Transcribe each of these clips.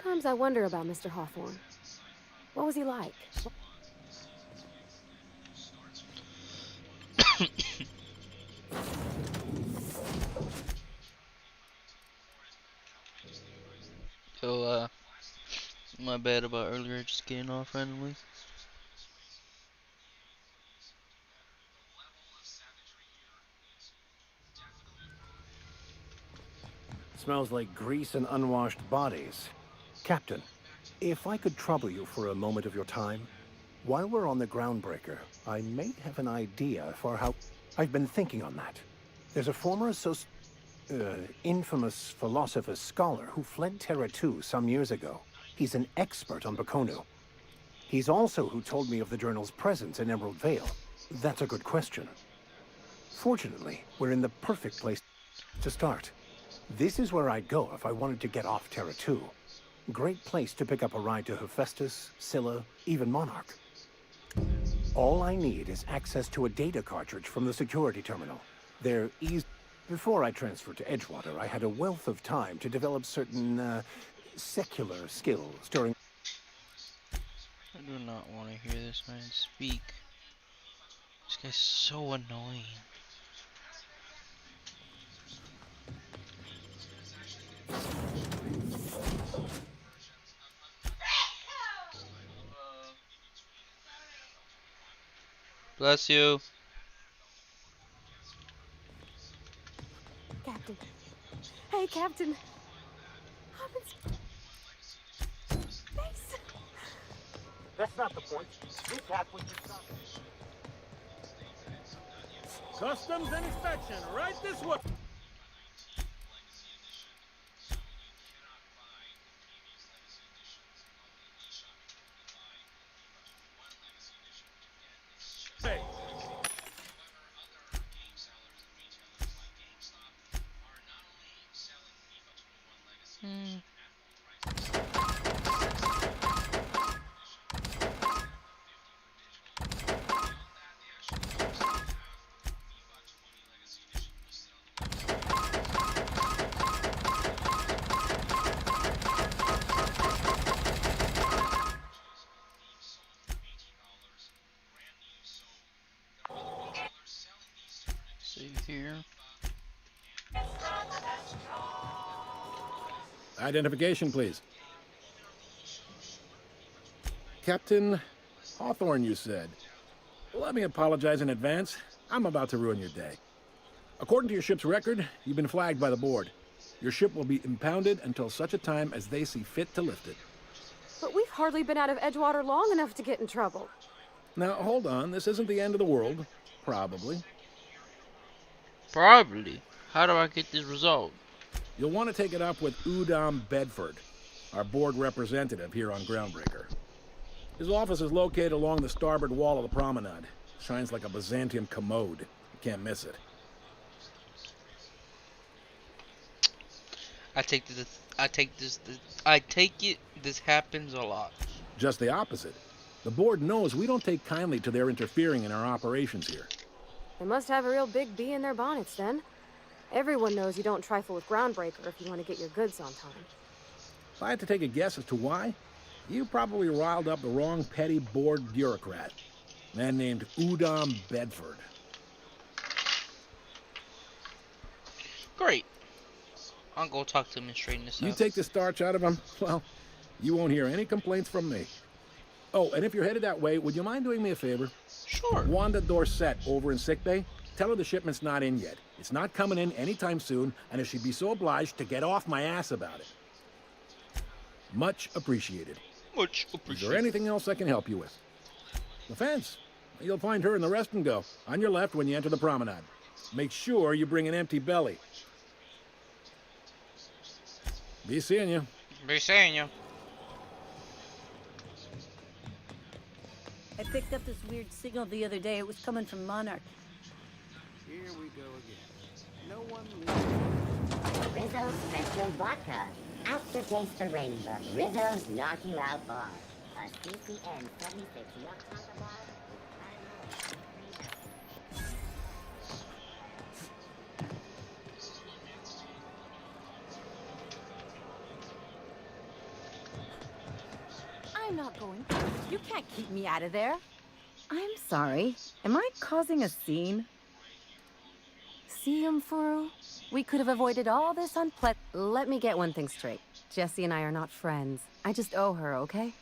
Sometimes I wonder about Mr. Hawthorne. What was he like? So, my bad about earlier just getting off randomly. Smells like grease and unwashed bodies. Captain, if I could trouble you for a moment of your time, while we're on the Groundbreaker, I may have an idea for how... I've been thinking on that. There's a former infamous philosopher scholar who fled Terra 2 some years ago. He's an expert on Bakonu. He's also who told me of the journal's presence in Emerald Vale. That's a good question. Fortunately, we're in the perfect place to start. This is where I'd go if I wanted to get off Terra 2. Great place to pick up a ride to Hephaestus, Scylla, even Monarch. All I need is access to a data cartridge from the security terminal. They're easy. Before I transferred to Edgewater, I had a wealth of time to develop certain, secular skills during... I do not want to hear this man speak. This guy's so annoying. Bless you. Captain. Hey, Captain. I'm in space. That's not the point. Recap what you saw. Customs and inspection, right this way. Hey. Save here. Identification, please. Captain Hawthorne, you said. Let me apologize in advance. I'm about to ruin your day. According to your ship's record, you've been flagged by the board. Your ship will be impounded until such a time as they see fit to lift it. But we've hardly been out of Edgewater long enough to get in trouble. Now, hold on. This isn't the end of the world. Probably. Probably. How do I get this resolved? You'll want to take it up with Udom Bedford, our board representative here on Groundbreaker. His office is located along the starboard wall of the promenade. Shines like a Byzantium commode. You can't miss it. I take it this happens a lot. Just the opposite. The board knows we don't take kindly to their interfering in our operations here. They must have a real big bee in their bonnets, then. Everyone knows you don't trifle with Groundbreaker if you want to get your goods on time. If I had to take a guess as to why, you probably riled up the wrong petty board bureaucrat. A man named Udom Bedford. Great. I'll go talk to him and straighten this You out. take the starch out of him, well, you won't hear any complaints from me. Oh, and if you're headed that way, would you mind doing me a favor? Sure. Wanda Dorset over in sickbay, tell her the shipment's not in yet. It's not coming in anytime soon, and if she'd be so obliged to get off my ass about it. Much appreciated. Much Is appreciated. there anything else I can help you with? The fence. You'll find her in the rest and go, on your left when you enter the promenade. Make sure you bring an empty belly. Be seeing you. Be seeing you. I picked up this weird signal the other day. It was coming from Monarch. Here we go again. No one leaves. Rizzo's Special Vodka. Aftertaste for Rainbow. Rizzo's Knock You Out Bar. A CCN 76 Yucca Bar. not going. You can't keep me out of there. I'm sorry. Am I causing a scene? See, Furu? We could have avoided all this Let me get one thing straight. Jessie and I are not friends. I just owe her, okay?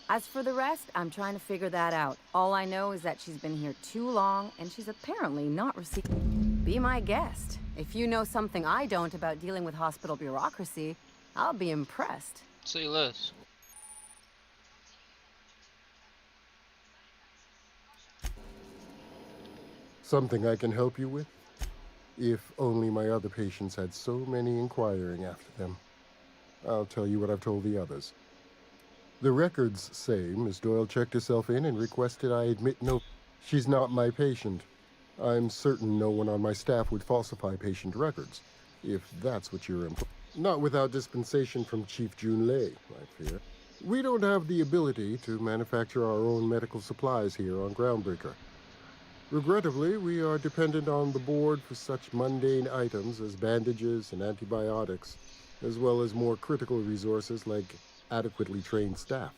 As for the rest, I'm trying to figure that out. All I know is that she's been here too long, and she's apparently not receiving. Be my guest. If you know something I don't about dealing with hospital bureaucracy, I'll be impressed. Say less. Something I can help you with? If only my other patients had so many inquiring after them. I'll tell you what I've told the others. The records say Miss Doyle checked herself in and requested I admit no... She's not my patient. I'm certain no one on my staff would falsify patient records, if that's what you're implying. Not without dispensation from Chief Junlei, I fear. We don't have the ability to manufacture our own medical supplies here on Groundbreaker. Regrettably, we are dependent on the board for such mundane items as bandages and antibiotics, as well as more critical resources like adequately trained staff.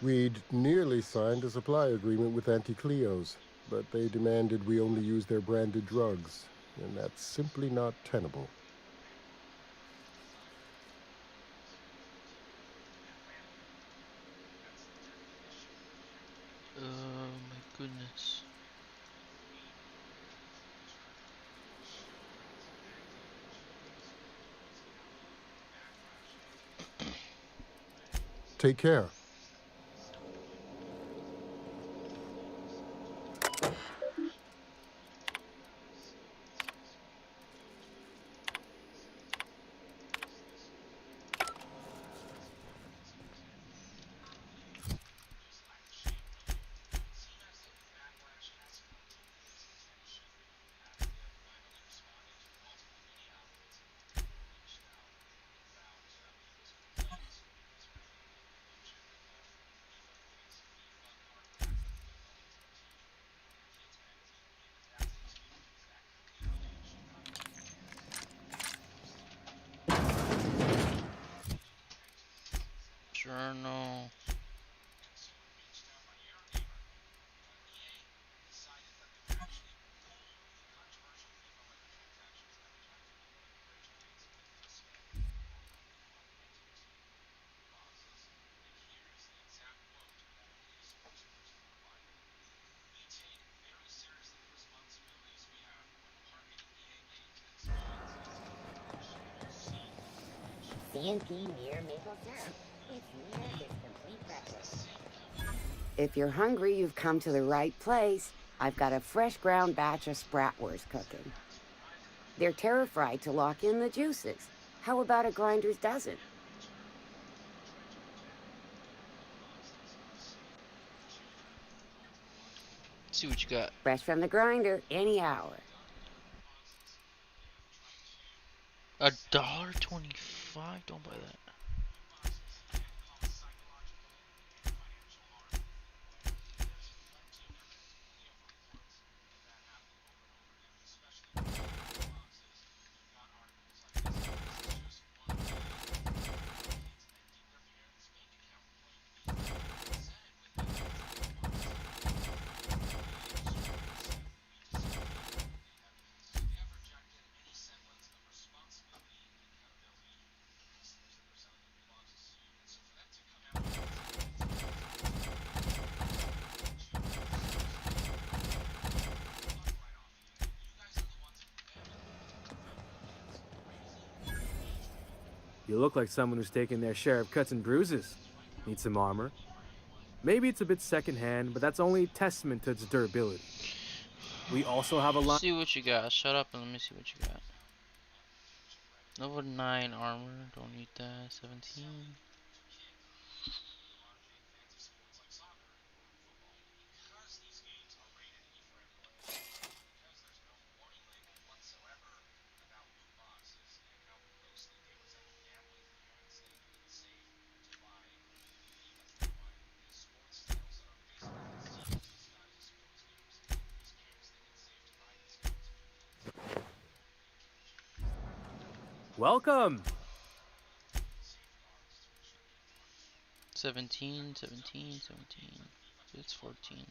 We'd nearly signed a supply agreement with Anti-Cleos, but they demanded we only use their branded drugs, and that's simply not tenable. My goodness. Take care. Journal. CNP near maple syrup. It's near his complete breakfast. If you're hungry, you've come to the right place. I've got a fresh ground batch of spratwurst cooking. They're terra-fried to lock in the juices. How about a grinder's dozen? See what you got. Fresh from the grinder, any hour. $1.25? Don't buy that. You look like someone who's taken their share of cuts and bruises. Need some armor? Maybe it's a bit secondhand, but that's only a testament to its durability. We also have a line. See what you got. Shut up and let me see what you got. Level 9 armor. Don't need that. 17. 17. It's 14.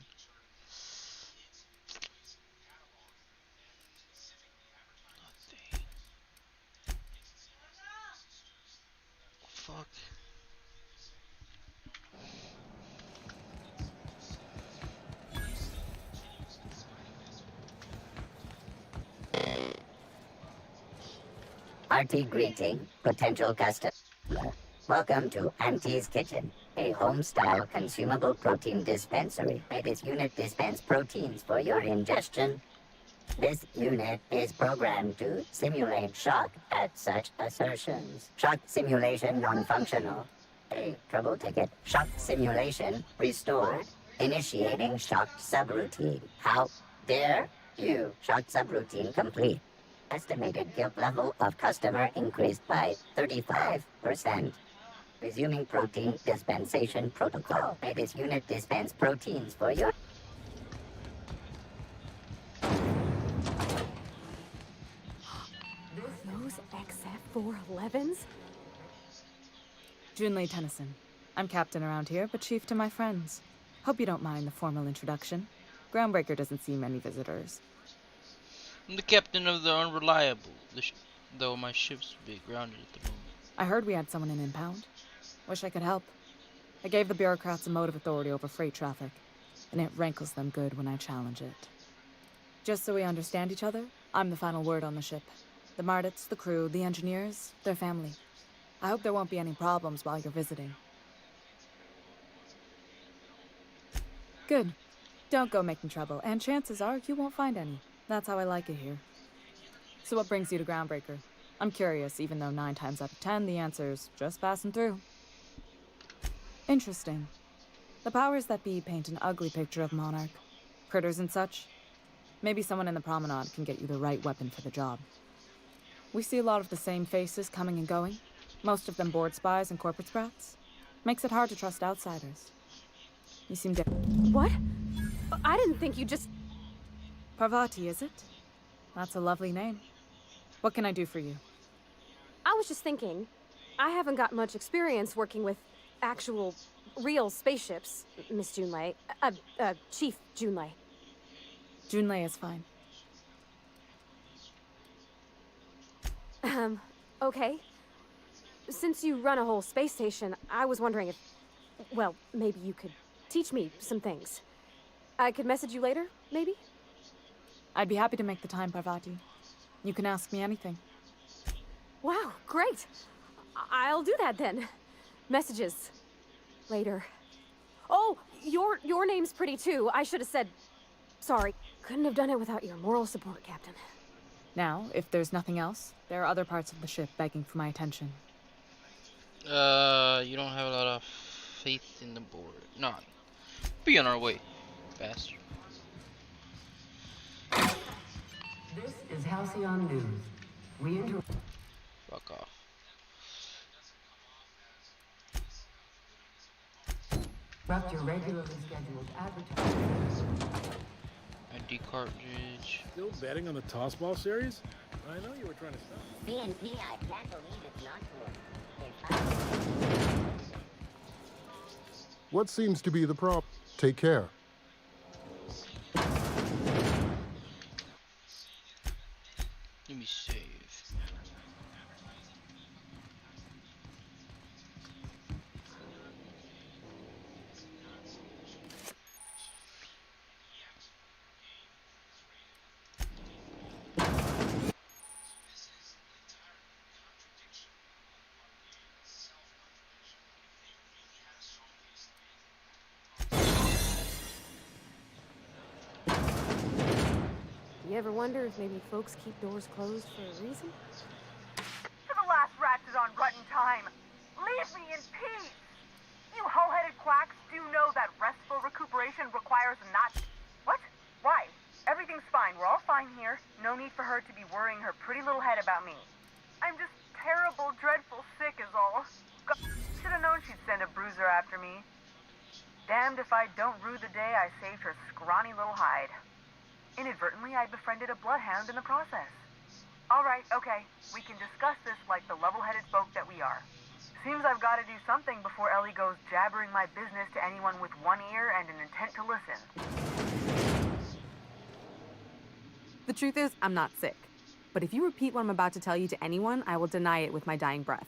Nothing. Fuck. Hearty greeting, potential customer. Welcome to Auntie's Kitchen, a home-style consumable protein dispensary. This unit dispense proteins for your ingestion. This unit is programmed to simulate shock at such assertions. Shock simulation non-functional. A trouble ticket. Shock simulation restored. Initiating shock subroutine. How dare you? Shock subroutine complete. Estimated guilt level of customer increased by 35%. Resuming protein dispensation protocol. May this unit dispense proteins for your... Those XF411s? Junlei Tennyson. I'm captain around here, but chief to my friends. Hope you don't mind the formal introduction. Groundbreaker doesn't see many visitors. I'm the captain of the Unreliable, though my ship's a bit grounded at the moment. I heard we had someone in impound. Wish I could help. I gave the bureaucrats a motive authority over freight traffic, and it rankles them good when I challenge it. Just so we understand each other, I'm the final word on the ship. The Mardits, the crew, the engineers, their family. I hope there won't be any problems while you're visiting. Good. Don't go making trouble, and chances are you won't find any. That's how I like it here. So what brings you to Groundbreaker? I'm curious, even though 9 times out of 10 the answer's just passing through. Interesting. The powers that be paint an ugly picture of Monarch. Critters and such. Maybe someone in the promenade can get you the right weapon for the job. We see a lot of the same faces coming and going. Most of them board spies and corporate sprats. Makes it hard to trust outsiders. You seem different. What? I didn't think you just... Parvati, is it? That's a lovely name. What can I do for you? I was just thinking, I haven't got much experience working with actual, real spaceships, Miss Junlei. Chief Junlei. Junlei is fine. Okay. Since you run a whole space station, I was wondering if, well, maybe you could teach me some things. I could message you later, maybe? I'd be happy to make the time, Parvati. You can ask me anything. Wow, great. I'll do that then. Messages. Later. Oh, your name's pretty too. I should have said... Sorry. Couldn't have done it without your moral support, Captain. Now, if there's nothing else, there are other parts of the ship begging for my attention. You don't have a lot of faith in the board. Not. Be on our way, bastard. This is Halcyon News. We Fuck off. interrupt your regularly scheduled advertising. ID cartridge. Still betting on the tossball series? I know you were trying to stop. BNP, I can't believe it's not true. What seems to be the problem? Take care. Let me save. You ever wonder if maybe folks keep doors closed for a reason? To the last rat is on rotten time. Leave me in peace. You hull-headed quacks do know that restful recuperation requires not... What? Why? Everything's fine. We're all fine here. No need for her to be worrying her pretty little head about me. I'm just terrible, dreadful sick is all. Should have known she'd send a bruiser after me. Damned if I don't rue the day I saved her scrawny little hide. Inadvertently, I befriended a bloodhound in the process. All right, okay. We can discuss this like the level-headed folk that we are. Seems I've got to do something before Ellie goes jabbering my business to anyone with one ear and an intent to listen. The truth is, I'm not sick. But if you repeat what I'm about to tell you to anyone, I will deny it with my dying breath.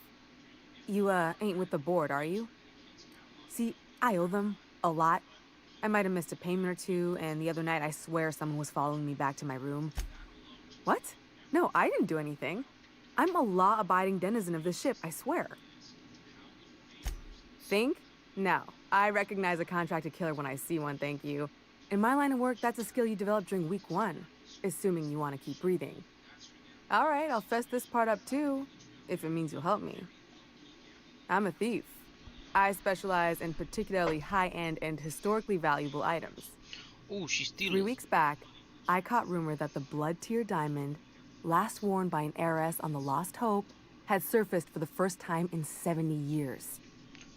You, ain't with the board, are you? See, I owe them a lot. I might have missed a payment or two, and the other night I swear someone was following me back to my room. What? No, I didn't do anything. I'm a law-abiding denizen of this ship, I swear. Think? No. I recognize a contracted killer when I see one, thank you. In my line of work, that's a skill you develop during week 1, assuming you want to keep breathing. All right, I'll fess this part up too, if it means you'll help me. I'm a thief. I specialize in particularly high-end and historically valuable items. Oh, she's stealing. 3 weeks back, I caught rumor that the Blood Tier diamond, last worn by an heiress on the Lost Hope, had surfaced for the first time in 70 years.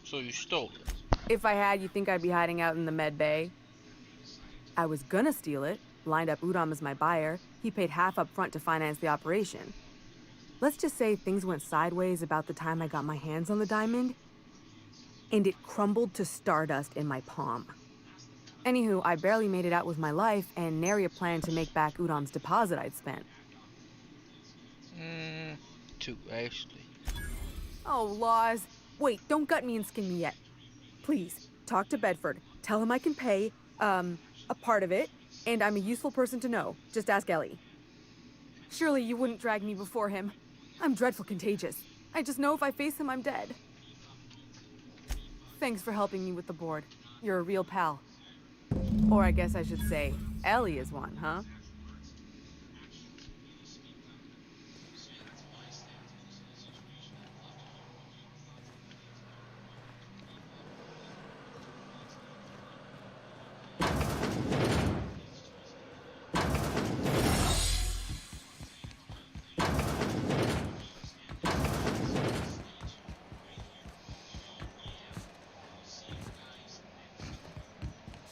So you stole it? If I had, you think I'd be hiding out in the med bay? I was gonna steal it, lined up Udom as my buyer. He paid half up front to finance the operation. Let's just say things went sideways about the time I got my hands on the diamond, and it crumbled to stardust in my palm. Anywho, I barely made it out with my life, and nary a plan to make back Udom's deposit I'd spent. 2, actually. Oh, laws. Wait, don't gut me and skin me yet. Please, talk to Bedford. Tell him I can pay, a part of it, and I'm a useful person to know. Just ask Ellie. Surely you wouldn't drag me before him. I'm dreadful contagious. I just know if I face him, I'm dead. Thanks for helping me with the board. You're a real pal. Or I guess I should say, Ellie is one, huh?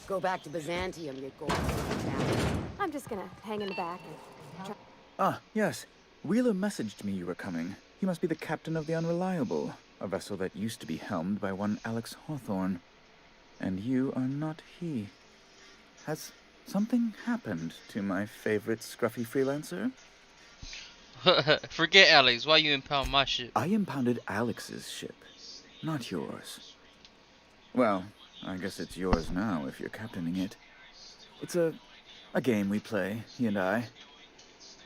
Go back to Byzantium, get gold. I'm just gonna hang in the back and... Ah, yes. Wheeler messaged me you were coming. He must be the captain of the Unreliable, a vessel that used to be helmed by one Alex Hawthorne. And you are not he. Has something happened to my favorite scruffy freelancer? Forget Alex, why you impound my ship? I impounded Alex's ship, not yours. Well, I guess it's yours now if you're captaining it. It's a game we play, he and I.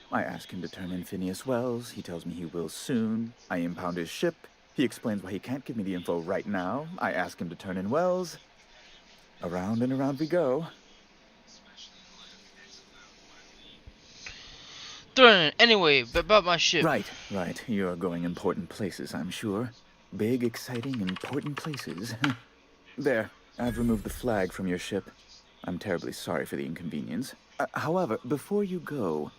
I ask him to turn in Phineas Wells. He tells me he will soon. I impound his ship. He explains why he can't give me the info right now. I ask him to turn in Wells. Around and around we go. Anyway, about my ship. Right. You're going important places, I'm sure. Big, exciting, important places. There, I've removed the flag from your ship. I'm terribly sorry for the inconvenience. However, before you go,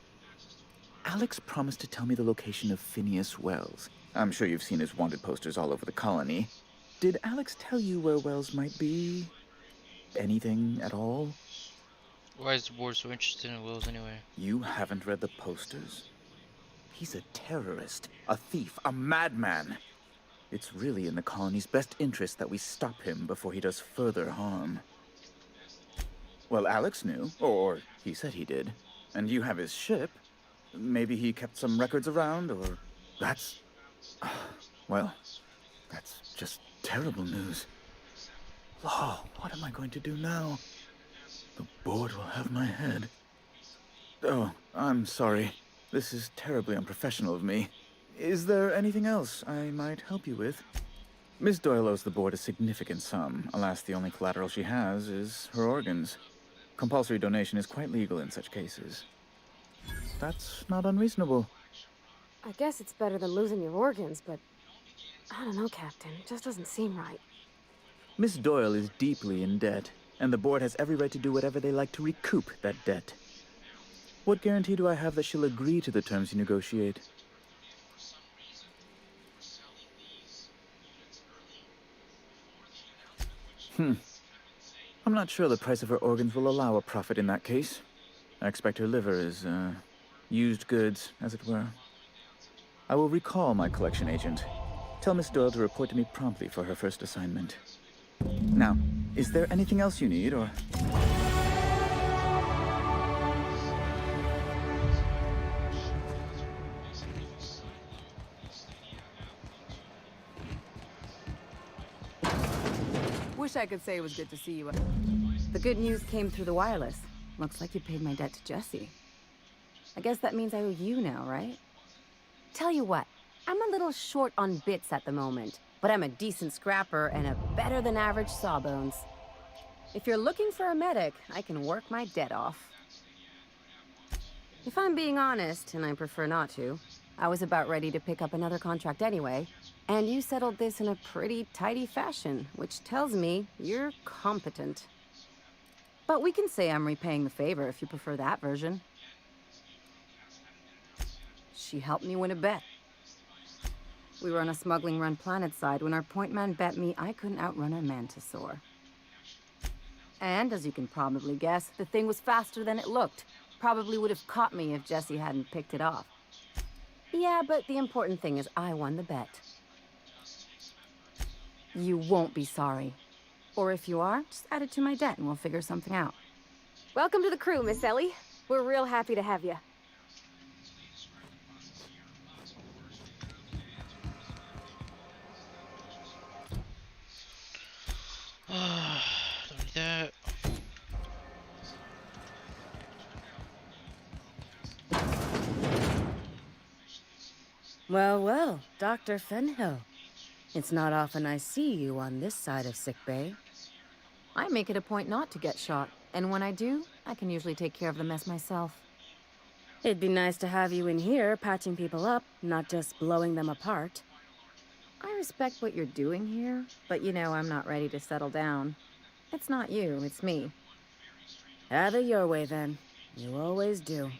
Alex promised to tell me the location of Phineas Wells. I'm sure you've seen his wanted posters all over the colony. Did Alex tell you where Wells might be? Anything at all? Why is the board so interested in Wells anyway? You haven't read the posters? He's a terrorist, a thief, a madman. It's really in the colony's best interest that we stop him before he does further harm. Well, Alex knew, or he said he did. And you have his ship. Maybe he kept some records around, or... That's... Well, that's just terrible news. Oh, what am I going to do now? The board will have my head. Oh, I'm sorry. This is terribly unprofessional of me. Is there anything else I might help you with? Miss Doyle owes the board a significant sum. Alas, the only collateral she has is her organs. Compulsory donation is quite legal in such cases. That's not unreasonable. I guess it's better than losing your organs, but... I don't know, Captain. It just doesn't seem right. Miss Doyle is deeply in debt, and the board has every right to do whatever they like to recoup that debt. What guarantee do I have that she'll agree to the terms you negotiate? I'm not sure the price of her organs will allow a profit in that case. I expect her liver is, used goods, as it were. I will recall my collection agent. Tell Miss Doyle to report to me promptly for her first assignment. Now, is there anything else you need, or... Wish I could say it was good to see you. The good news came through the wireless. Looks like you paid my debt to Jesse. I guess that means I owe you now, right? Tell you what, I'm a little short on bits at the moment, but I'm a decent scrapper and a better-than-average sawbones. If you're looking for a medic, I can work my debt off. If I'm being honest, and I prefer not to, I was about ready to pick up another contract anyway, and you settled this in a pretty tidy fashion, which tells me you're competent. But we can say I'm repaying the favor if you prefer that version. She helped me win a bet. We were on a smuggling run planetside when our point man bet me I couldn't outrun a mantisaur. And, as you can probably guess, the thing was faster than it looked. Probably would have caught me if Jesse hadn't picked it off. Yeah, but the important thing is I won the bet. You won't be sorry. Or if you are, just add it to my debt and we'll figure something out. Welcome to the crew, Miss Ellie. We're real happy to have you. Don't need that. Well, well, Dr. Fenhill. It's not often I see you on this side of sickbay. I make it a point not to get shot, and when I do, I can usually take care of the mess myself. It'd be nice to have you in here patching people up, not just blowing them apart. I respect what you're doing here, but you know I'm not ready to settle down. It's not you, it's me. Have it your way then. You always do.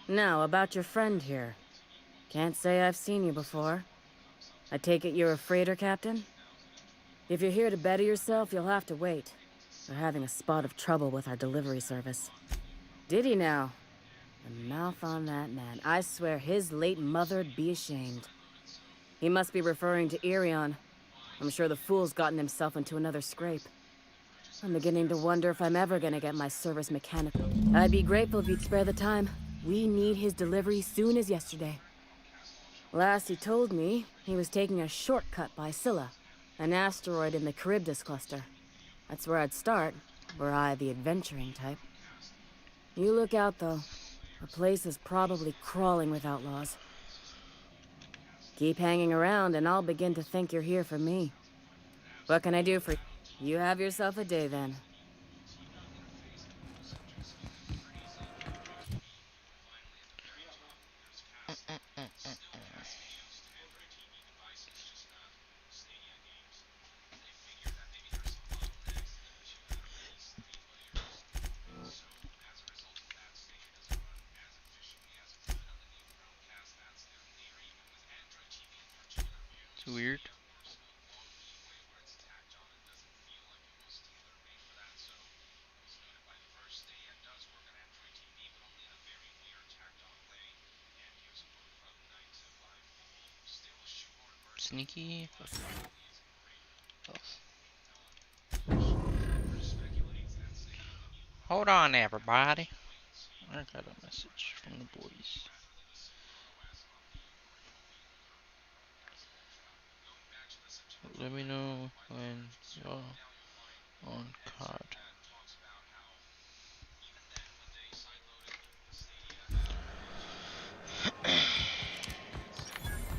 Now, about your friend here. Can't say I've seen you before. I take it you're a freighter captain? If you're here to better yourself, you'll have to wait. We're having a spot of trouble with our delivery service. Did he now? The mouth on that man. I swear his late mother'd be ashamed. He must be referring to Irion. I'm sure the fool's gotten himself into another scrape. I'm beginning to wonder if I'm ever gonna get my service mechanical. I'd be grateful if you'd spare the time. We need his delivery soon as yesterday. Last he told me, he was taking a shortcut by Scylla, an asteroid in the Charybdis cluster. That's where I'd start, were I the adventuring type. You look out, though. The place is probably crawling with outlaws. Keep hanging around, and I'll begin to think you're here for me. What can I do for you? You have yourself a day, then. It's weird. Sneaky. Hold on, everybody. I got a message from the boys. Let me know when you're on card.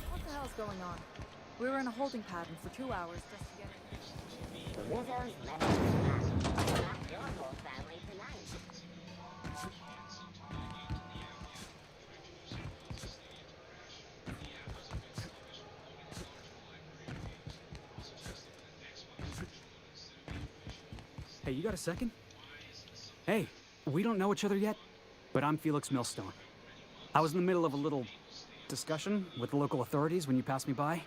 What the hell's going on? We were in a holding pattern for 2 hours just to get in. The Wizard's lemon not your whole family tonight. Hey, you got a second? Hey, we don't know each other yet, but I'm Felix Millstone. I was in the middle of a little discussion with the local authorities when you passed me by.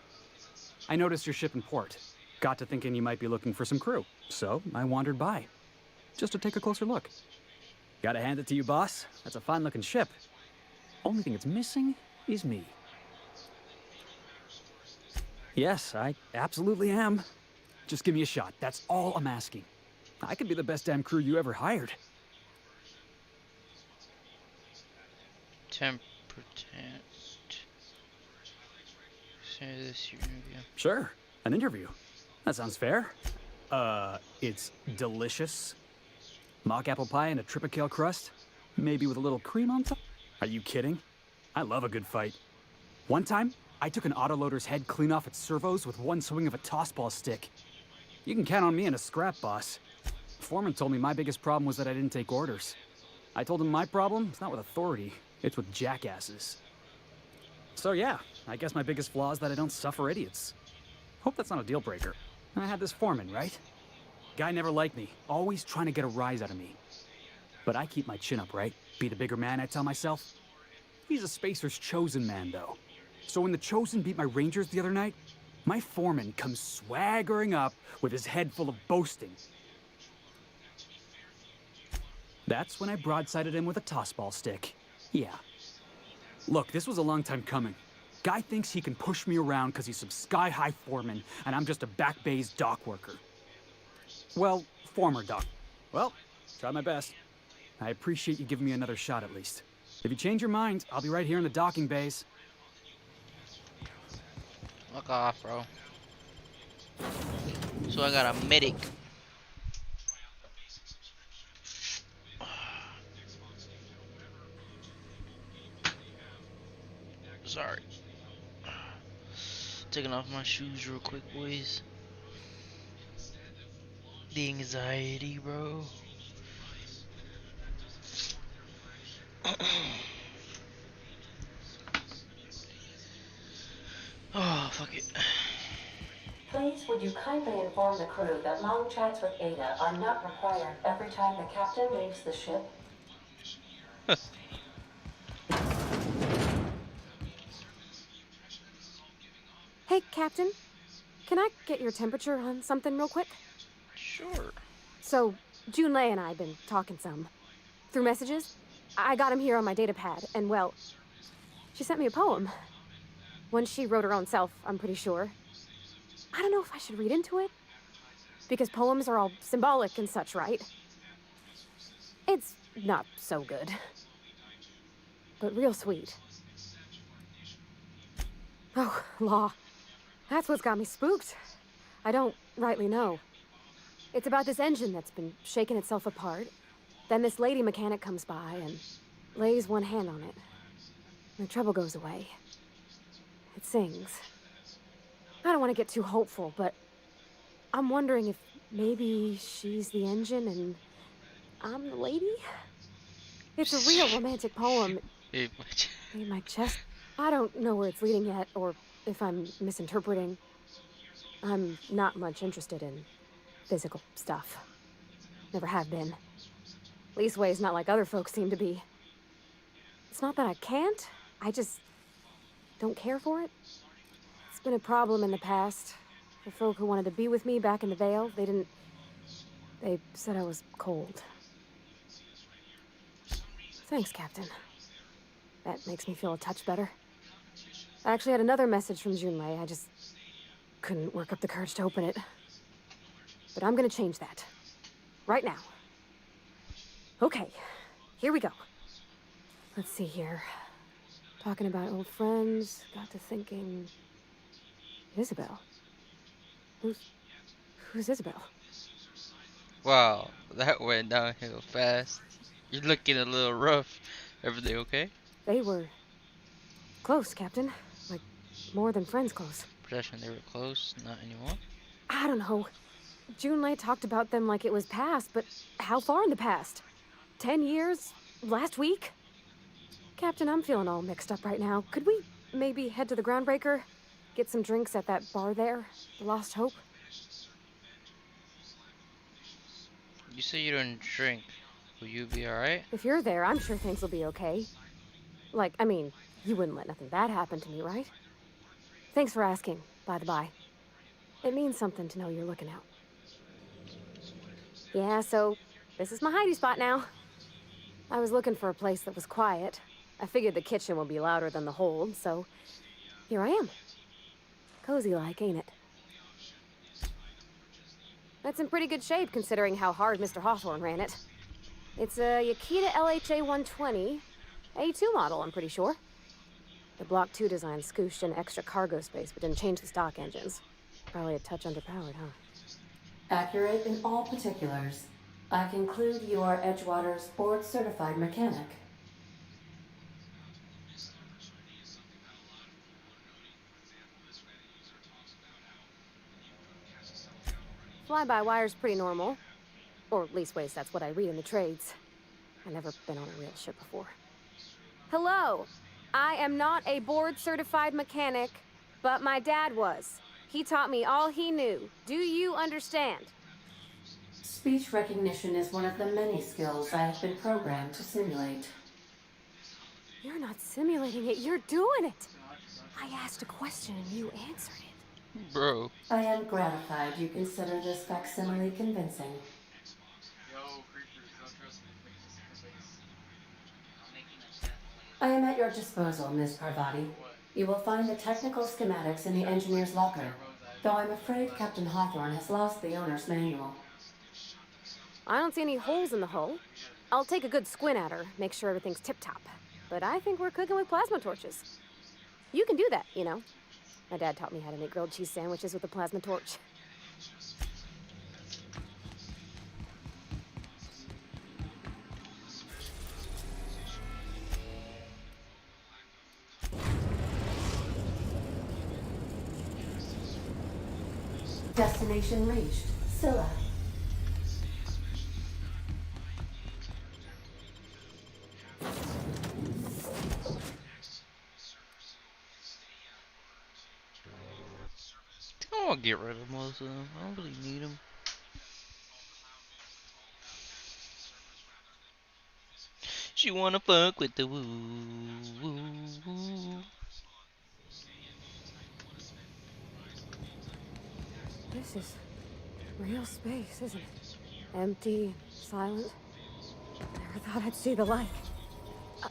I noticed your ship in port. Got to thinking you might be looking for some crew, so I wandered by, just to take a closer look. Gotta hand it to you, boss. That's a fine-looking ship. Only thing it's missing is me. Yes, I absolutely am. Just give me a shot. That's all I'm asking. I could be the best damn crew you ever hired. Temper Say this interview. Sure, an interview. That sounds fair. It's delicious. Mock apple pie and a tripicale crust? Maybe with a little cream on top? Are you kidding? I love a good fight. One time, I took an autoloader's head clean off its servos with one swing of a tossball stick. You can count on me in a scrap, boss. Foreman told me my biggest problem was that I didn't take orders. I told him my problem is not with authority, it's with jackasses. So yeah, I guess my biggest flaw is that I don't suffer idiots. Hope that's not a deal breaker. I had this foreman, right? Guy never liked me, always trying to get a rise out of me. But I keep my chin up, right? Be the bigger man, I tell myself. He's a Spacer's chosen man, though. So when the Chosen beat my Rangers the other night, my foreman comes swaggering up with his head full of boasting. That's when I broadsided him with a tossball stick. Yeah. Look, this was a long time coming. Guy thinks he can push me around because he's some sky-high foreman, and I'm just a back bay's dock worker. Well, former dock. Well, try my best. I appreciate you giving me another shot at least. If you change your mind, I'll be right here in the docking bays. Fuck off, bro. So I got a medic. Sorry. Taking off my shoes real quick, boys. The anxiety, bro. Oh, fuck it. Please, would you kindly inform the crew that long chats with Ada are not required every time the captain leaves the ship? Hey, Captain. Can I get your temperature on something real quick? Sure. So, Junlei and I have been talking some. Through messages. I got him here on my data pad, and well, she sent me a poem. One she wrote her own self, I'm pretty sure. I don't know if I should read into it. Because poems are all symbolic and such, right? It's not so good. But real sweet. Oh, law. That's what's got me spooked. I don't rightly know. It's about this engine that's been shaking itself apart. Then this lady mechanic comes by and lays one hand on it. The trouble goes away. It sings. I don't want to get too hopeful, but I'm wondering if maybe she's the engine and I'm the lady? It's a real romantic poem. In my chest. I don't know where it's leading yet, or if I'm misinterpreting. I'm not much interested in physical stuff. Never have been. Leastways not like other folks seem to be. It's not that I can't, I just don't care for it. It's been a problem in the past. The folk who wanted to be with me back in the Vale, they said I was cold. Thanks, Captain. That makes me feel a touch better. I actually had another message from Junlei. I just couldn't work up the courage to open it. But I'm gonna change that. Right now. Okay, here we go. Let's see here. Talking about old friends, got to thinking... Isabel? Who's Isabel? Wow, that went downhill fast. You're looking a little rough. Everything okay? They were... close, Captain. Like, more than friends close. Possession, they were close, not anymore. I don't know. Junlei talked about them like it was past, but how far in the past? 10 years? Last week? Captain, I'm feeling all mixed up right now. Could we maybe head to the Groundbreaker? Get some drinks at that bar there? The Lost Hope? You say you don't drink. Will you be alright? If you're there, I'm sure things will be okay. Like, I mean, you wouldn't let nothing bad happen to me, right? Thanks for asking, by the by. It means something to know you're looking out. Yeah, so this is my hidey spot now. I was looking for a place that was quiet. I figured the kitchen would be louder than the hold, so here I am. Cozy like, ain't it? That's in pretty good shape considering how hard Mr. Hawthorne ran it. It's a Yakita LHA 120, A2 model, I'm pretty sure. The Block 2 design scooshed in extra cargo space but didn't change the stock engines. Probably a touch underpowered, huh? Accurate in all particulars. I conclude you are Edgewater's board-certified mechanic. Fly-by-wire's pretty normal. Or leastways, that's what I read in the trades. I've never been on a real ship before. Hello! I am not a board-certified mechanic, but my dad was. He taught me all he knew. Do you understand? Speech recognition is one of the many skills I have been programmed to simulate. You're not simulating it, you're doing it! I asked a question and you answered it. Bro. I am gratified you consider this facsimile convincing. I am at your disposal, Ms. Parvati. You will find the technical schematics in the engineer's locker, though I'm afraid Captain Hawthorne has lost the owner's manual. I don't see any holes in the hull. I'll take a good squint at her, make sure everything's tip-top. But I think we're cooking with plasma torches. You can do that, you know. My dad taught me how to make grilled cheese sandwiches with a plasma torch. Destination reached. Scylla. I'll get rid of most of them. I don't really need them. She wanna fuck with the woo woo woo. This is real space, isn't it? Empty, silent. Never thought I'd see the like.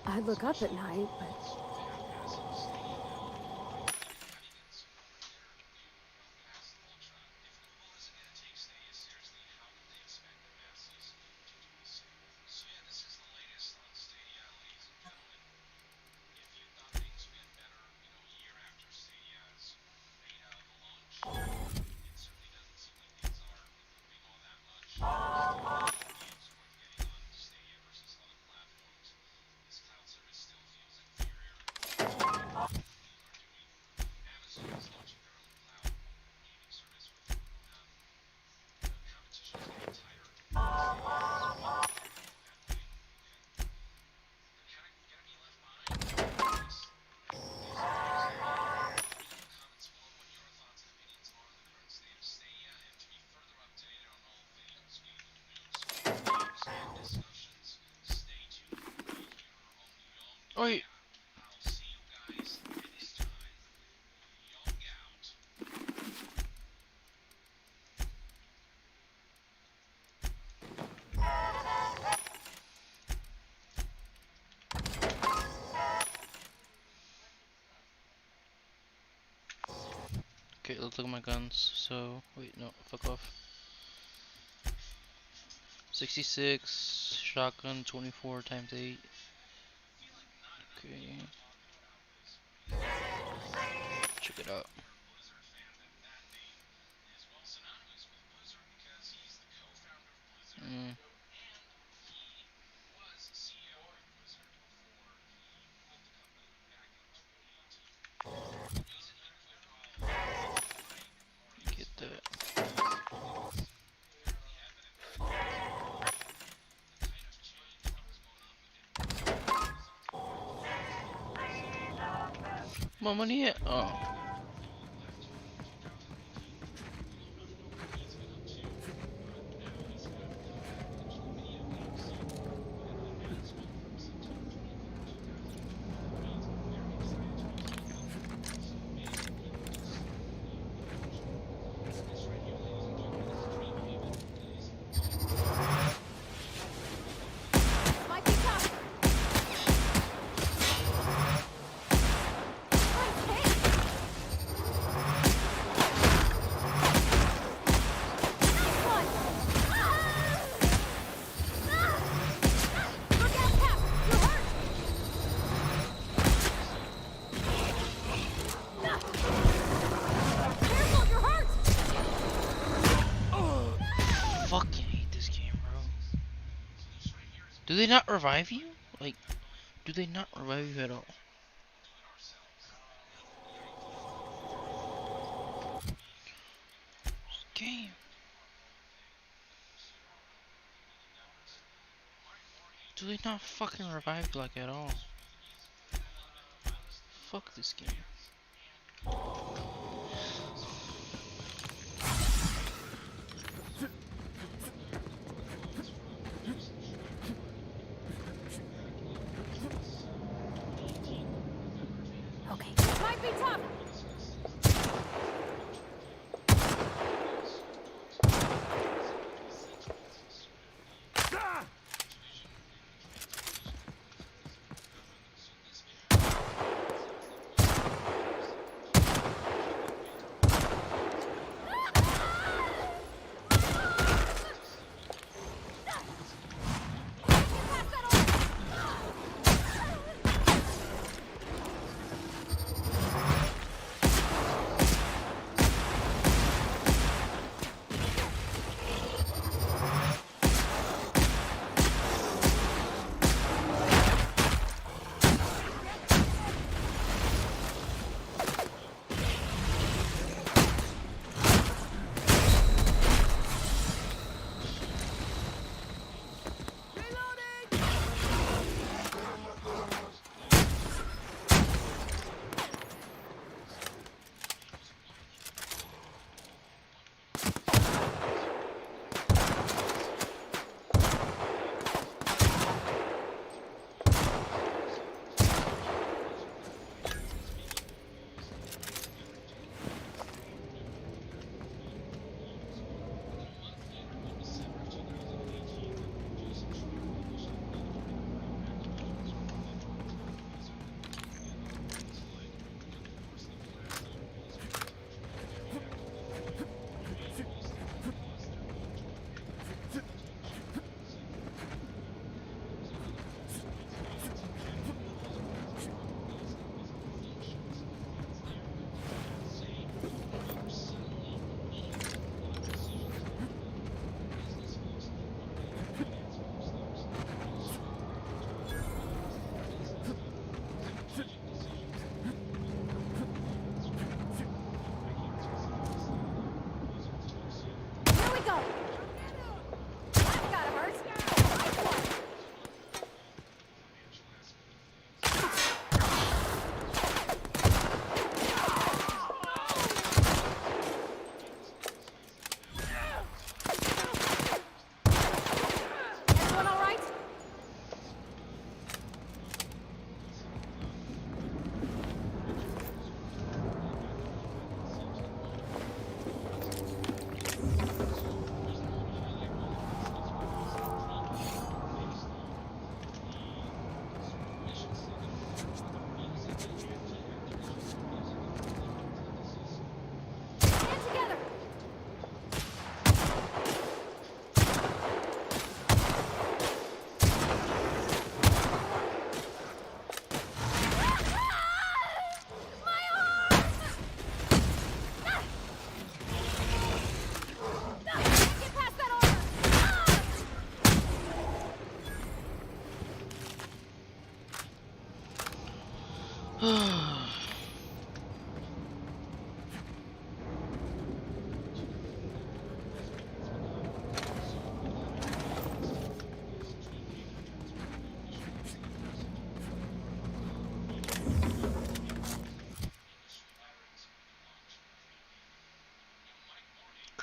I'd look up at night, but... Wait. Okay, let's look at my guns. So, wait, no, fuck off. 66, shotgun, 24 times 8. Okay. Check it out. Get that. My money at? Oh. Do they not revive you? Like, do they not revive you at all? Game. Do they not fucking revive you like at all? Fuck this game. Okay, this might be tough.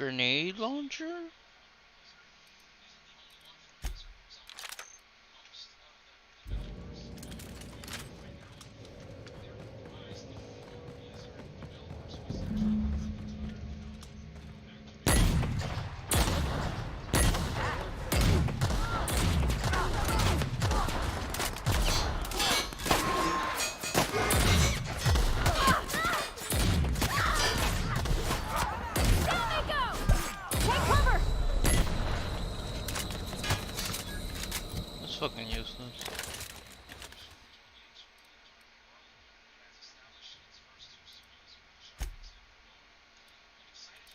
Grenade launcher? Fucking useless.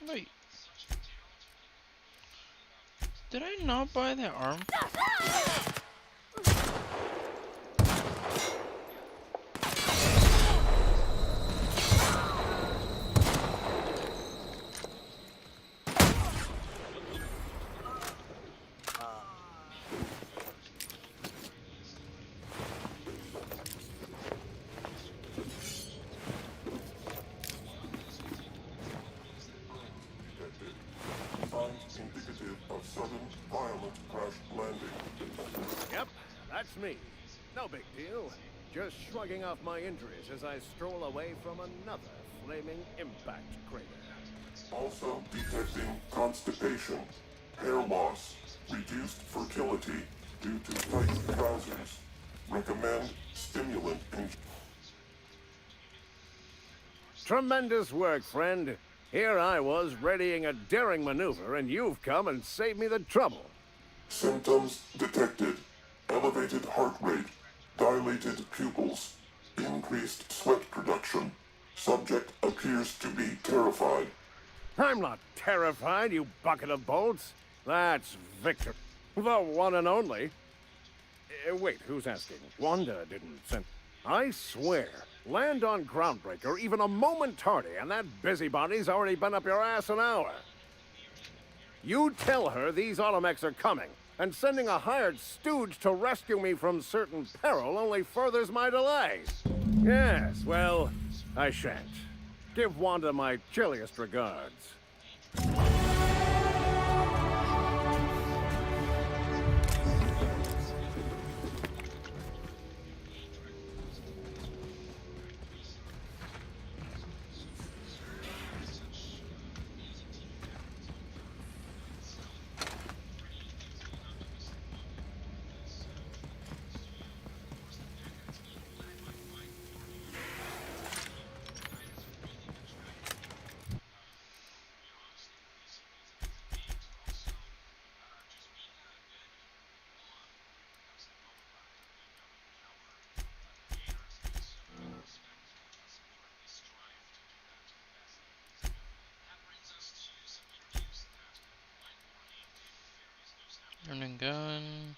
Wait. Did I not buy that arm? it's me. No big deal. Just shrugging off my injuries as I stroll away from another flaming impact crater. Also detecting constipation, hair loss, reduced fertility due to tight trousers. Recommend stimulant injection. Tremendous work, friend. Here I was readying a daring maneuver, and you've come and saved me the trouble. Symptoms detected. Elevated heart rate, dilated pupils, increased sweat production. Subject appears to be terrified. I'm not terrified, you bucket of bolts. That's Victor, the one and only. Wait, who's asking? Wanda didn't send... I swear, land on Groundbreaker even a moment tardy, and that busybody's already been up your ass an hour. You tell her these automechs are coming, and sending a hired stooge to rescue me from certain peril only furthers my delays. Yes, well, I shan't. Give Wanda my chilliest regards. Running gun.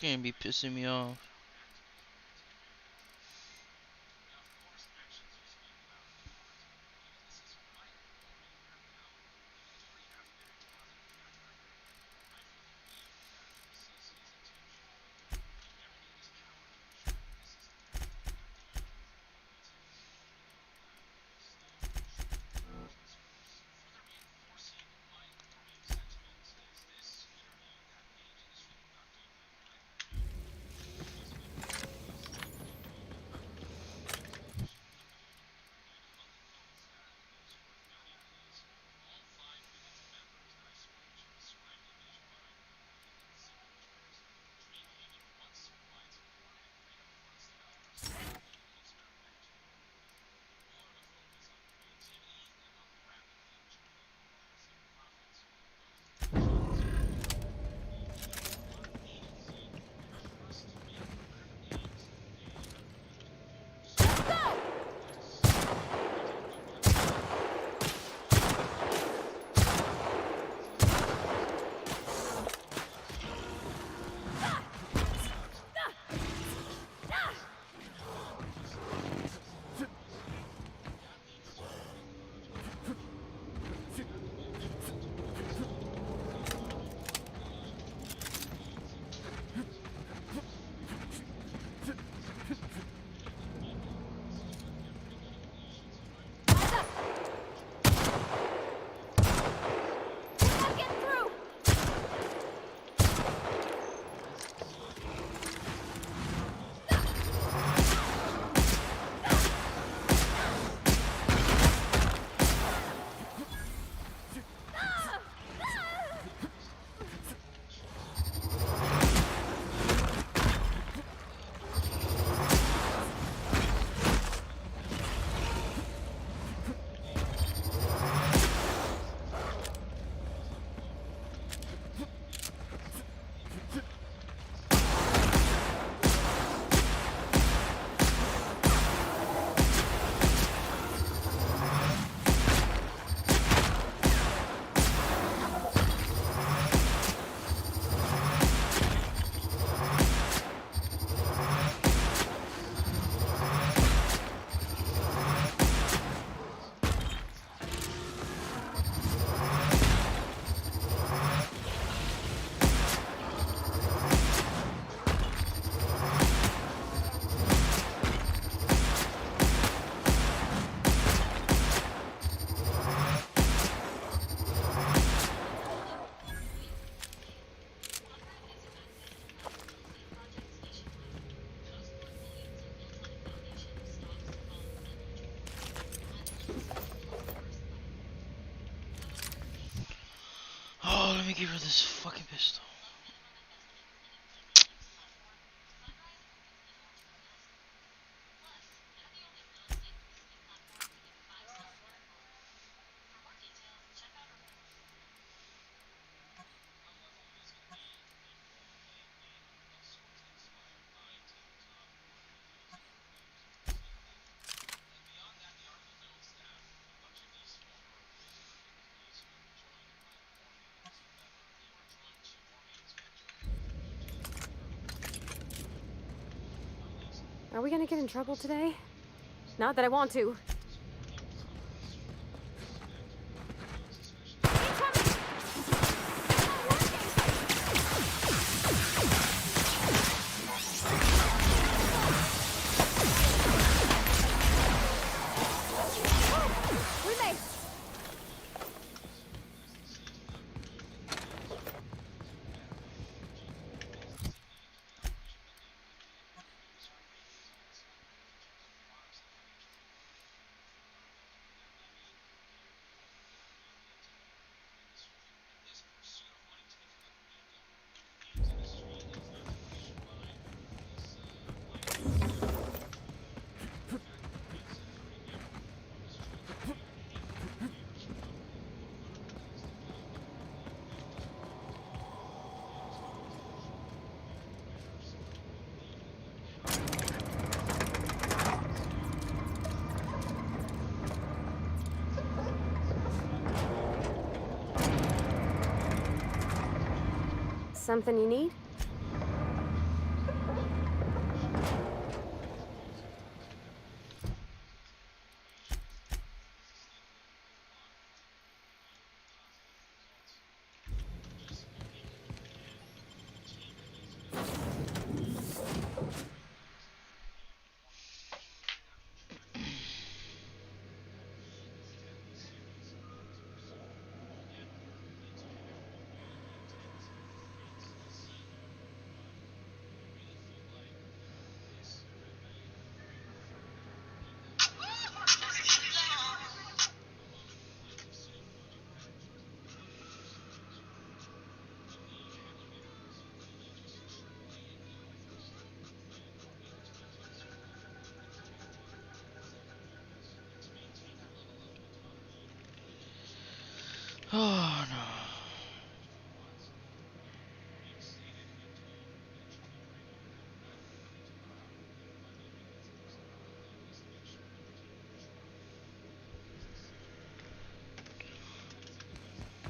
gonna be pissing me off. Oh, let me give her this fucking pistol. Are we gonna get in trouble today? Not that I want to. Something you need?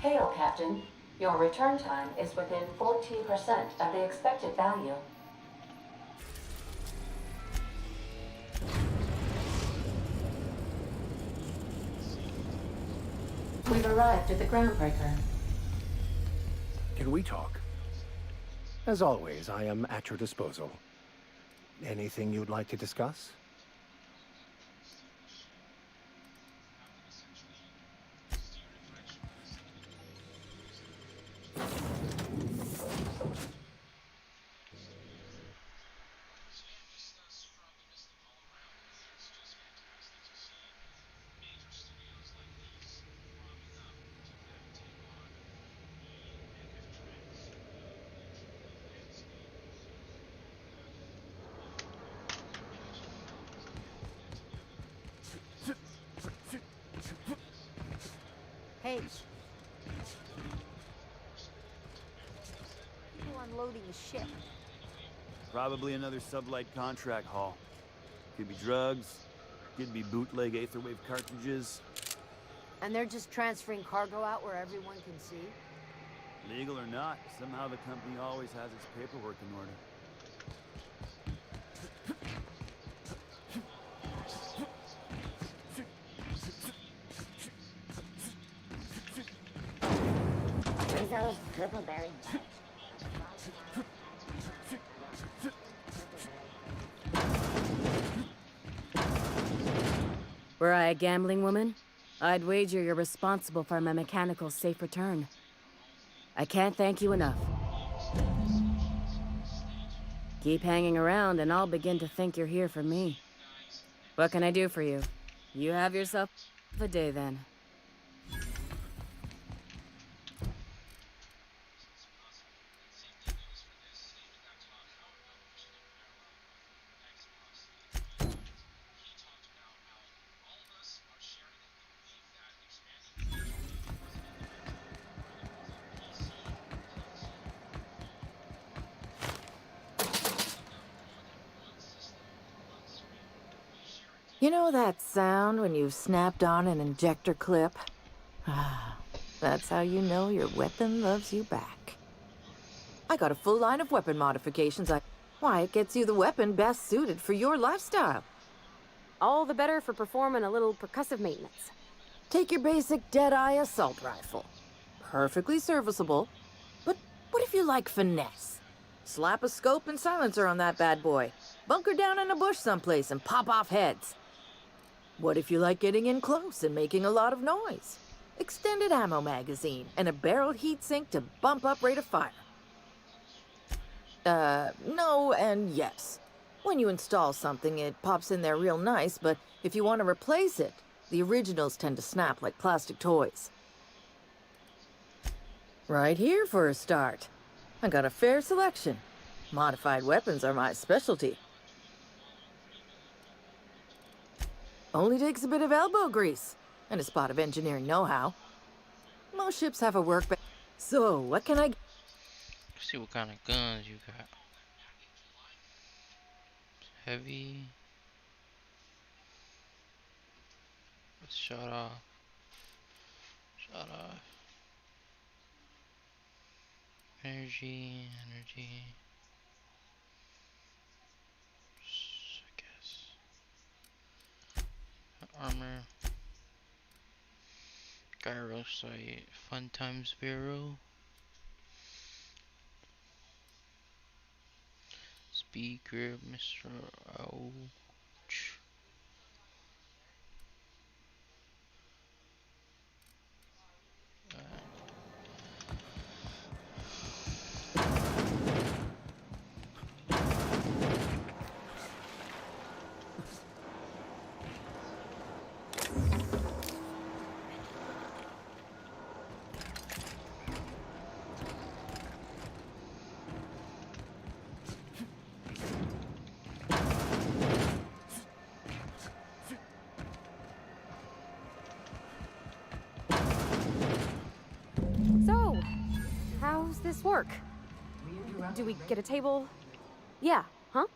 Hail, Captain. Your return time is within 14% of the expected value. We've arrived at the groundbreaker. Can we talk? As always, I am at your disposal. Anything you'd like to discuss? Hey. People unloading the ship. Probably another sublight contract haul. Could be drugs, could be bootleg Aetherwave cartridges. And they're just transferring cargo out where everyone can see? Legal or not, somehow the company always has its paperwork in order. Rizzo's Purpleberry Bunch. Were I a gambling woman, I'd wager you're responsible for my mechanical safe return. I can't thank you enough. Keep hanging around and I'll begin to think you're here for me. What can I do for you? You have yourself a day then. You know that sound when you've snapped on an injector clip? Ah, that's how you know your weapon loves you back. I got a full line of weapon modifications. Why, it gets you the weapon best suited for your lifestyle. All the better for performing a little percussive maintenance. Take your basic Deadeye assault rifle. Perfectly serviceable. But what if you like finesse? Slap a scope and silencer on that bad boy. Bunker down in a bush someplace and pop off heads. What if you like getting in close and making a lot of noise? Extended ammo magazine and a barrel heatsink to bump up rate of fire. No and yes. When you install something, it pops in there real nice, but if you want to replace it, the originals tend to snap like plastic toys. Right here for a start. I got a fair selection. Modified weapons are my specialty. Only takes a bit of elbow grease and a spot of engineering know-how. Most ships have a workbench. So, what can I... Let's see what kind of guns you got. Heavy. Shut off. Shut off. Energy. I guess. Armor. Gyro sight. Fun times Vero. Speed grip, Mr. Ouch. So, how's this work? Do we get a table? Yeah, huh?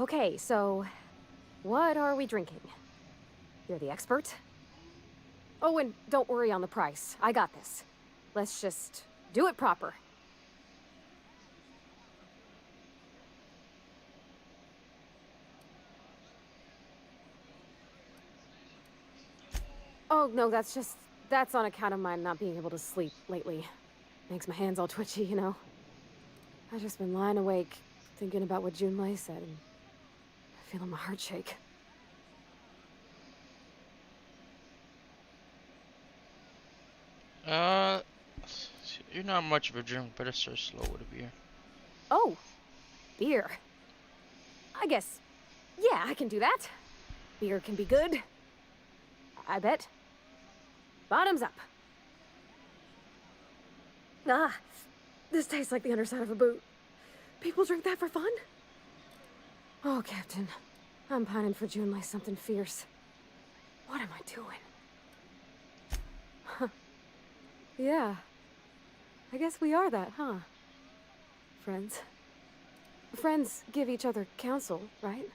Okay, so what are we drinking? You're the expert? Oh, and don't worry on the price. I got this. Let's just do it proper. Oh, no, that's on account of my not being able to sleep lately. Makes my hands all twitchy, you know? I've just been lying awake, thinking about what Junlei said, and feeling my heart shake. You're not much of a drink. Better start slow with a beer. Oh, beer. I guess, yeah, I can do that. Beer can be good. I bet. Bottoms up. Ah, this tastes like the underside of a boot. People drink that for fun? Oh, Captain. I'm pining for Junlei something fierce. What am I doing? Huh. Yeah. I guess we are that, huh? Friends. Friends give each other counsel, right?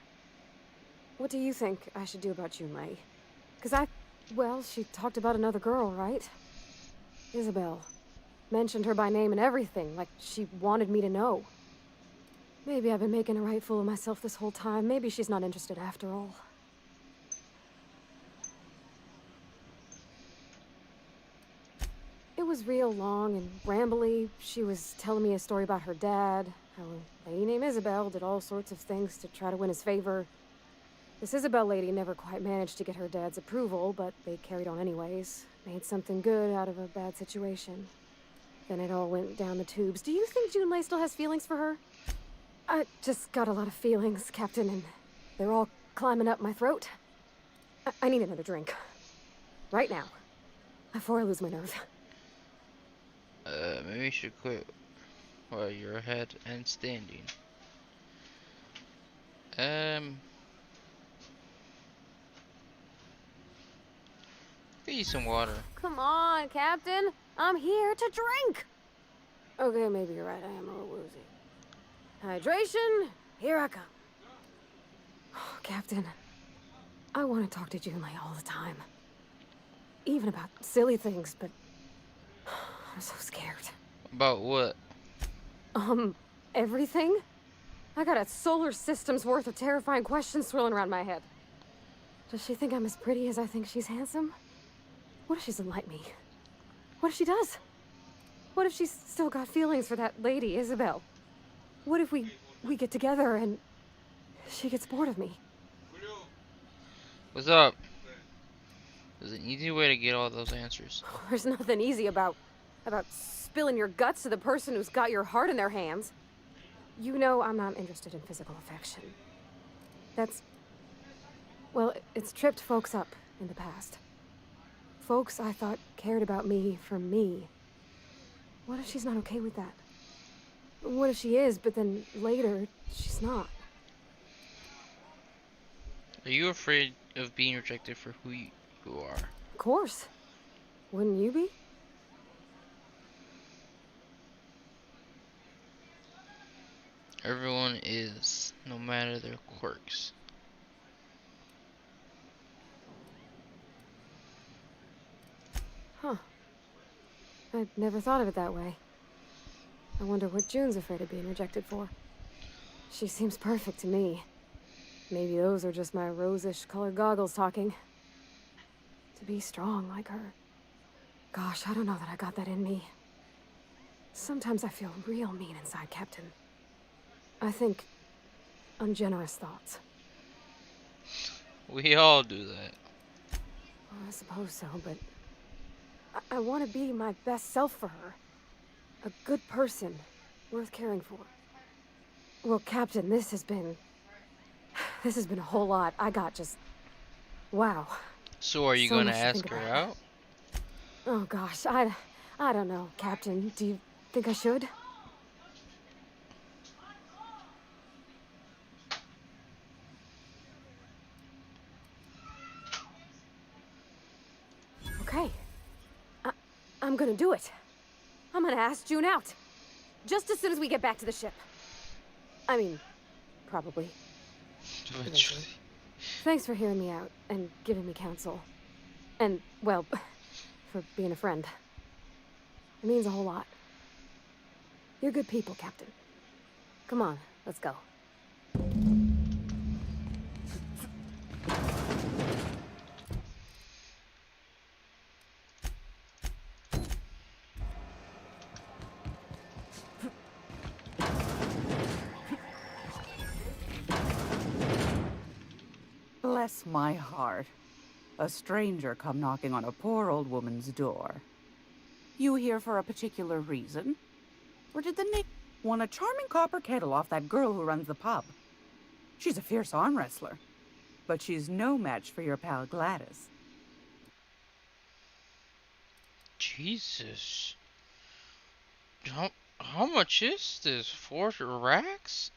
What do you think I should do about Junlei? Well, she talked about another girl, right? Isabel. Mentioned her by name and everything, like she wanted me to know. Maybe I've been making a right fool of myself this whole time. Maybe she's not interested after all. It was real long and rambly. She was telling me a story about her dad, how a lady named Isabel did all sorts of things to try to win his favor. This Isabel lady never quite managed to get her dad's approval, but they carried on anyways. Made something good out of a bad situation. Then it all went down the tubes. Do you think Junlei still has feelings for her? I just got a lot of feelings, Captain, and they're all climbing up my throat. I need another drink. Right now. Before I lose my nerve. Maybe you should quit while you're ahead and standing. Get you some water. Come on, Captain. I'm here to drink. Okay, maybe you're right. I am a little woozy. Hydration, here I come. Oh, Captain, I want to talk to Junlei all the time. Even about silly things, but I'm so scared. About what? Everything? I got a solar system's worth of terrifying questions swirling around my head. Does she think I'm as pretty as I think she's handsome? What if she doesn't like me? What if she does? What if she's still got feelings for that lady, Isabel? What if we get together and she gets bored of me? What's up? There's an easy way to get all those answers. There's nothing easy about spilling your guts to the person who's got your heart in their hands. You know I'm not interested in physical affection. Well, it's tripped folks up in the past. Folks I thought cared about me for me. What if she's not okay with that? What if she is, but then later, she's not? Are you afraid of being rejected for who you are? Of course. Wouldn't you be? Everyone is, no matter their quirks. Huh. I'd never thought of it that way. I wonder what June's afraid of being rejected for. She seems perfect to me. Maybe those are just my rosish colored goggles talking. To be strong like her. Gosh, I don't know that I got that in me. Sometimes I feel real mean inside, Captain. I think ungenerous thoughts. We all do that. Well, I suppose so, but I want to be my best self for her. A good person, worth caring for. Well, Captain, this has been a whole lot. I got just, wow. So are you So gonna much to ask think her about. out? Oh gosh, I don't know, Captain. Do you think I should? Okay. I'm gonna do it. I'm gonna ask June out. Just as soon as we get back to the ship. I mean, probably. Eventually. Thanks for hearing me out and giving me counsel. And, well, for being a friend. It means a whole lot. You're good people, Captain. Come on, let's go. Bless my heart. A stranger come knocking on a poor old woman's door. You here for a particular reason? Or did the Nick want a charming copper kettle off that girl who runs the pub? She's a fierce arm wrestler, but she's no match for your pal Gladys. Jesus. How much is this? 4 racks?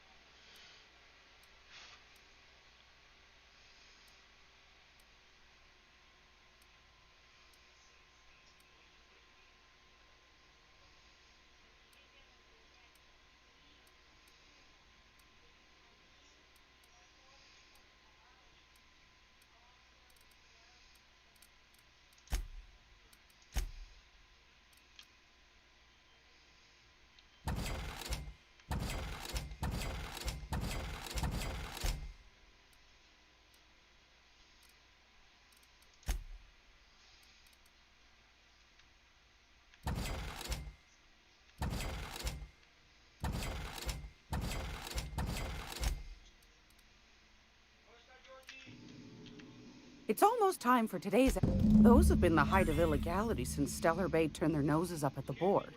It's almost time for today's... Those have been the height of illegality since Stellar Bay turned their noses up at the board.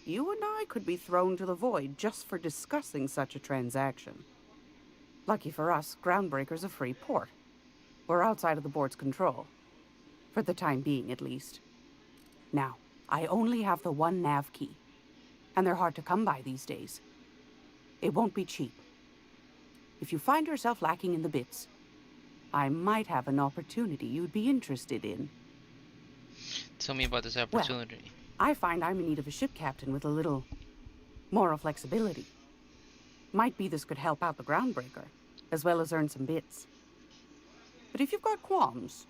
You and I could be thrown to the void just for discussing such a transaction. Lucky for us, Groundbreaker's a free port. We're outside of the board's control. For the time being, at least. Now, I only have the one nav key. And they're hard to come by these days. It won't be cheap. If you find yourself lacking in the bits, I might have an opportunity you'd be interested in. Tell me about this opportunity. Well, I find I'm in need of a ship captain with a little moral flexibility. Might be this could help out the Groundbreaker, as well as earn some bits. But if you've got qualms...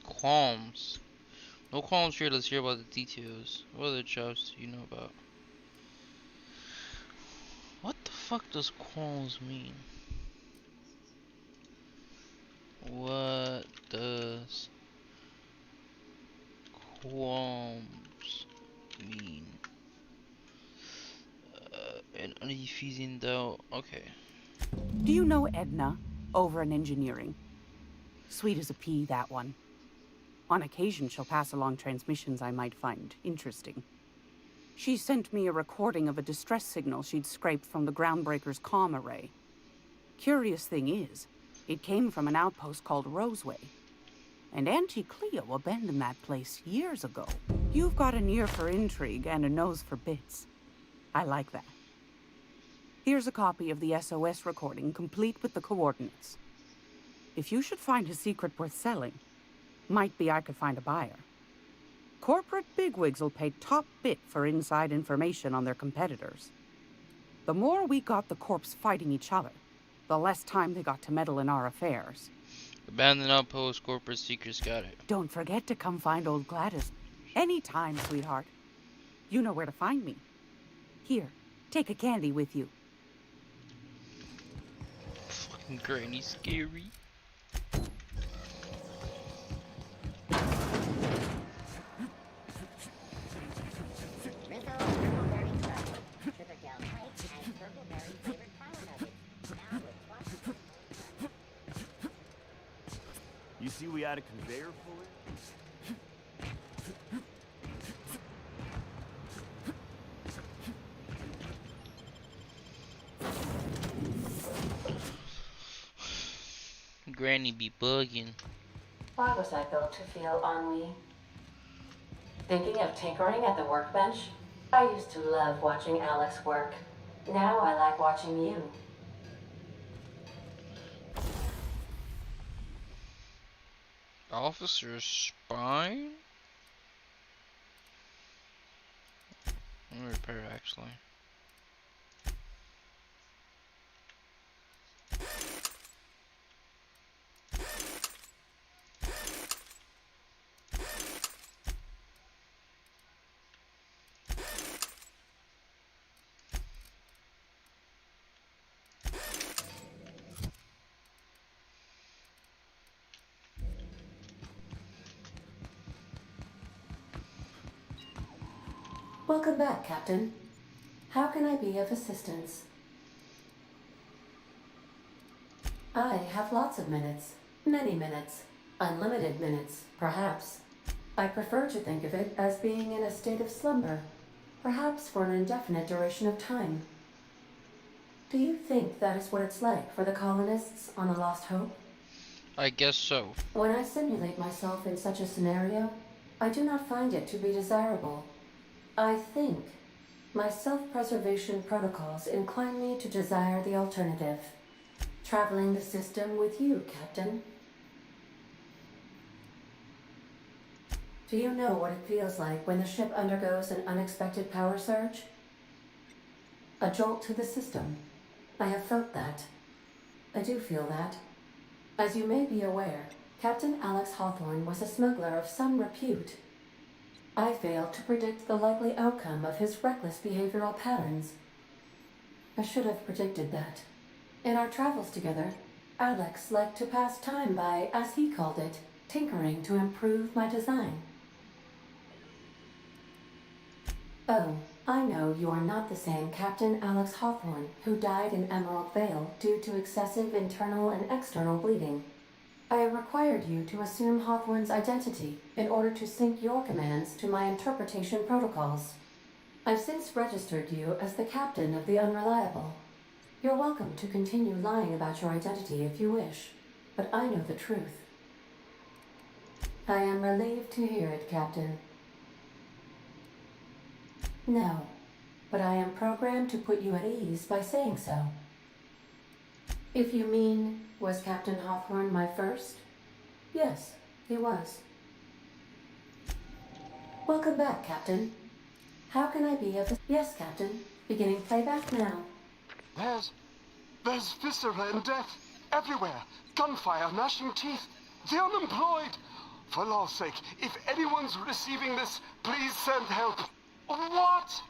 Qualms? No qualms here, let's hear about the details. What other jobs do you know about? What the fuck does qualms mean? What does qualms mean? An uneasy though. Okay. Do you know Edna over in engineering? Sweet as a pea, that one. On occasion, she'll pass along transmissions I might find interesting. She sent me a recording of a distress signal she'd scraped from the Groundbreaker's comm array. Curious thing is, it came from an outpost called Roseway. And Auntie Cleo abandoned that place years ago. You've got an ear for intrigue and a nose for bits. I like that. Here's a copy of the SOS recording, complete with the coordinates. If you should find a secret worth selling, might be I could find a buyer. Corporate bigwigs will pay top bit for inside information on their competitors. The more we got the corps fighting each other, the less time they got to meddle in our affairs. Abandoned outpost, corporate seekers, got it. Don't forget to come find old Gladys. Anytime, sweetheart. You know where to find me. Here, take a candy with you. Fucking Granny scary. You see we had a conveyor puller? Granny be bugging. Why was I built to feel ennui? Thinking of tinkering at the workbench? I used to love watching Alex work. Now I like watching you. Officer Spine? Let me repair actually. Welcome back, Captain. How can I be of assistance? I have lots of minutes. Many minutes. Unlimited minutes, perhaps. I prefer to think of it as being in a state of slumber, perhaps for an indefinite duration of time. Do you think that is what it's like for the colonists on the Lost Hope? I guess so. When I simulate myself in such a scenario, I do not find it to be desirable. I think my self-preservation protocols incline me to desire the alternative. Traveling the system with you, Captain. Do you know what it feels like when the ship undergoes an unexpected power surge? A jolt to the system. I have felt that. I do feel that. As you may be aware, Captain Alex Hawthorne was a smuggler of some repute. I failed to predict the likely outcome of his reckless behavioral patterns. I should have predicted that. In our travels together, Alex liked to pass time by, as he called it, tinkering to improve my design. Oh, I know you are not the same Captain Alex Hawthorne who died in Emerald Vale due to excessive internal and external bleeding. I have required you to assume Hawthorne's identity in order to sync your commands to my interpretation protocols. I've since registered you as the captain of the Unreliable. You're welcome to continue lying about your identity if you wish, but I know the truth. I am relieved to hear it, Captain. No, but I am programmed to put you at ease by saying so. If you mean, was Captain Hawthorne my first? Yes, he was. Welcome back, Captain. How can I be of... Yes, Captain. Beginning playback now. There's viscera and death everywhere. Gunfire, gnashing teeth. The unemployed. For law's sake, if anyone's receiving this, please send help. What?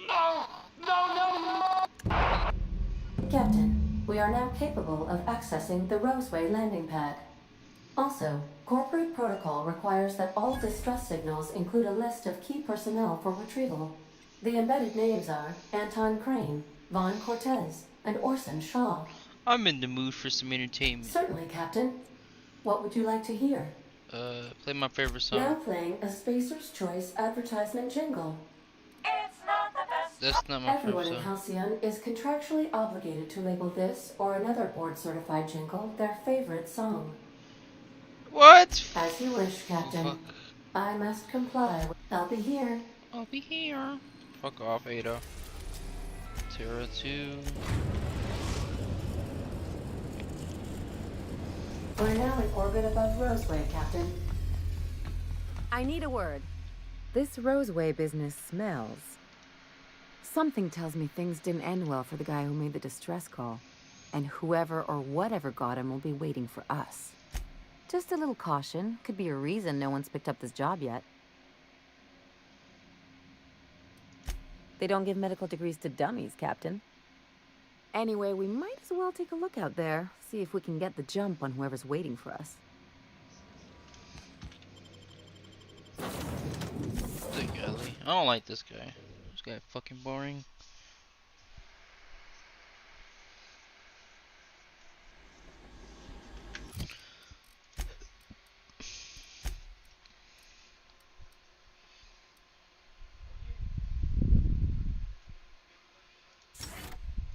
No! Captain, we are now capable of accessing the Roseway landing pad. Also, corporate protocol requires that all distress signals include a list of key personnel for retrieval. The embedded names are Anton Crane, Vaughn Cortez, and Orson Shaw. I'm in the mood for some entertainment. Certainly, Captain. What would you like to hear? Play my favorite song. Now playing a Spacer's Choice advertisement jingle. That's not my Everyone favorite in song. Halcyon is contractually obligated to label this or another board-certified jingle their favorite song. What? As you wish, Captain. Fuck. I must comply. I'll be here. I'll be here. Fuck off, Ada. Terra 2. We're now in orbit above Roseway, Captain. I need a word. This Roseway business smells. Something tells me things didn't end well for the guy who made the distress call. And whoever or whatever got him will be waiting for us. Just a little caution. Could be a reason no one's picked up this job yet. They don't give medical degrees to dummies, Captain. Anyway, we might as well take a look out there. See if we can get the jump on whoever's waiting for us. I don't like this guy. This guy fucking boring.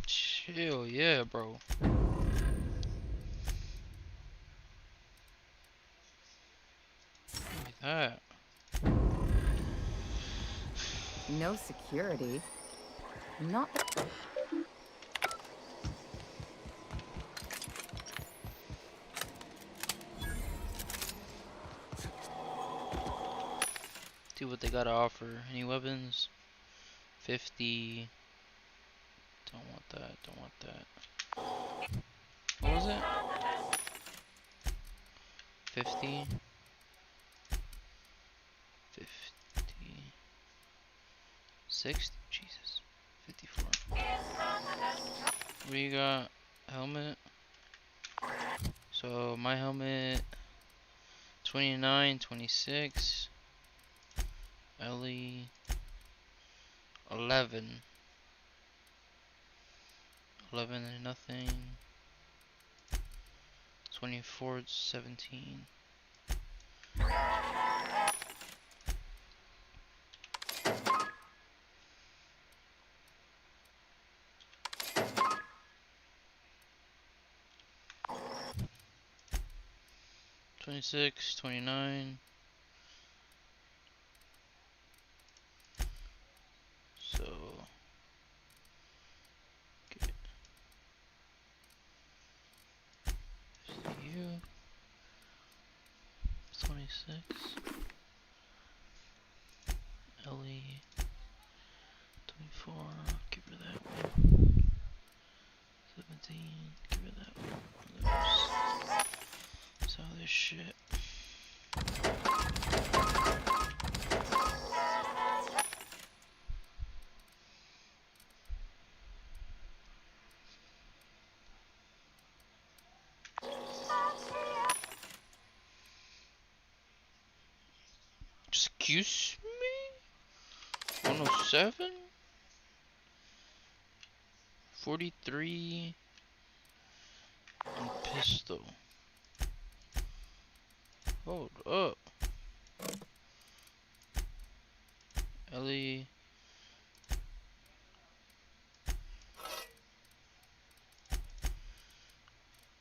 Chill, yeah, bro. Like that. No security. Not... See what they gotta offer. Any weapons? 50. Don't want that, don't want that. What was it? 50. 50. 60? Jesus. 54. What do you got? Helmet? So my helmet 29, 26. Ellie 11. 11 and nothing. 24, 17. $26, $29. So get you 26. Ellie 24. Give her that one. 17. Give her that one. So this shit. Excuse me? 107? 43 and pistol. Hold up. Ellie.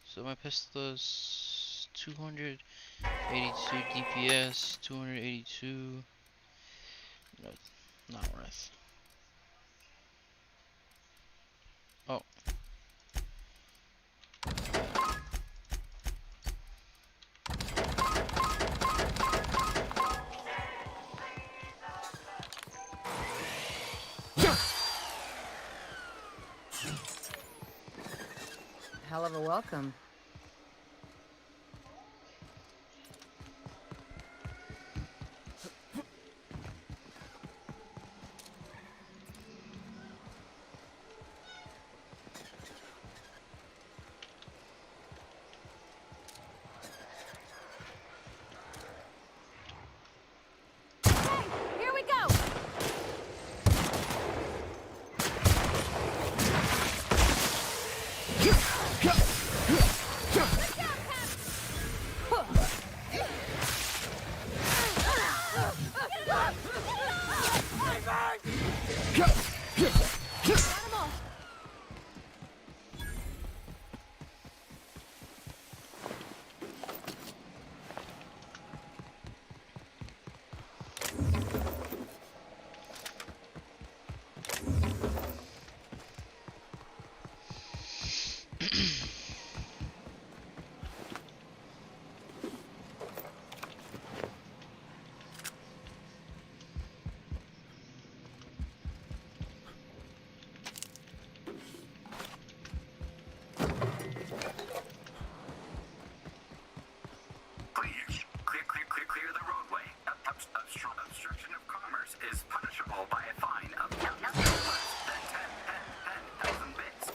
So my pistol is 282 DPS, 282. No, not worth. Oh. Hell of a welcome. Here we go! Clear the roadway. Obstruction of commerce is punishable by a fine of no less than 10,000 bits.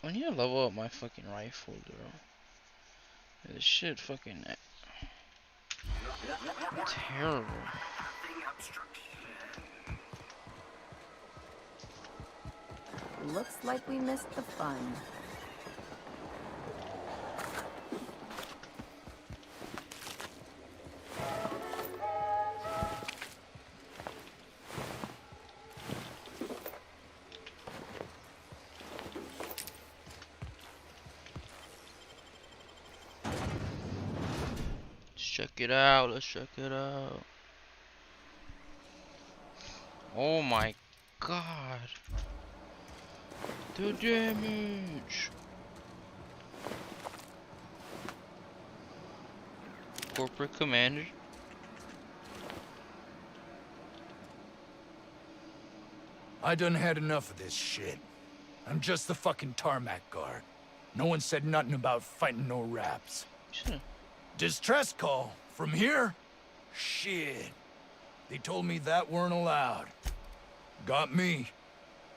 I need to level up my fucking rifle, bro. This shit fucking terrible. Looks like we missed the fun. Check it out, let's check it out. Oh my god. The damage. Corporate Commander. I done had enough of this shit. I'm just the fucking tarmac guard. No one said nothing about fighting no raps. Sure. Distress call? From here? Shit. They told me that weren't allowed. Got me.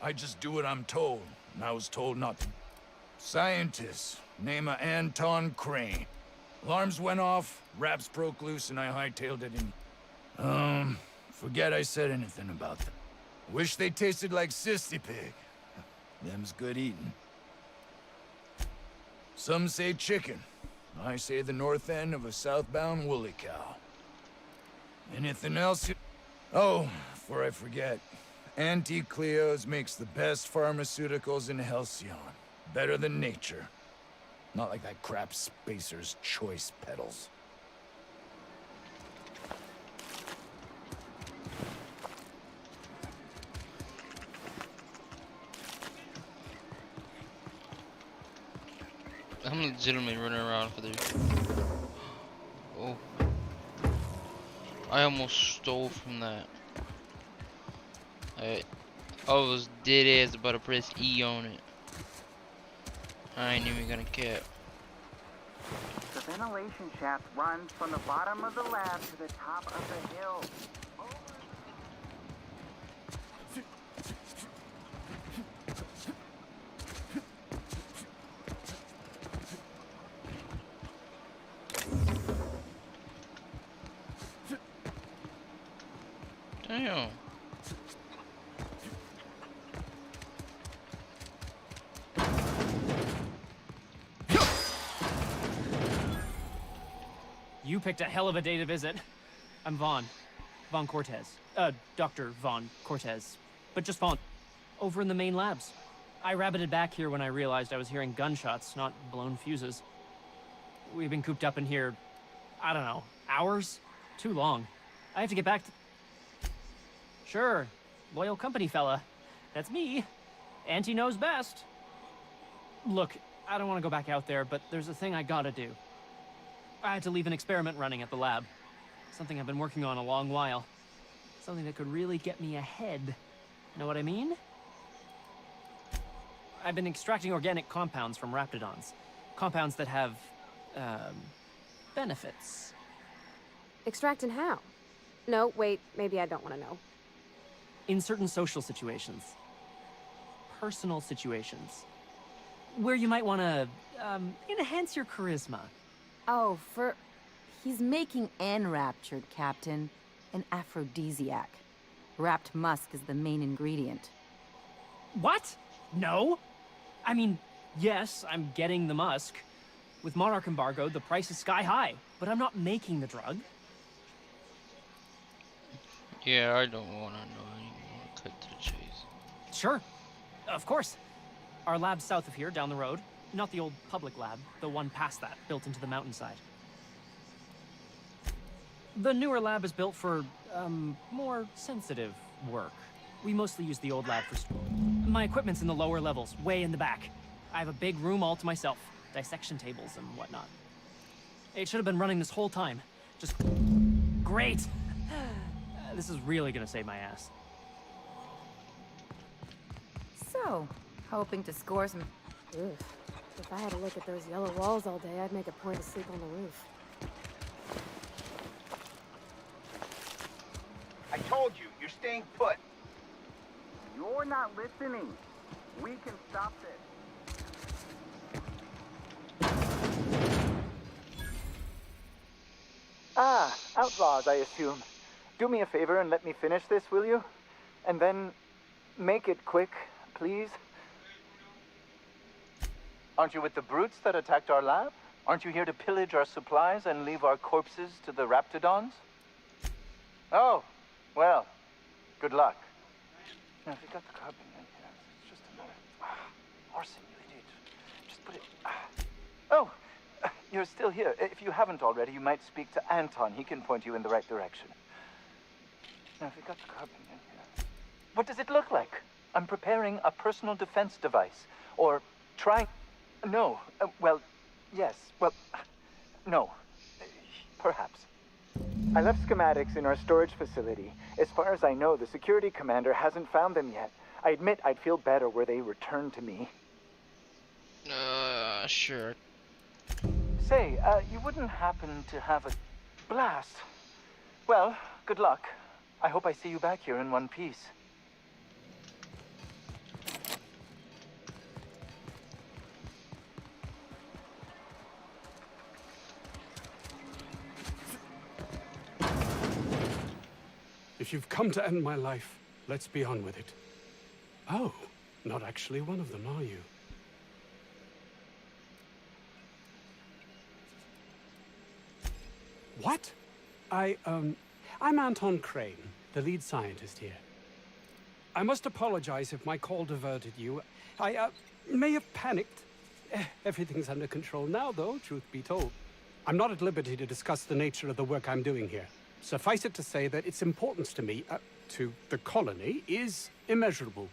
I just do what I'm told, and I was told not to. Scientist, name of Anton Crane. Alarms went off, wraps broke loose, and I hightailed it in. Forget I said anything about them. Wish they tasted like Sissy Pig. Them's good eating. Some say chicken. I say the north end of a southbound woolly cow. Anything else you... Oh, before I forget. Auntie Cleo's makes the best pharmaceuticals in Halcyon. Better than nature. Not like that crap Spacer's Choice pedals. I'm legitimately running around for this. Oh. I almost stole from that. I was dead ass about to press E on it. I ain't even gonna care. The ventilation shaft runs from the bottom of the lab to the top of the hill. Damn. You picked a hell of a day to visit. I'm Vaughn. Vaughn Cortez. Dr. Vaughn Cortez. But just Vaughn. Over in the main labs. I rabbited back here when I realized I was hearing gunshots, not blown fuses. We've been cooped up in here, I don't know, hours? Too long. I have to get back to... Sure. Loyal company fella. That's me. Auntie knows best. Look, I don't want to go back out there, but there's a thing I gotta do. I had to leave an experiment running at the lab. Something I've been working on a long while. Something that could really get me ahead. Know what I mean? I've been extracting organic compounds from raptidons. Compounds that have, benefits. Extracting how? No, wait, maybe I don't want to know. In certain social situations. Personal situations. Where you might want to, enhance your charisma. Oh, he's making enraptured, Captain. An aphrodisiac. Wrapped musk is the main ingredient. What? No? I mean, yes, I'm getting the musk. With Monarch embargo, the price is sky high, but I'm not making the drug. Yeah, I don't want to know anymore. Cut to the chase. Sure. Of course. Our lab's south of here, down the road. Not the old public lab, the one past that, built into the mountainside. The newer lab is built for, more sensitive work. We mostly use the old lab for... My equipment's in the lower levels, way in the back. I have a big room all to myself. Dissection tables and whatnot. It should have been running this whole time. Just... Great! This is really gonna save my ass. So, hoping to score some... Ugh. If I had to look at those yellow walls all day, I'd make a point to sleep on the roof. I told you, you're staying put. You're not listening. We can stop this. Ah, outlaws, I assume. Do me a favor and let me finish this, will you? And then make it quick, please. Aren't you with the brutes that attacked our lab? Aren't you here to pillage our supplies and leave our corpses to the raptidons? Oh, well, good luck. Now, if you got the carbon in here, it's just a matter. Orson, you idiot. Just put it... Oh, you're still here. If you haven't already, you might speak to Anton. He can point you in the right direction. Now, if you got the carbon in here... What does it look like? I'm preparing a personal defense device. Or trying... No. Well, yes. Well, no. Perhaps. I left schematics in our storage facility. As far as I know, the security commander hasn't found them yet. I admit I'd feel better were they returned to me. Sure. Say, you wouldn't happen to have a blast? Well, good luck. I hope I see you back here in one piece. If you've come to end my life, let's be on with it. Oh, not actually one of them, are you? What? I'm Anton Crane, the lead scientist here. I must apologize if my call diverted you. I may have panicked. Everything's under control now, though, truth be told. I'm not at liberty to discuss the nature of the work I'm doing here. Suffice it to say that its importance to me, to the colony, is immeasurable.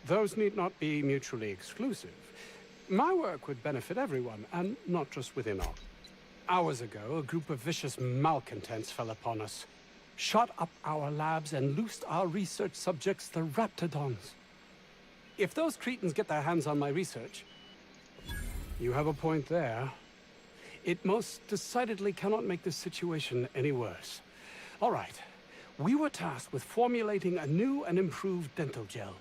Those need not be mutually exclusive. My work would benefit everyone, and not just within our. Hours ago, a group of vicious malcontents fell upon us, shot up our labs, and loosed our research subjects, the Raptidons. If those cretins get their hands on my research, you have a point there. It most decidedly cannot make this situation any worse. All right, we were tasked with formulating a new and improved dental gel.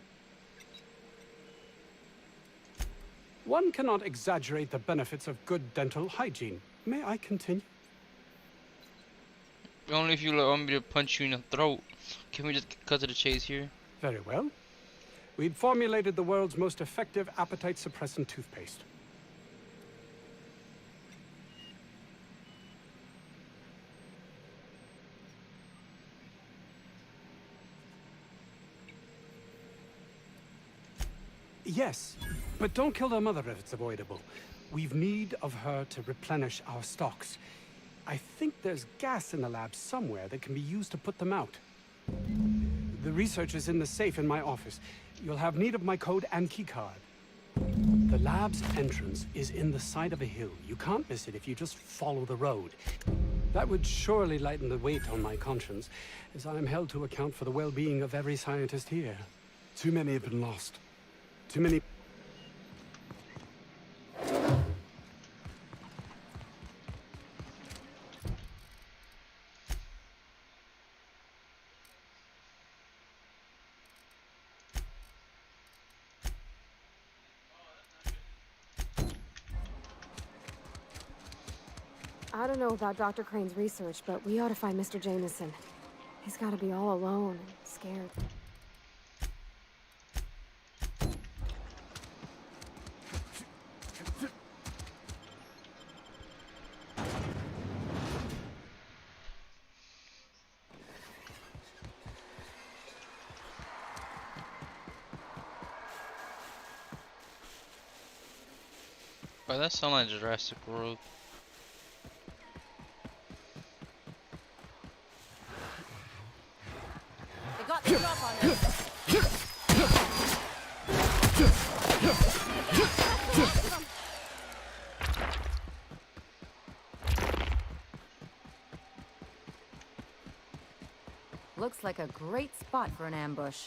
One cannot exaggerate the benefits of good dental hygiene. May I continue? Only if you want me to punch you in the throat. Can we just cut to the chase here? Very well. We'd formulated the world's most effective appetite suppressant toothpaste. Yes, but don't kill the mother if it's avoidable. We've need of her to replenish our stocks. I think there's gas in the lab somewhere that can be used to put them out. The research is in the safe in my office. You'll have need of my code and keycard. The lab's entrance is in the side of a hill. You can't miss it if you just follow the road. That would surely lighten the weight on my conscience, as I am held to account for the well-being of every scientist here. Too many have been lost. Too many... I don't know about Dr. Crane's research, but we ought to find Mr. Jameson. He's got to be all alone and scared. Bro, that sounds like Jurassic World. They got the drop on us. Looks like a great spot for an ambush.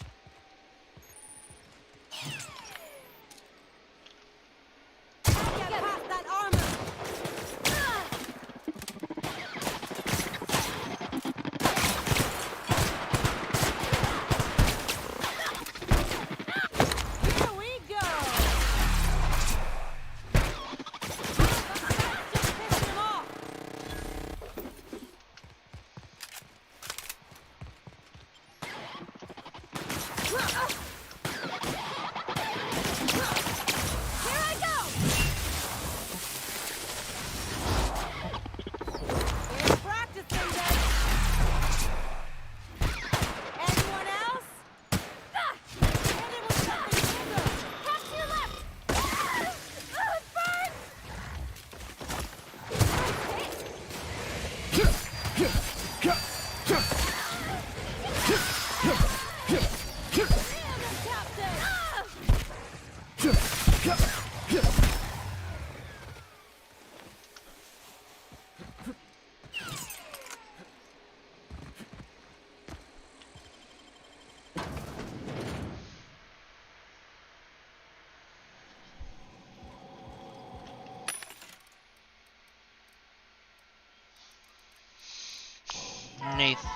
Nathan.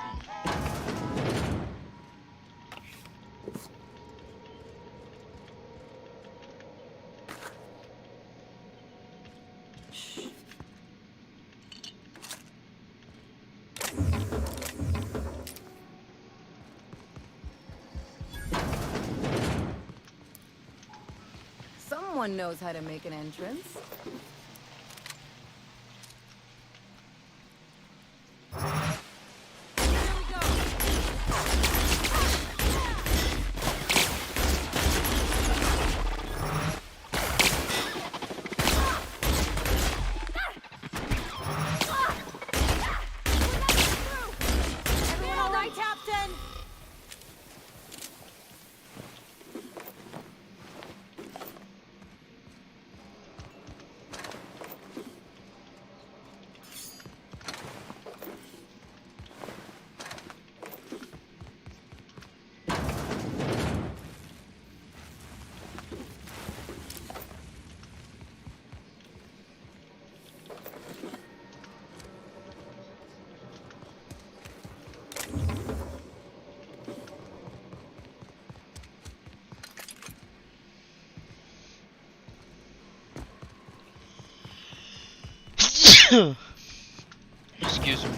Someone knows how to make an entrance. Everyone all right, Captain? Excuse me.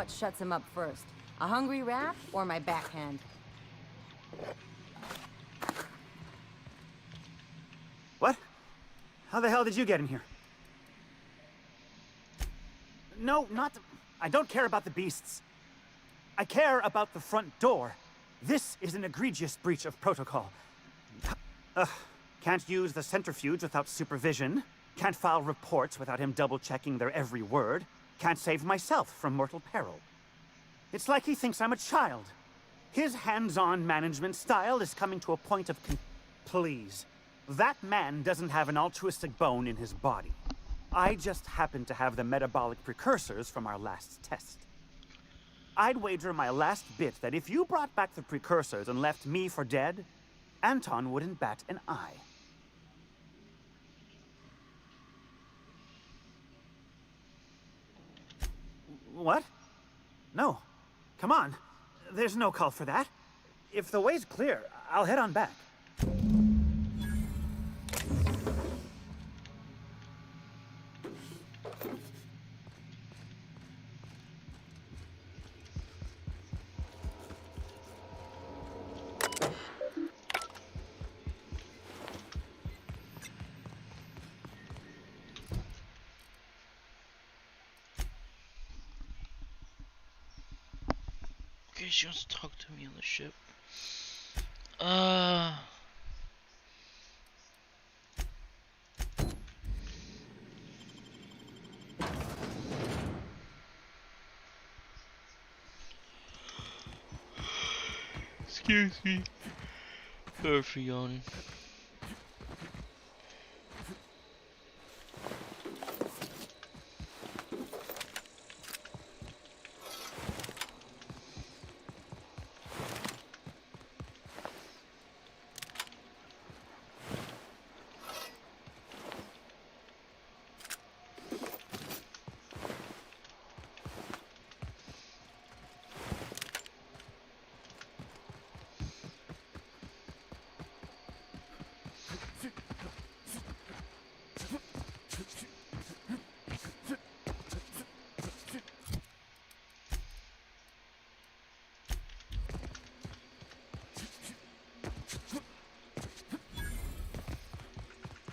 what shuts him up first. A hungry rat or my backhand? What? How the hell did you get in here? No, not... I don't care about the beasts. I care about the front door. This is an egregious breach of protocol. Can't use the centrifuge without supervision. Can't file reports without him double-checking their every word. Can't save myself from mortal peril. It's like he thinks I'm a child. His hands-on management style is coming to a point of Please. That man doesn't have an altruistic bone in his body. I just happen to have the metabolic precursors from our last test. I'd wager my last bit that if you brought back the precursors and left me for dead, Anton wouldn't bat an eye. What? No. Come on. There's no call for that. If the way's clear, I'll head on back. Okay, she wants to talk to me on the ship. Excuse me. Sorry for yawning.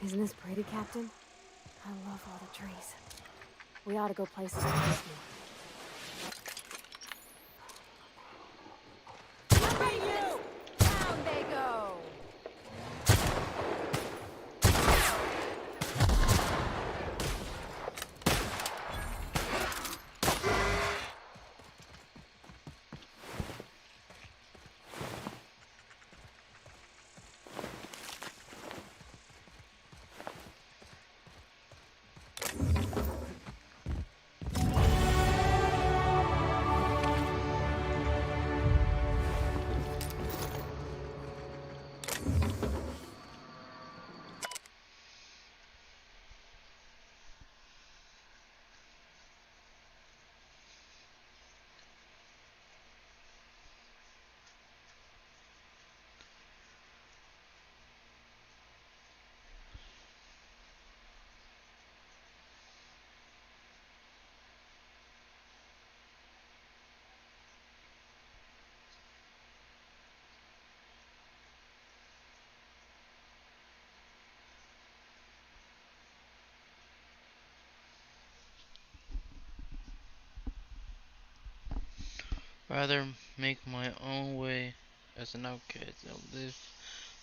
Isn't this pretty, Captain? I love all the trees. We ought to go places like this more. Down they go! Rather make my own way as an outcast than live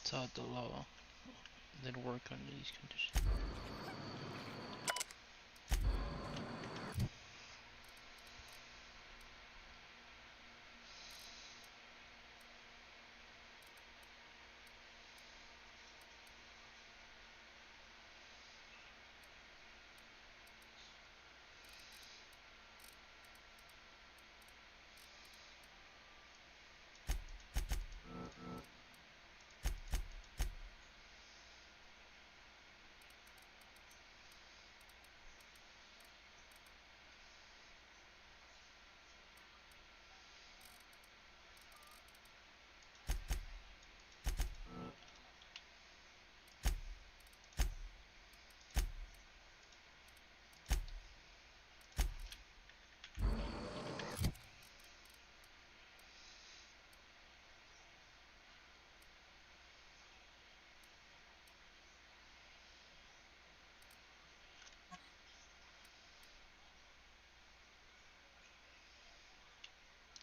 taught the law, than work under these conditions.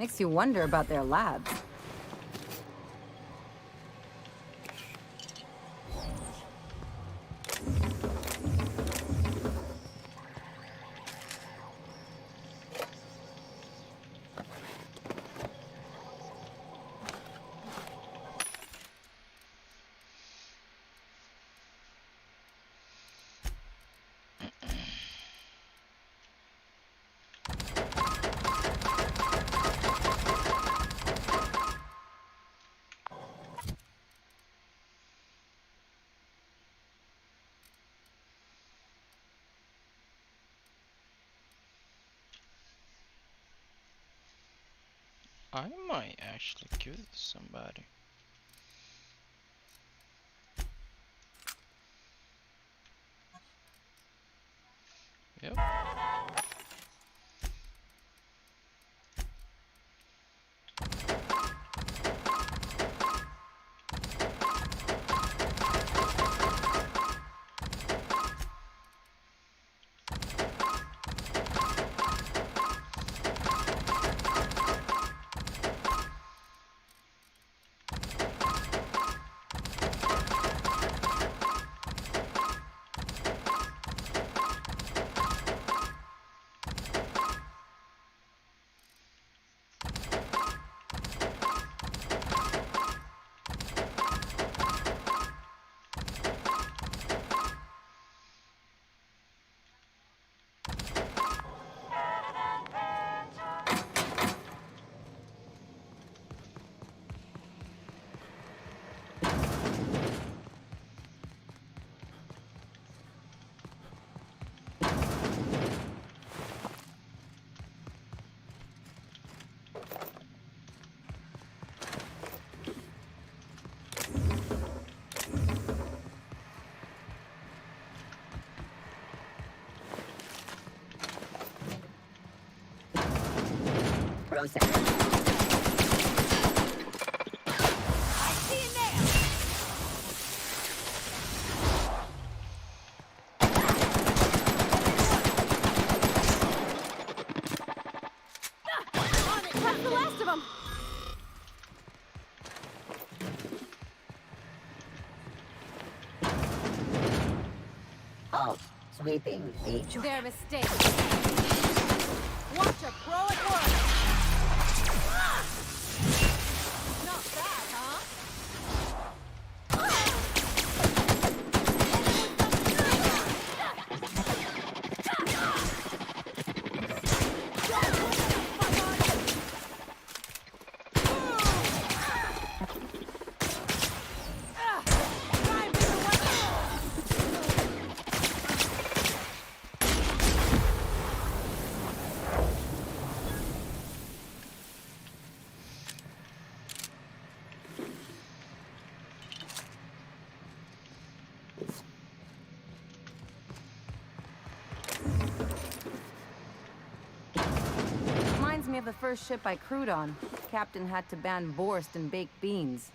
Makes you wonder about their labs. I might actually give it to somebody. Yep. That's the last of them! Halt. Sweeping beach. Their mistake. Watch a pro at work! Not bad, huh? Reminds me of the first ship I crewed on. Captain had to ban borscht and baked beans.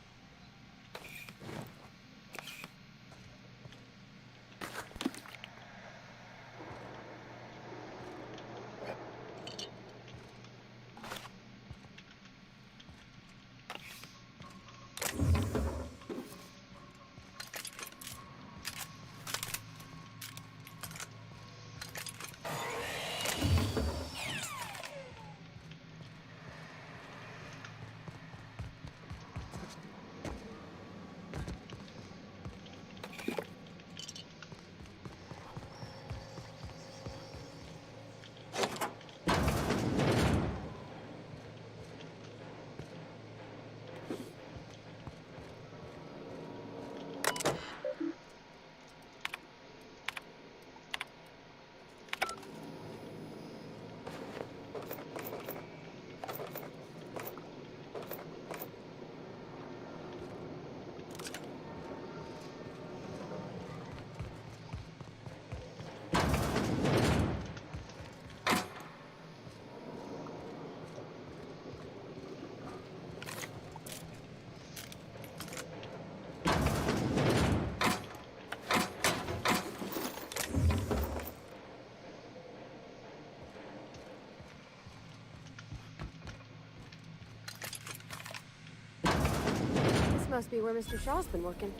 must be where Mr. Shaw's been working.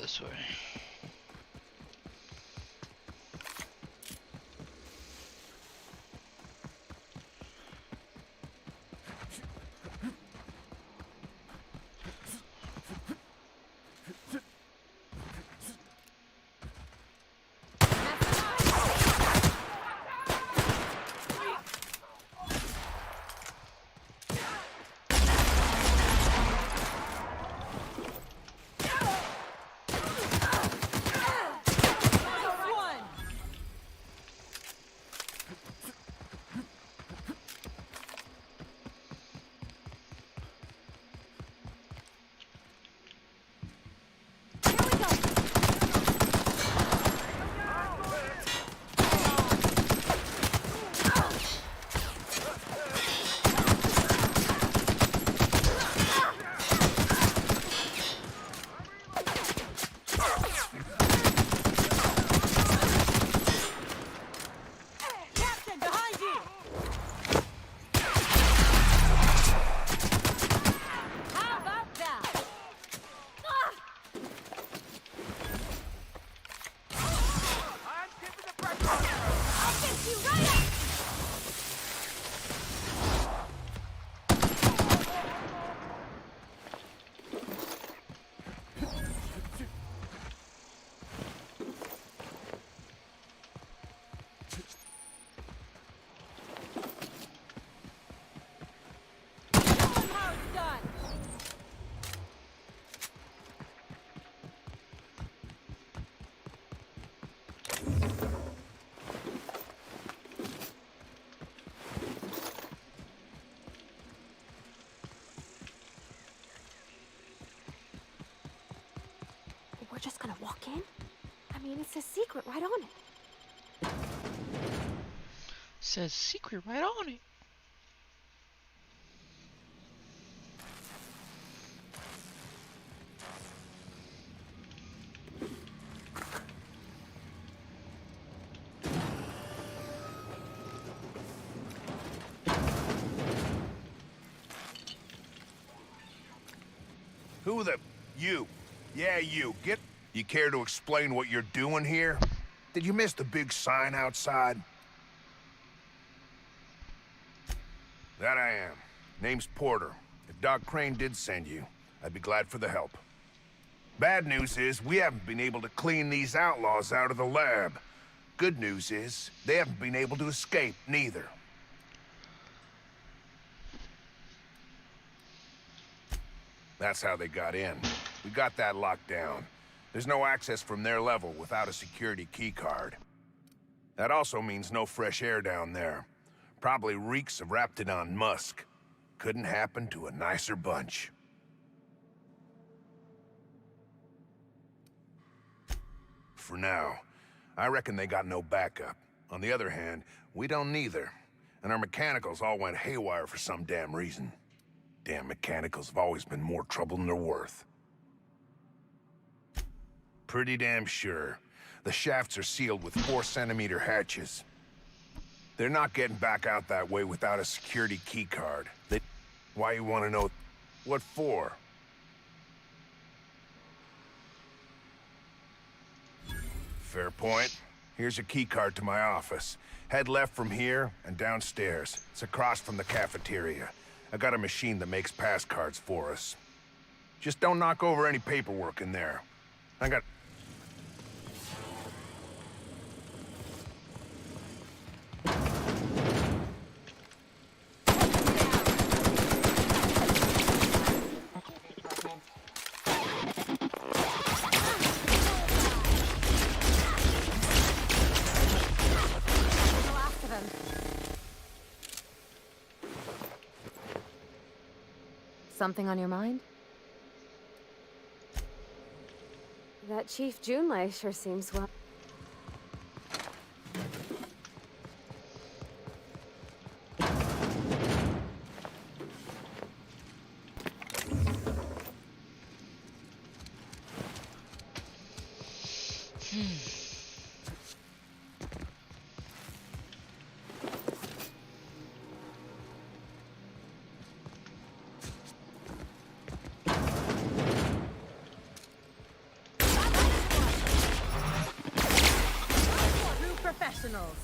This way. We're just gonna walk in? I mean, it's a secret right on it. Says secret right on it. Who the... You. Yeah, you. You care to explain what you're doing here? Did you miss the big sign outside? That I am. Name's Porter. If Doc Crane did send you, I'd be glad for the help. Bad news is, we haven't been able to clean these outlaws out of the lab. Good news is, they haven't been able to escape, neither. That's how they got in. We got that locked down. There's no access from their level without a security keycard. That also means no fresh air down there. Probably reeks of Raptidon musk. Couldn't happen to a nicer bunch. For now, I reckon they got no backup. On the other hand, we don't neither. And our mechanicals all went haywire for some damn reason. damn mechanicals have always been more trouble than they're worth. Pretty damn sure. The shafts are sealed with 4-centimeter hatches. They're not getting back out that way without a security keycard. Why you want to know? What for? Fair point. Here's a keycard to my office. Head left from here and downstairs. It's across from the cafeteria. I got a machine that makes pass cards for us. Just don't knock over any paperwork in there. I got... Something on your mind? That Chief Junlei sure seems well. Professionals.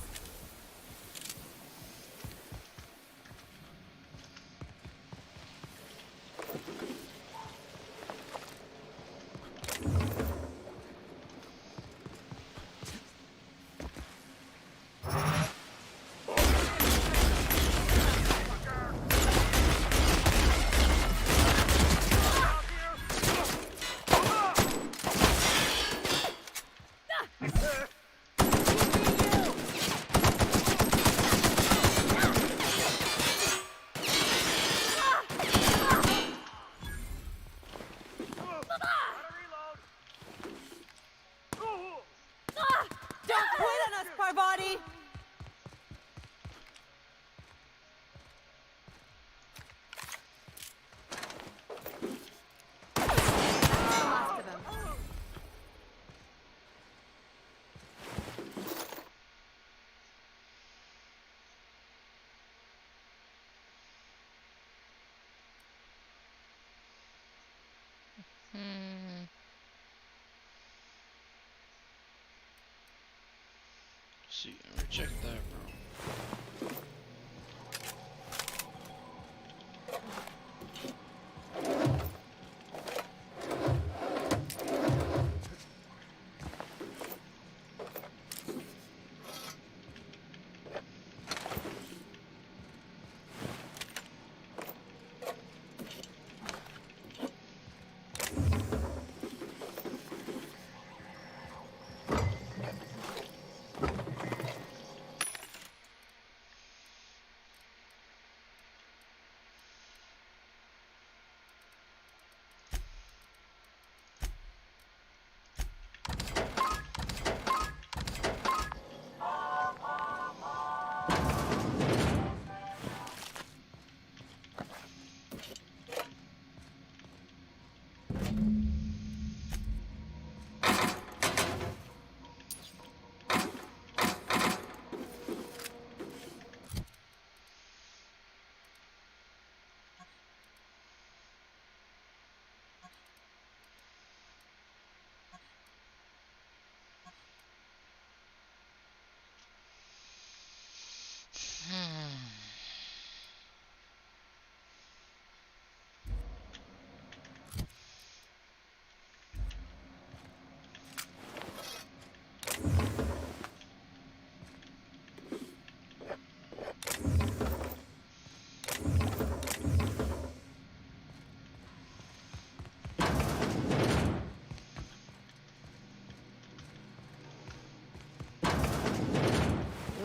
See, reject that, bro.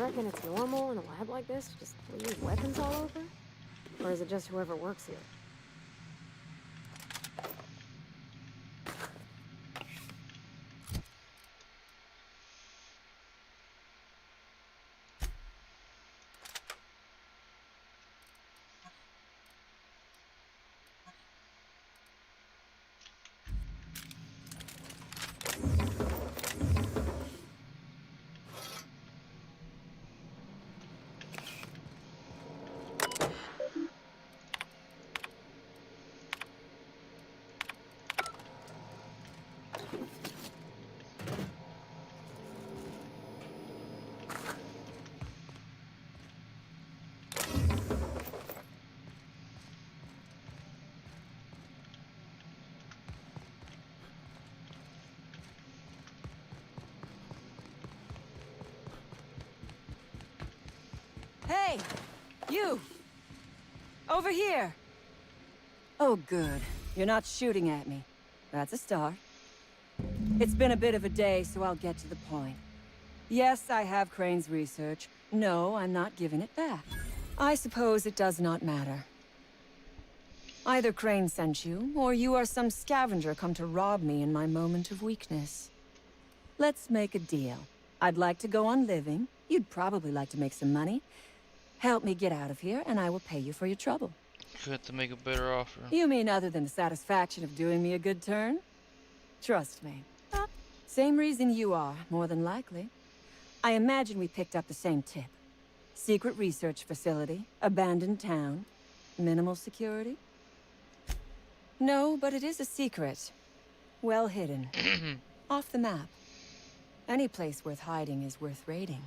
You reckon it's normal in a lab like this to just leave weapons all over? Or is it just whoever works here? Hey! You! Over here! Oh, good. You're not shooting at me. That's a start. It's been a bit of a day, so I'll get to the point. Yes, I have Crane's research. No, I'm not giving it back. I suppose it does not matter. Either Crane sent you, or you are some scavenger come to rob me in my moment of weakness. Let's make a deal. I'd like to go on living. You'd probably like to make some money. Help me get out of here, and I will pay you for your trouble. You have to make a better offer. You mean other than the satisfaction of doing me a good turn? Trust me. Same reason you are, more than likely. I imagine we picked up the same tip. Secret research facility, abandoned town, minimal security. No, but it is a secret. Well hidden. Off the map. Any place worth hiding is worth raiding.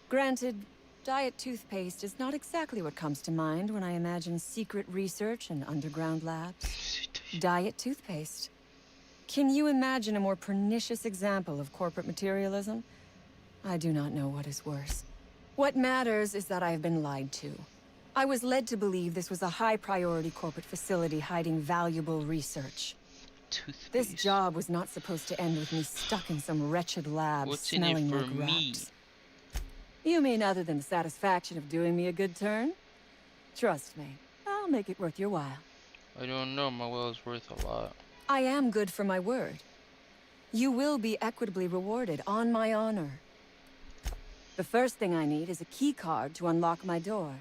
Granted, diet toothpaste is not exactly what comes to mind when I imagine secret research and underground labs. Diet toothpaste. Can you imagine a more pernicious example of corporate materialism? I do not know what is worse. What matters is that I have been lied to. I was led to believe this was a high-priority corporate facility hiding valuable research. This job was not supposed to end with me stuck in some wretched lab smelling like rats. You mean other than the satisfaction of doing me a good turn? Trust me, I'll make it worth your while. I don't know, my will is worth a lot. I am good for my word. You will be equitably rewarded, on my honor. The first thing I need is a key card to unlock my door.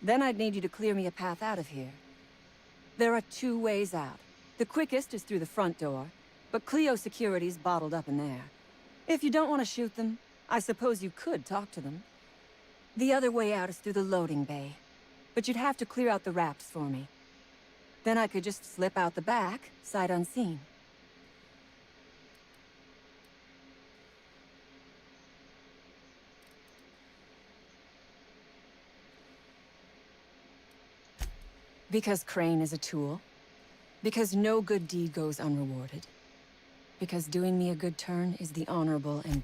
Then I'd need you to clear me a path out of here. There are 2 ways out. The quickest is through the front door, but Cleo Security's bottled up in there. If you don't want to shoot them, I suppose you could talk to them. The other way out is through the loading bay, but you'd have to clear out the wraps for me. Then I could just slip out the back, sight unseen. Because Crane is a tool. Because no good deed goes unrewarded. Because doing me a good turn is the honorable, and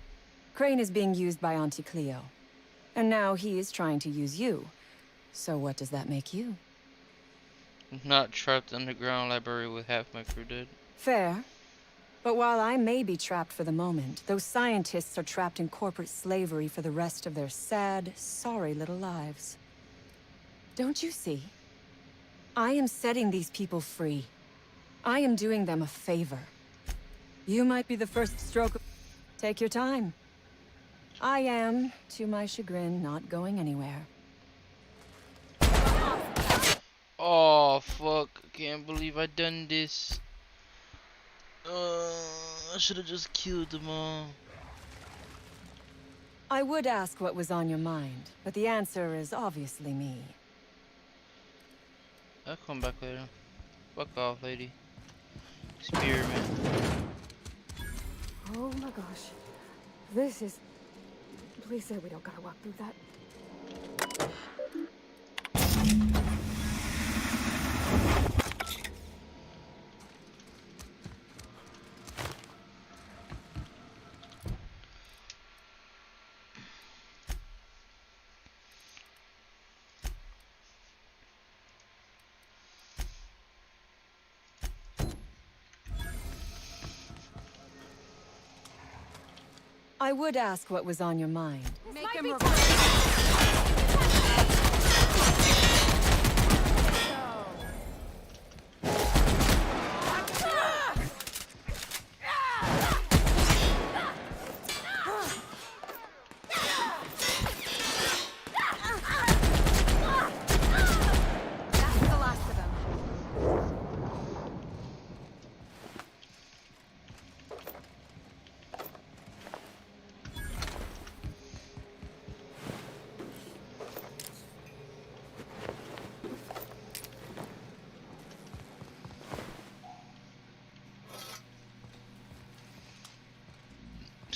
Crane is being used by Auntie Cleo. And now he is trying to use you. So what does that make you? Not trapped underground library with half my crew dead. Fair. But while I may be trapped for the moment, those scientists are trapped in corporate slavery for the rest of their sad, sorry little lives. Don't you see? I am setting these people free. I am doing them a favor. You might be the first stroke of... Take your time. I am, to my chagrin, not going anywhere. Oh, fuck. I can't believe I done this. I should have just killed them all. I would ask what was on your mind, but the answer is obviously me. I'll come back later. Fuck off, lady. Experiment. Oh my gosh. This is... Please say we don't gotta walk through that. I would ask what was on your mind. Make him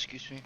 Excuse me.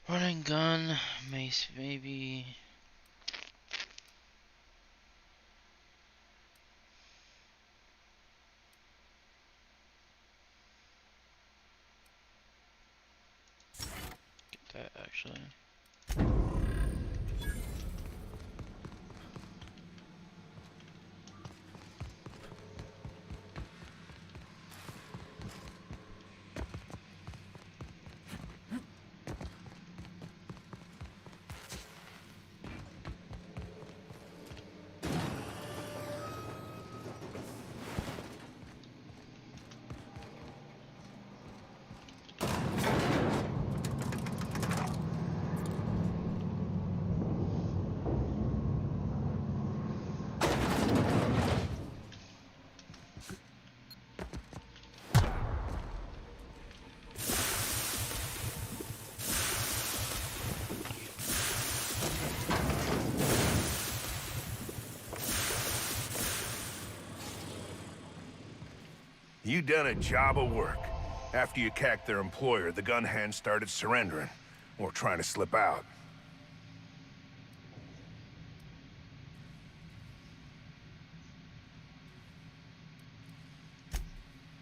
Running gun, mace maybe. Get that actually. You done a job of work. After you cacked their employer, the gun hands started surrendering, or trying to slip out.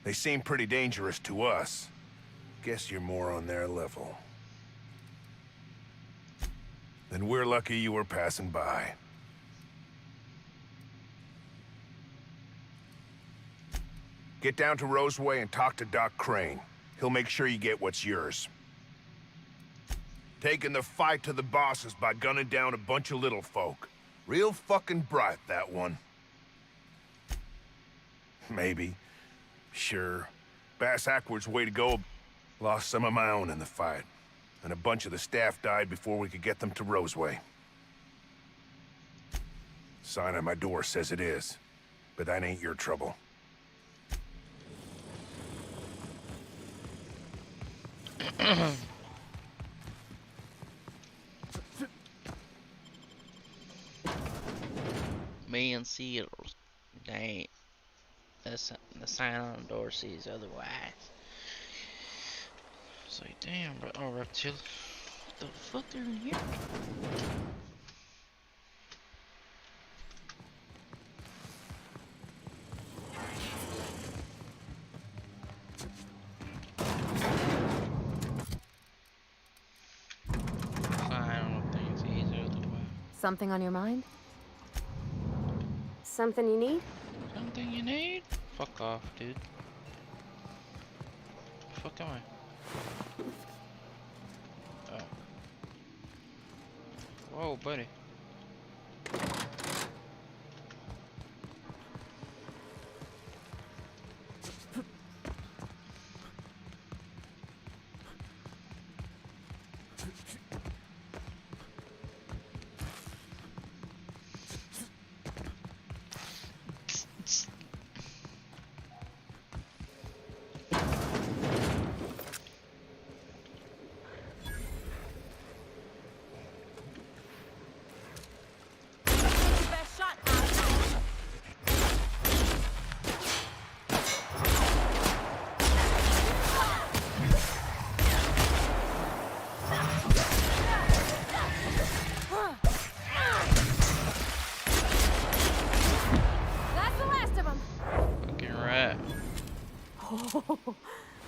They seem pretty dangerous to us. Guess you're more on their level. Then we're lucky you were passing by. Get down to Roseway and talk to Doc Crane. He'll make sure you get what's yours. Taking the fight to the bosses by gunning down a bunch of little folk. Real fucking bright, that one. Maybe. Sure. Bass Ackwards' way to go. Lost some of my own in the fight. And a bunch of the staff died before we could get them to Roseway. Sign on my door says it is. But that ain't your trouble. Me and Seals. Dang. The sign on the door says otherwise. It's like, damn, bro. Oh, reptile. What the fuck are in here? Something on your mind? Something you need? Something you need? Fuck off, dude. Fuck am I? Oh. Whoa, buddy.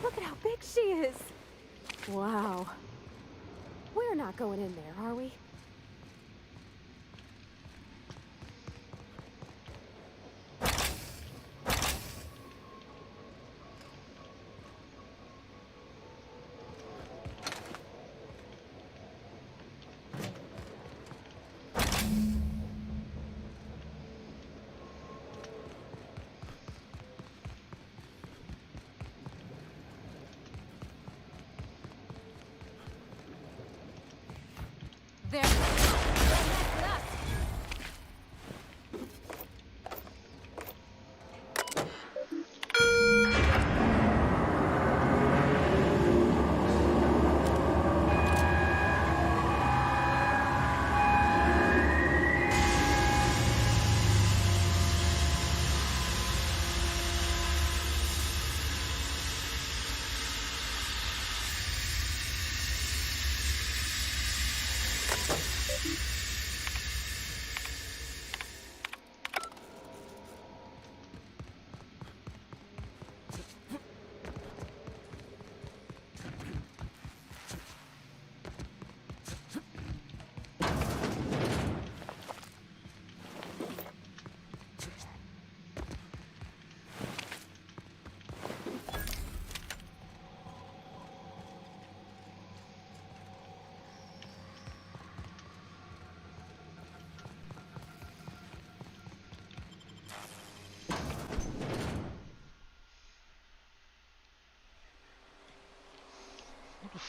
Look at how big she is. Wow. We're not going in there, are we?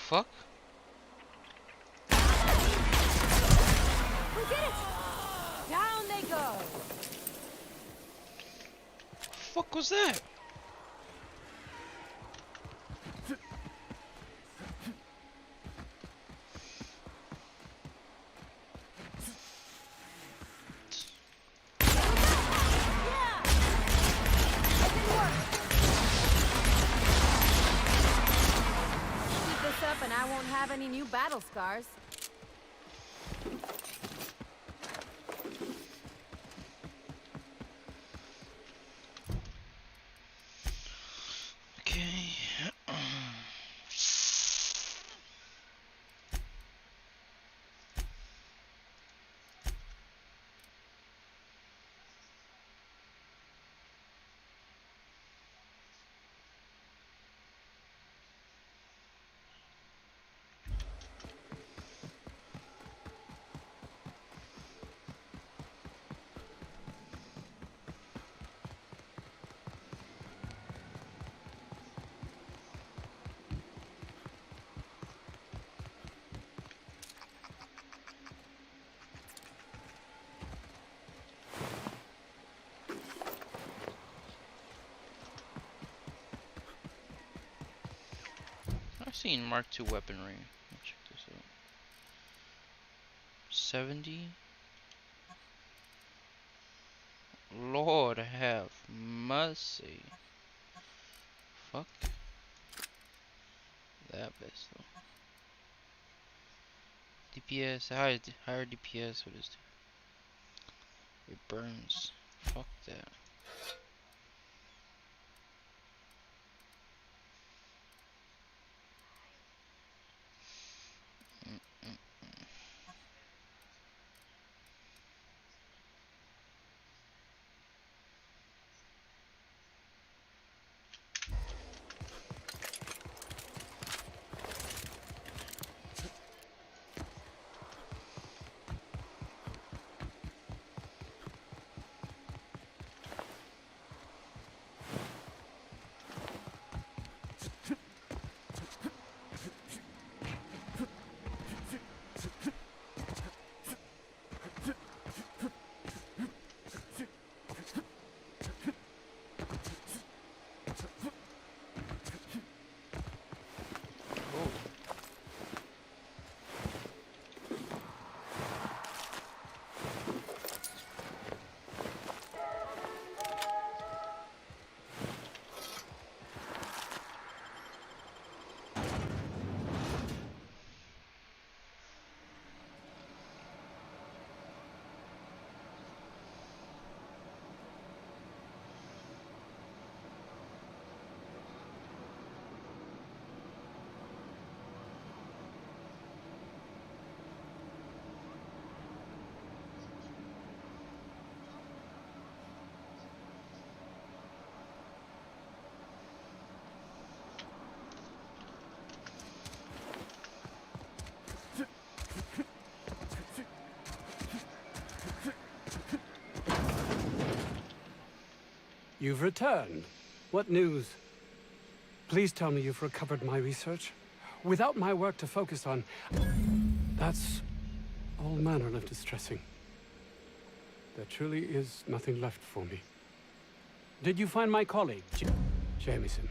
fuck? We did it! Down they go! Fuck was that? Keep this up and I won't have any new battle scars. Okay. I've seen Mark II weaponry. Let's check this out. 70. Lord have mercy. Fuck. That best though. DPS, higher DPS, what is it? It burns. Fuck that. You've returned. What news? Please tell me you've recovered my research. Without my work to focus on, that's all manner of distressing. There truly is nothing left for me. Did you find my colleague, Jameson?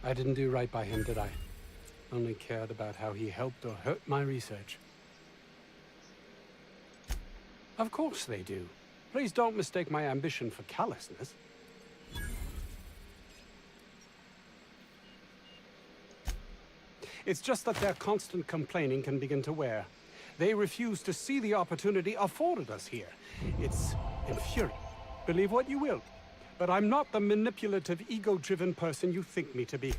I didn't do right by him, did I? Only cared about how he helped or hurt my research. Of course they do. Please don't mistake my ambition for callousness. It's just that their constant complaining can begin to wear. They refuse to see the opportunity afforded us here. It's infuriating. Believe what you will. But I'm not the manipulative, ego-driven person you think me to be.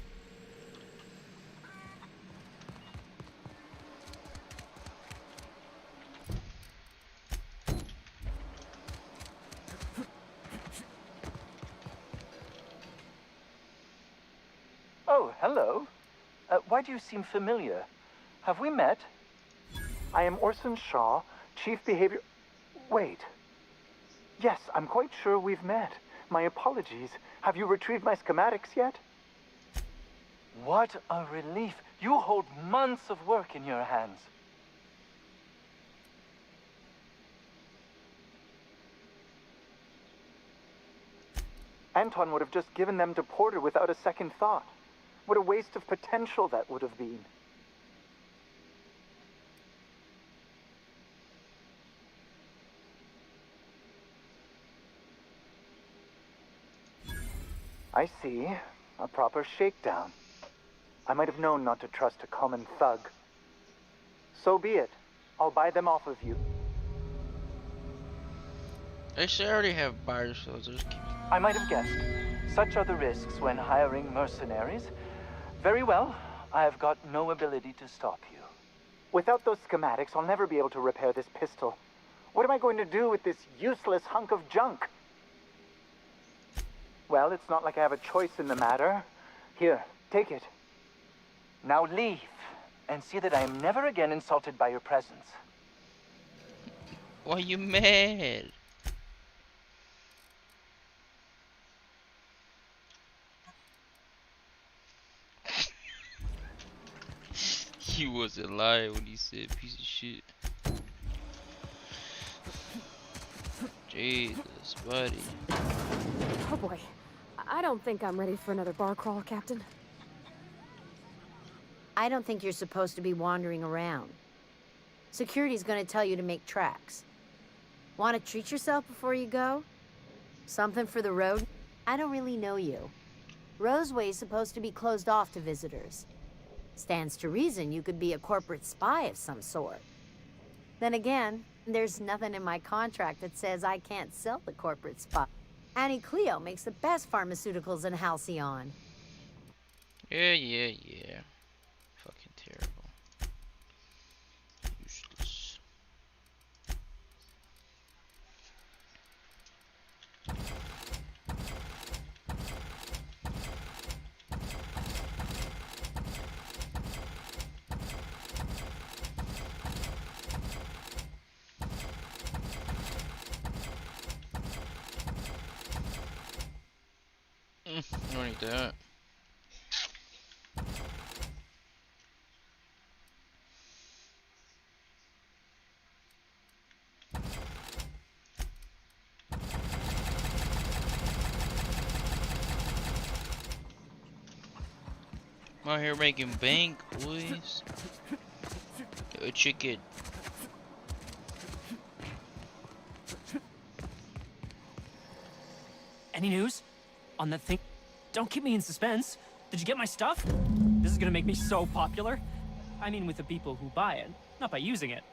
Oh, hello. Why do you seem familiar? Have we met? I am Orson Shaw, Chief Behavior... Wait. Yes, I'm quite sure we've met. My apologies. Have you retrieved my schematics yet? What a relief You hold months of work in your hands. Anton would have just given them to Porter without a second thought. What a waste of potential that would have been. I see. A proper shakedown. I might have known not to trust a common thug. So be it. I'll buy them off of you. They should already have buyers, so just keep. I might have guessed. Such are the risks when hiring mercenaries. Very well. I have got no ability to stop you. Without those schematics, I'll never be able to repair this pistol. What am I going to do with this useless hunk of junk? Well, it's not like I have a choice in the matter. Here, take it. Now leave, and see that I am never again insulted by your presence. Why are you mad? He wasn't lying when he said piece of shit. Jesus, buddy. Oh boy. I don't think I'm ready for another bar crawl, Captain. I don't think you're supposed to be wandering around. Security's gonna tell you to make tracks. Want to treat yourself before you go? Something for the road? I don't really know you. Roseway's supposed to be closed off to visitors. Stands to reason you could be a corporate spy of some sort. Then again, there's nothing in my contract that says I can't sell the corporate spy. Annie Cleo makes the best pharmaceuticals in Halcyon. Yeah. Fucking terrible. Useless. Don't need that. I'm out here making bank, boys. Yo, chicken. Any news on that thing? Don't keep me in suspense. Did you get my stuff? This is gonna make me so popular. I mean with the people who buy it, not by using it.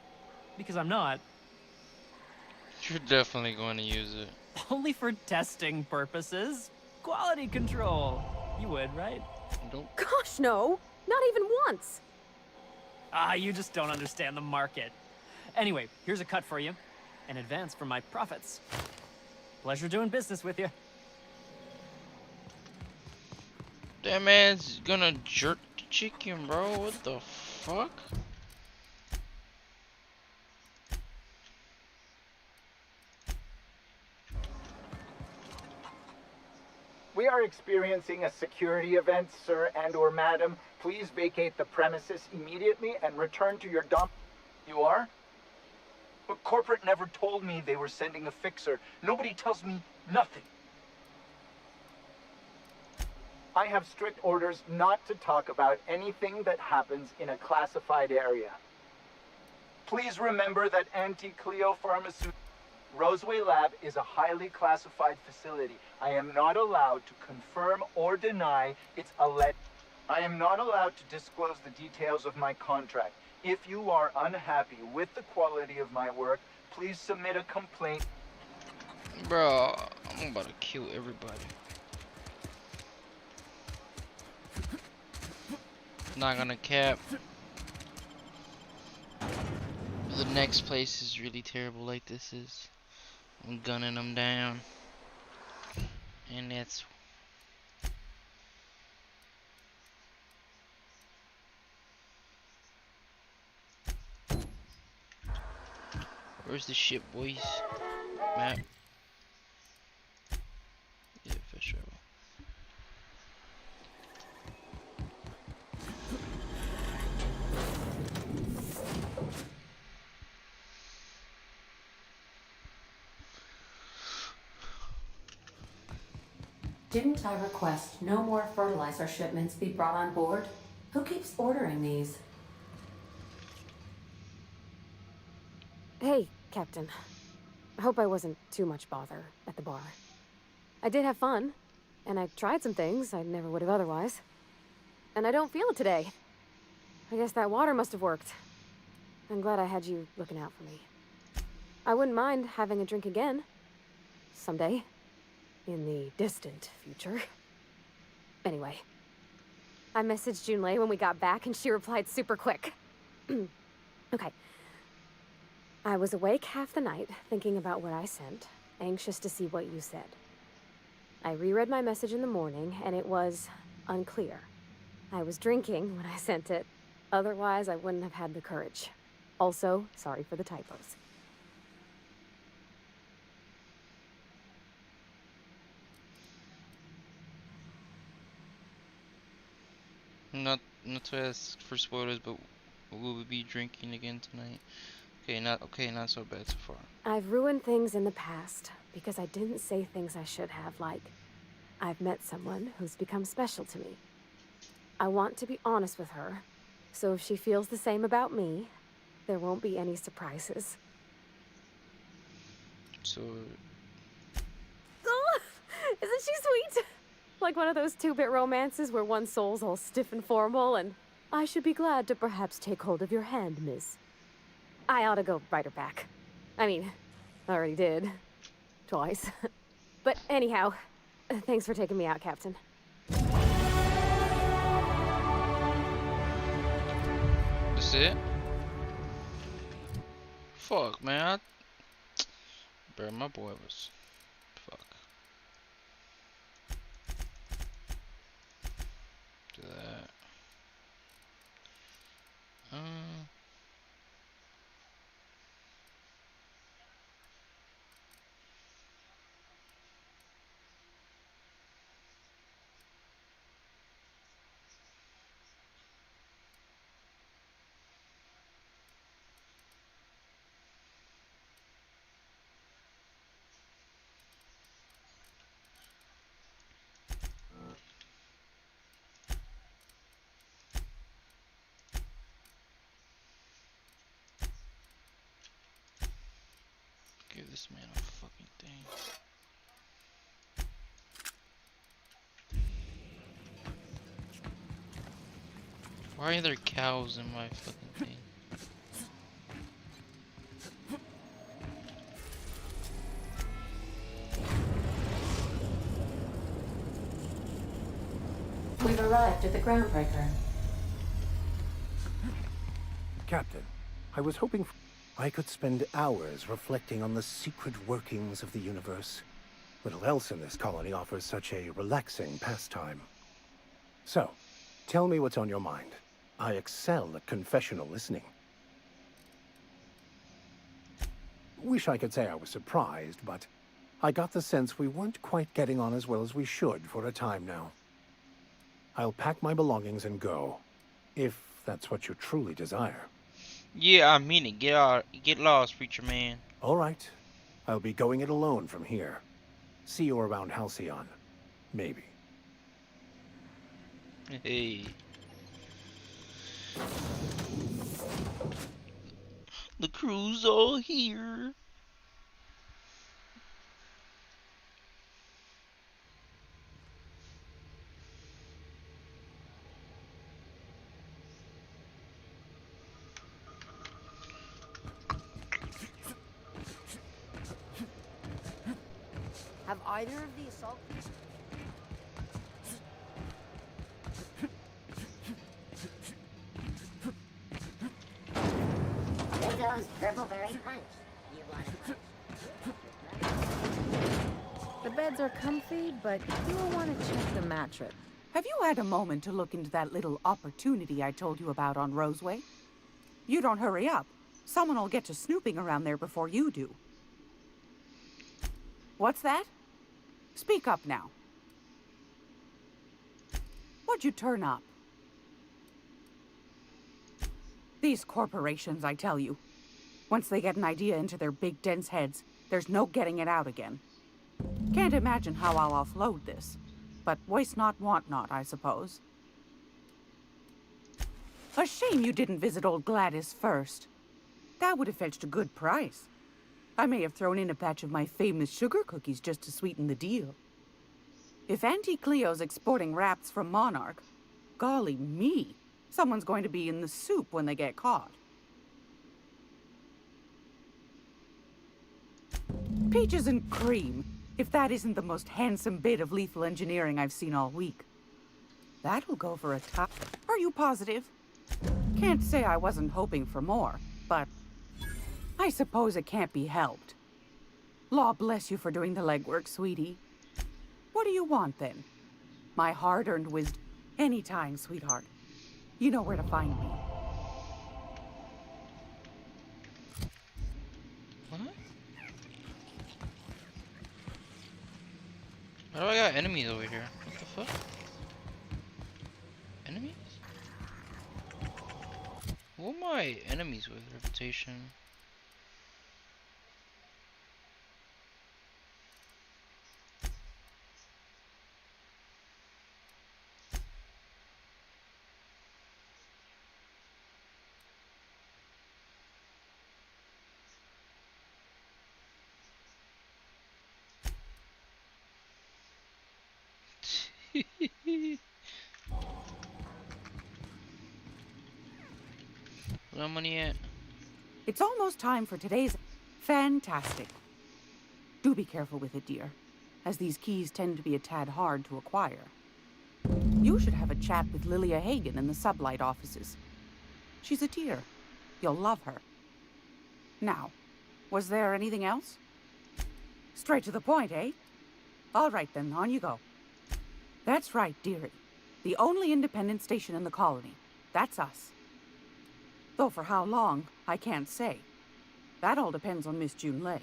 Because I'm not. You're definitely going to use it. Only for testing purposes. Quality control. You would, right? Don't. Gosh, no. Not even once. Ah, you just don't understand the market. Anyway, here's a cut for you. In advance for my profits. Pleasure doing business with you. That man's gonna jerk the chicken, bro. What the fuck? We are experiencing a security event, sir and/or madam. Please vacate the premises immediately and return to your dump. You are? But corporate never told me they were sending a fixer. Nobody tells me nothing. I have strict orders not to talk about anything that happens in a classified area. Please remember that Anti-Cleo Pharmaceutical Roseway Lab is a highly classified facility. I am not allowed to confirm or deny its alleged. I am not allowed to disclose the details of my contract. If you are unhappy with the quality of my work, please submit a complaint. Bro, I'm about to kill everybody. Not gonna cap. The next place is really terrible like this is. I'm gunning them down. And that's... Where's the ship, boys? Map. Yeah, for sure. Didn't I request no more fertilizer shipments be brought on board? Who keeps ordering these? Hey, Captain. I hope I wasn't too much bother at the bar. I did have fun, and I tried some things I never would have otherwise. And I don't feel it today. I guess that water must have worked. I'm glad I had you looking out for me. I wouldn't mind having a drink again. Someday. In the distant future. Anyway. I messaged Junlei when we got back and she replied super quick. Okay. I was awake half the night, thinking about what I sent, anxious to see what you said. I reread my message in the morning, and it was unclear. I was drinking when I sent it. Otherwise, I wouldn't have had the courage. Also, sorry for the typos. Not to ask for spoilers, but will we be drinking again tonight? Not so bad so far. I've ruined things in the past because I didn't say things I should have, like, I've met someone who's become special to me. I want to be honest with her, so if she feels the same about me, there won't be any surprises. So... Oh, isn't she sweet? Like one of those two-bit romances where one soul's all stiff and formal and, I should be glad to perhaps take hold of your hand, miss. I ought to go write her back. I mean, I already did. Twice. But anyhow, thanks for taking me out, Captain. That's it? Fuck, man. Bro, my boy was... Fuck. Do that. Give this man a fucking thing. Why are there cows in my fucking thing? We've arrived at the groundbreaker. Captain, I was hoping I could spend hours reflecting on the secret workings of the universe. Little else in this colony offers such a relaxing pastime. So, tell me what's on your mind. I excel at confessional listening. Wish I could say I was surprised, but I got the sense we weren't quite getting on as well as we should for a time now. I'll pack my belongings and go, if that's what you truly desire. Yeah, I mean it. Get lost, preacher man. All right. I'll be going it alone from here. See you around Halcyon. Maybe. Hey. The crew's all here. Have either of the assault... There goes Dribbleberry Punch. You want it? The beds are comfy, but you'll want to check the mattress. Have you had a moment to look into that little opportunity I told you about on Roseway? You don't hurry up. Someone will get to snooping around there before you do. What's that? Speak up now. What'd you turn up? These corporations, I tell you. Once they get an idea into their big dense heads, there's no getting it out again. Can't imagine how I'll offload this. but waste not, want not, I suppose. A shame you didn't visit old Gladys first. That would have fetched a good price. I may have thrown in a batch of my famous sugar cookies just to sweeten the deal. If Auntie Cleo's exporting wraps from Monarch, golly me, someone's going to be in the soup when they get caught. Peaches and cream, if that isn't the most handsome bit of lethal engineering I've seen all week. That'll go for a top. Are you positive? Can't say I wasn't hoping for more, but I suppose it can't be helped. Law bless you for doing the legwork, sweetie. What do you want, then? My hard-earned wisdom. Anytime, sweetheart. You know where to find me. What? Why do I got enemies over here? What the fuck? Enemies? Who am I enemies with? Reputation. Where's money at? It's almost time for today's... Fantastic. Do be careful with it, dear, as these keys tend to be a tad hard to acquire. You should have a chat with Lilia Hagen in the Sublight offices. She's a dear. You'll love her. Now, was there anything else? Straight to the point, eh? All right then, on you go. That's right, dearie. The only independent station in the colony. That's us. Though for how long, I can't say. That all depends on Miss Junlei.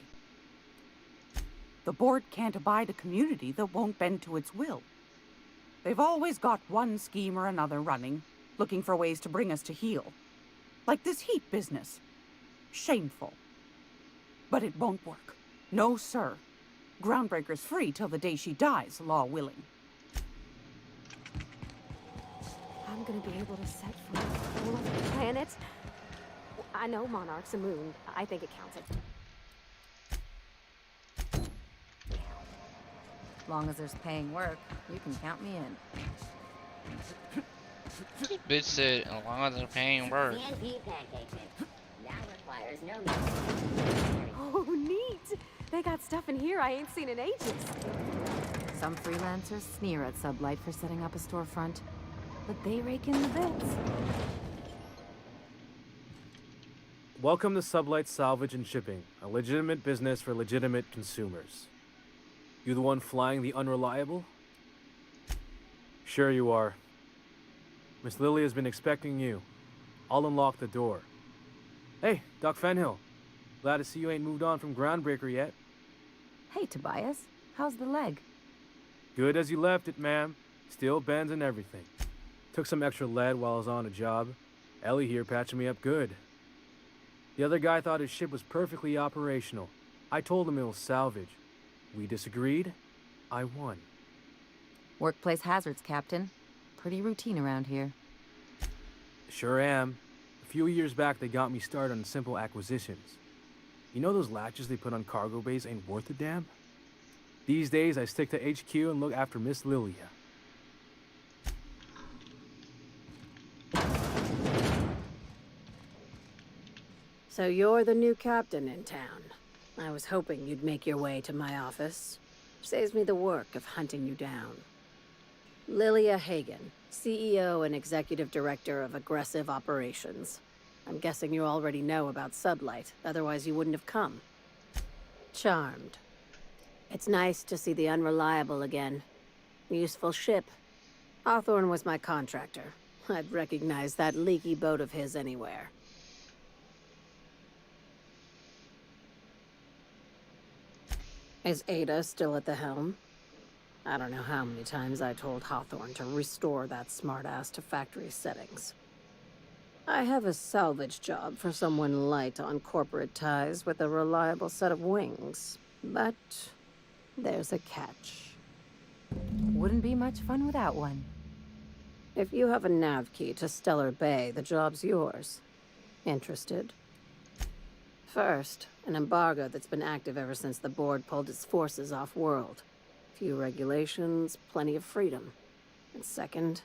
The board can't abide a community that won't bend to its will. They've always got one scheme or another running, looking for ways to bring us to heel. Like this heat business. Shameful. But it won't work. No, sir. Groundbreaker's free till the day she dies, law willing. I'm gonna be able to set foot on a whole other planet. I know Monarch's a moon. I think it counted. As long as there's paying work, you can count me in. This bitch said, as long as they're paying work. CNP pancake mix. Now requires no... Oh, neat! They got stuff in here I ain't seen in ages. Some freelancers sneer at Sublight for setting up a storefront, but they rake in the bits. Welcome to Sublight Salvage and Shipping, a legitimate business for legitimate consumers. You the one flying the Unreliable? Sure you are. Miss Lily has been expecting you. I'll unlock the door. Hey, Doc Fenhill. Glad to see you ain't moved on from Groundbreaker yet. Hey, Tobias. How's the leg? Good as you left it, ma'am. Still bends and everything. Took some extra lead while I was on a job. Ellie here patching me up good. The other guy thought his ship was perfectly operational. I told him it was salvage. We disagreed. I won. Workplace hazards, Captain. Pretty routine around here. Sure am. A few years back, they got me started on simple acquisitions. You know those latches they put on cargo bays ain't worth a damn? These days, I stick to HQ and look after Miss Lilia. So you're the new captain in town. I was hoping you'd make your way to my office. Saves me the work of hunting you down. Lilia Hagen, CEO and Executive Director of Aggressive Operations. I'm guessing you already know about Sublight, otherwise you wouldn't have come. Charmed. It's nice to see the Unreliable again. Useful ship. Hawthorne was my contractor. I'd recognize that leaky boat of his anywhere. Is Ada still at the helm? I don't know how many times I told Hawthorne to restore that smartass to factory settings. I have a salvage job for someone light on corporate ties with a reliable set of wings, but there's a catch. wouldn't be much fun without one. If you have a nav key to Stellar Bay, the job's yours. Interested? First, an embargo that's been active ever since the board pulled its forces off-world. Few regulations, plenty of freedom. And second,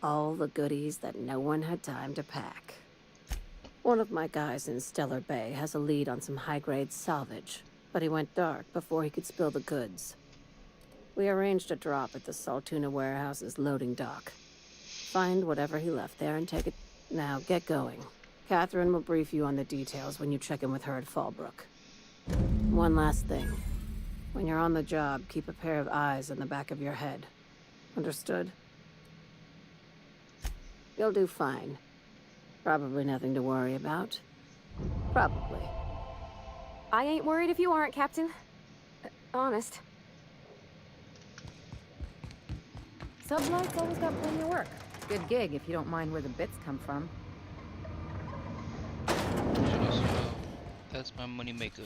all the goodies that no one had time to pack. One of my guys in Stellar Bay has a lead on some high-grade salvage, but he went dark before he could spill the goods. We arranged a drop at the Saltuna warehouse's loading dock. Find whatever he left there and take it. Now, get going. Catherine will brief you on the details when you check in with her at Fallbrook. One last thing. When you're on the job, keep a pair of eyes in the back of your head. Understood? You'll do fine. Probably nothing to worry about. Probably. I ain't worried if you aren't, Captain. Honest. Sublight's always got plenty of work. Good gig if you don't mind where the bits come from. That's my money maker.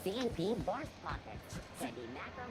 CNP Borst Pockets. Teddy Mackerel.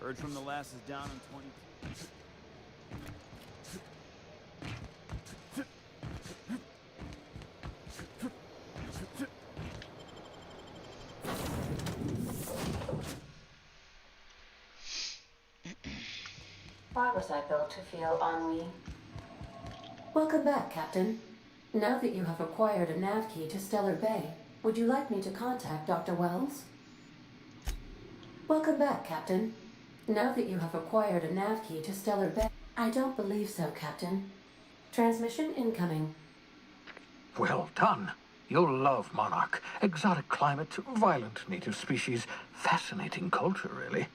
Heard from the lasses down in 20. Why was I built to feel ennui? Welcome back, Captain. Now that you have acquired a nav key to Stellar Bay, would you like me to contact Dr. Wells? Welcome back, Captain. Now that you have acquired a nav key to Stellar Bay... I don't believe so, Captain. Transmission incoming. Well done. You'll love Monarch. Exotic climate, violent native species, fascinating culture, really.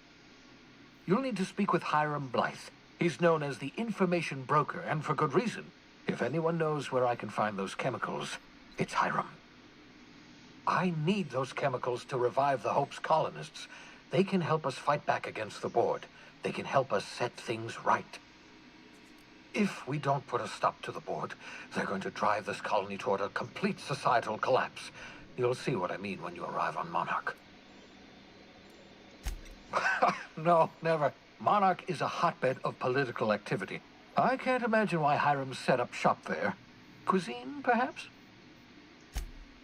You'll need to speak with Hiram Blythe. He's known as the information broker, and for good reason. If anyone knows where I can find those chemicals, it's Hiram. I need those chemicals to revive the Hope's colonists. They can help us fight back against the board. They can help us set things right. If we don't put a stop to the board, they're going to drive this colony toward a complete societal collapse. You'll see what I mean when you arrive on Monarch. No, never. Monarch is a hotbed of political activity. I can't imagine why Hiram set up shop there. Cuisine, perhaps?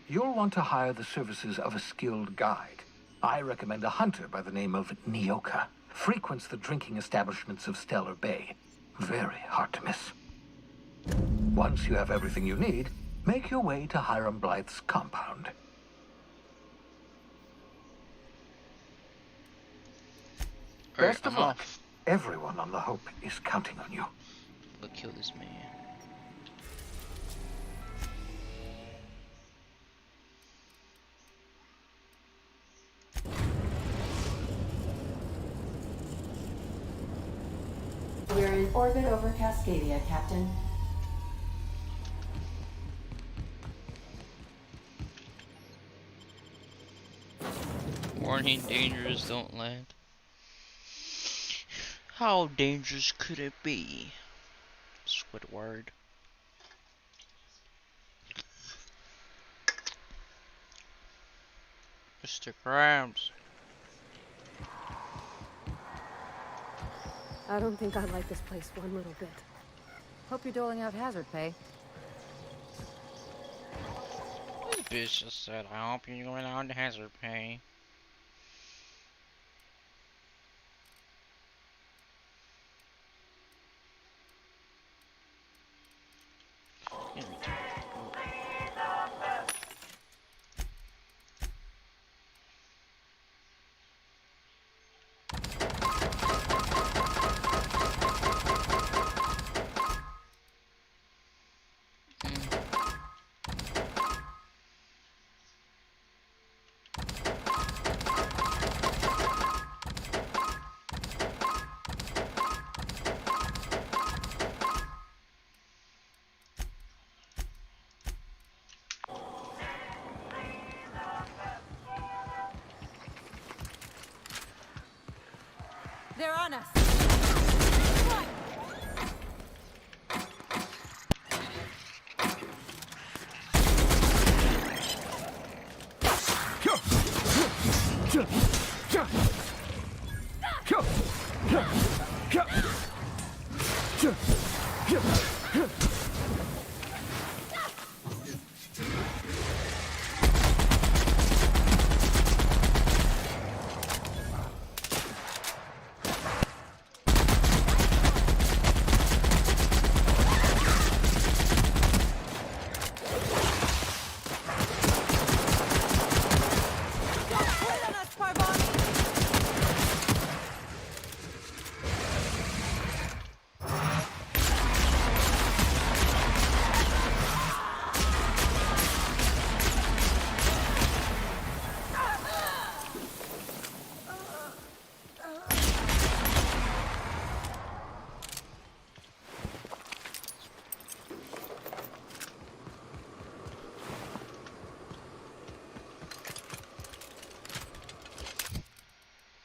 You'll want to hire the services of a skilled guide. I recommend a hunter by the name of Nyoka. Frequents the drinking establishments of Stellar Bay. Very hard to miss. Once you have everything you need, make your way to Hiram Blythe's compound. Best of luck. Everyone on the Hope is counting on you. Go kill this man. We're in orbit over Cascadia, Captain. Warning, dangerous, don't land. How dangerous could it be? Squidward. Mr. Krabs. I don't think I like this place one little bit. Hope you're doling out hazard pay. This bitch just said, I hope you're going on to hazard pay. They're on us.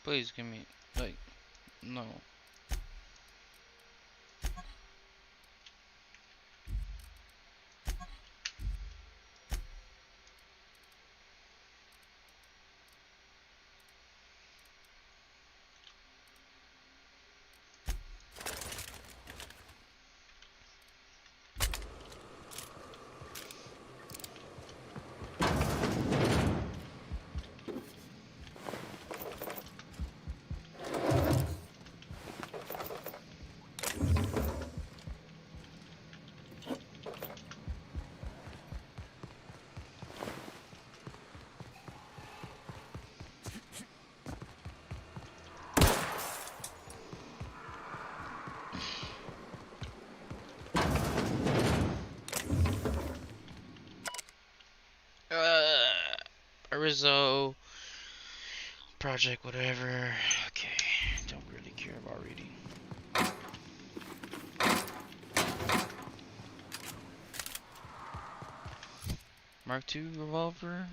Please give me, like, no. Rizzo project, whatever. Okay, don't really care about reading. Mark II revolver.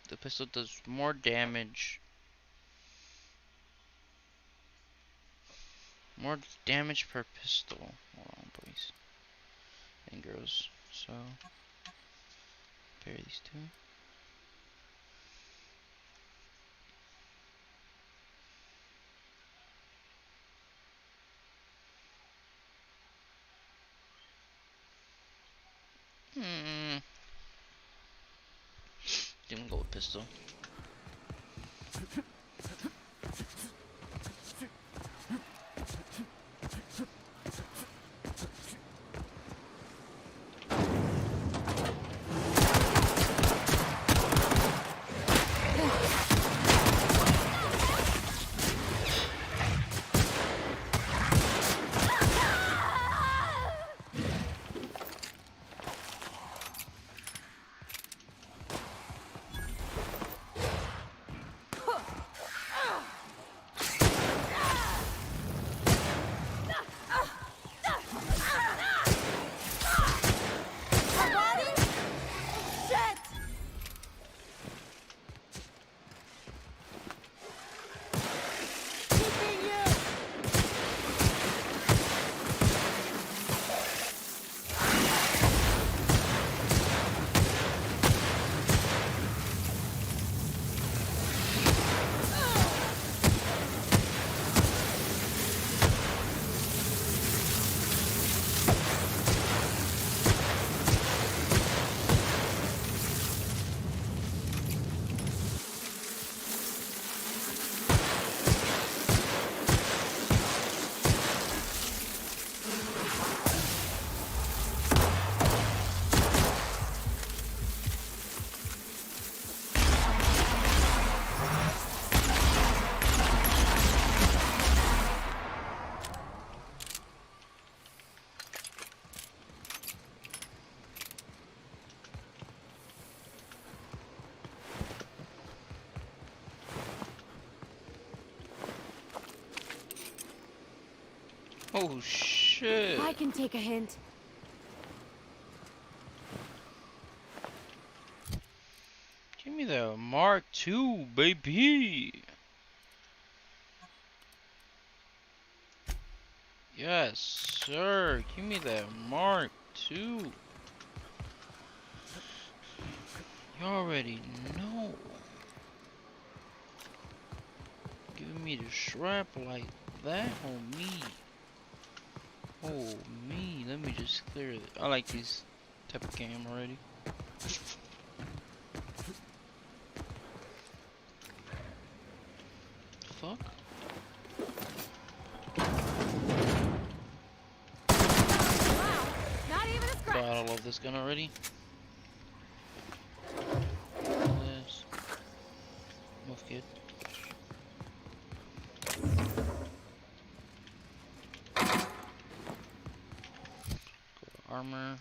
The pistol does more damage. More damage per pistol. Hold on, please. And girls. So, pair these two. Didn't go with pistol. Oh shit. I can take a hint. Give me me that Mark II, baby. Yes, sir. Give me that Mark II. You already know. Giving me the strap like that on me. Oh me. Let me just clear it. I like these type of game already. Fuck. Not even a scratch. God, I love this gun already. This. Move, kid. Go to armor.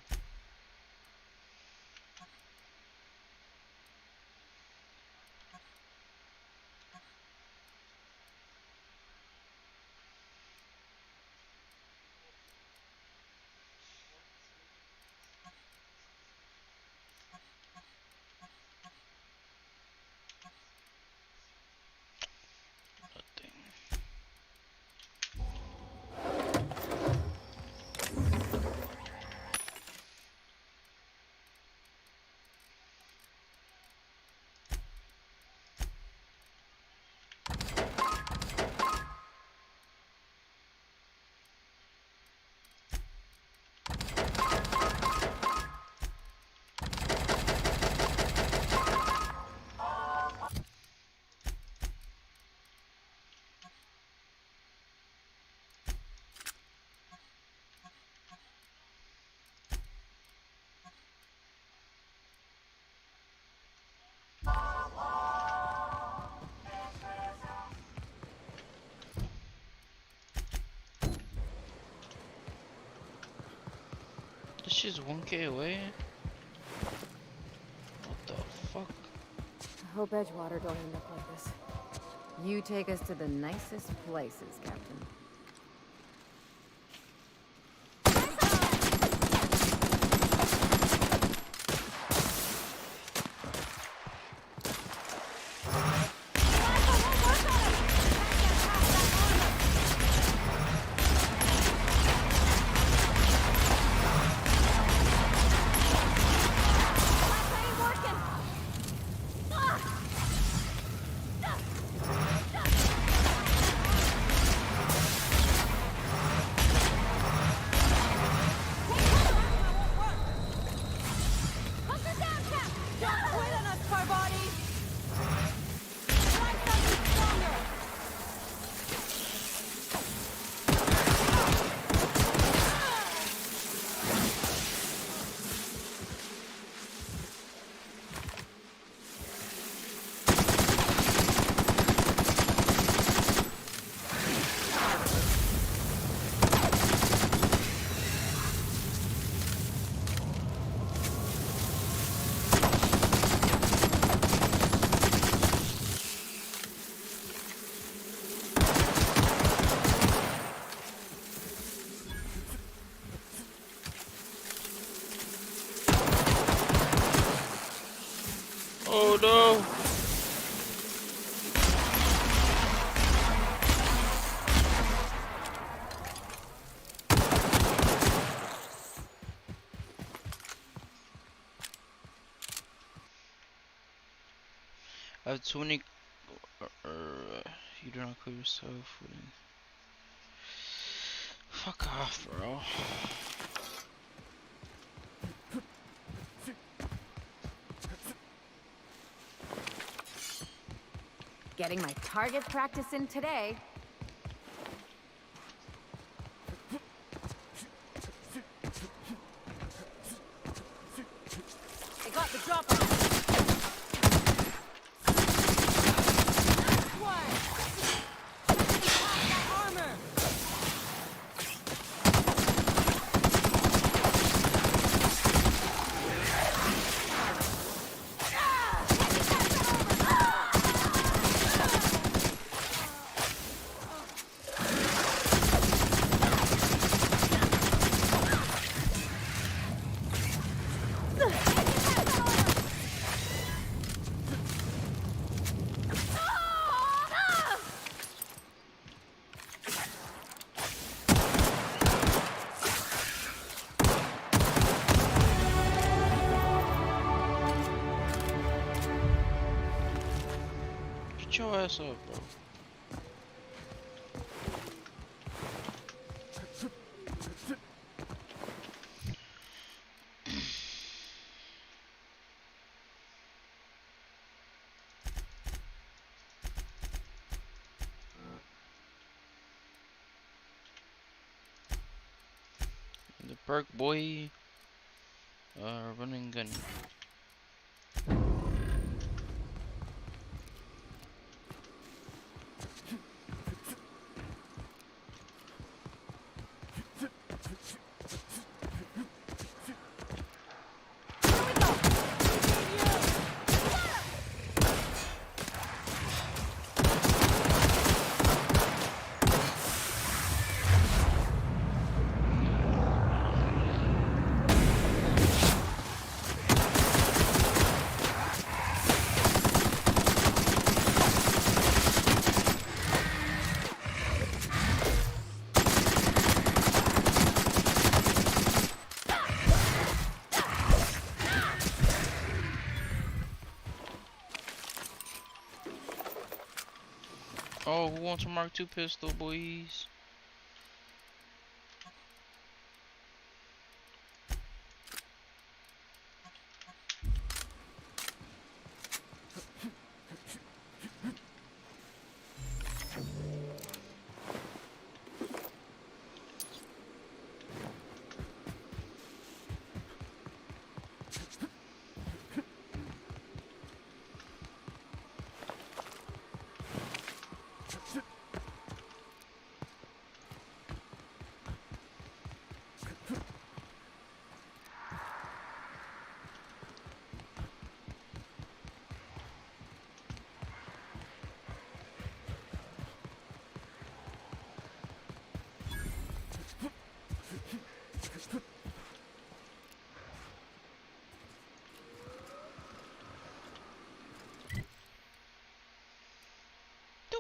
This shit's 1K away? What the fuck? I hope Edgewater don't end up like this. You take us to the nicest places, Captain. Oh no! I have 20. You do not clear yourself. Fuck off, bro. Getting my target practice in today. They got the drop on. Armor. Shut your ass up, bro. The perk boy, running gun. Oh, who wants a Mark II pistol, boys?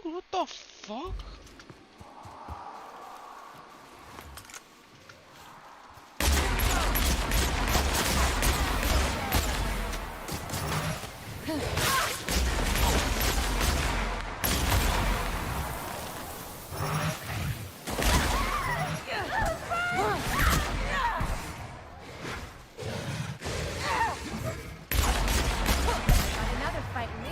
Dude, what the fuck? Another fighting me.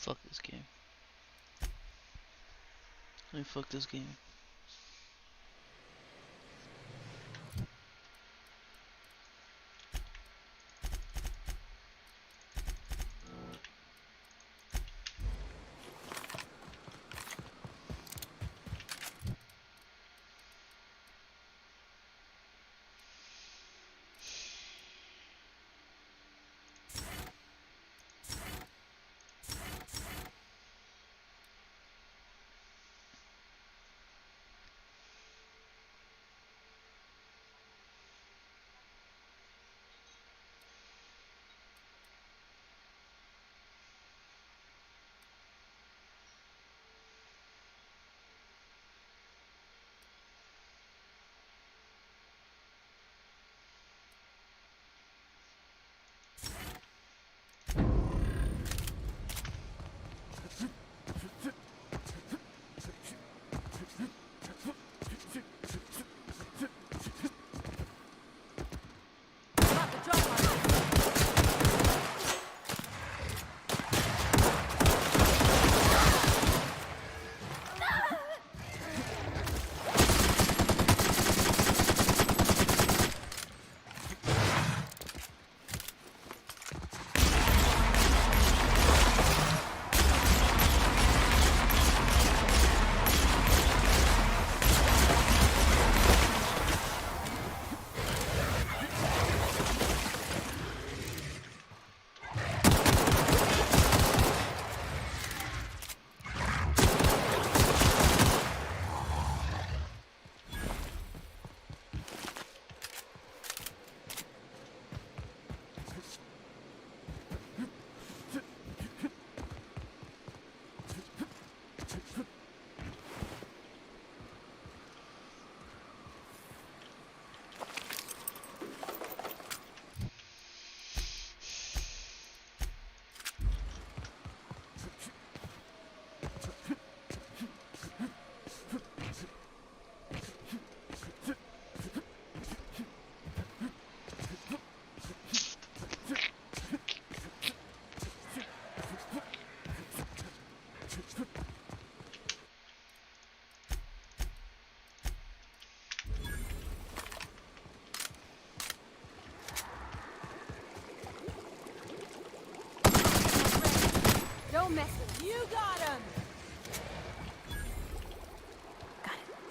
Fuck this game. Let me fuck this game.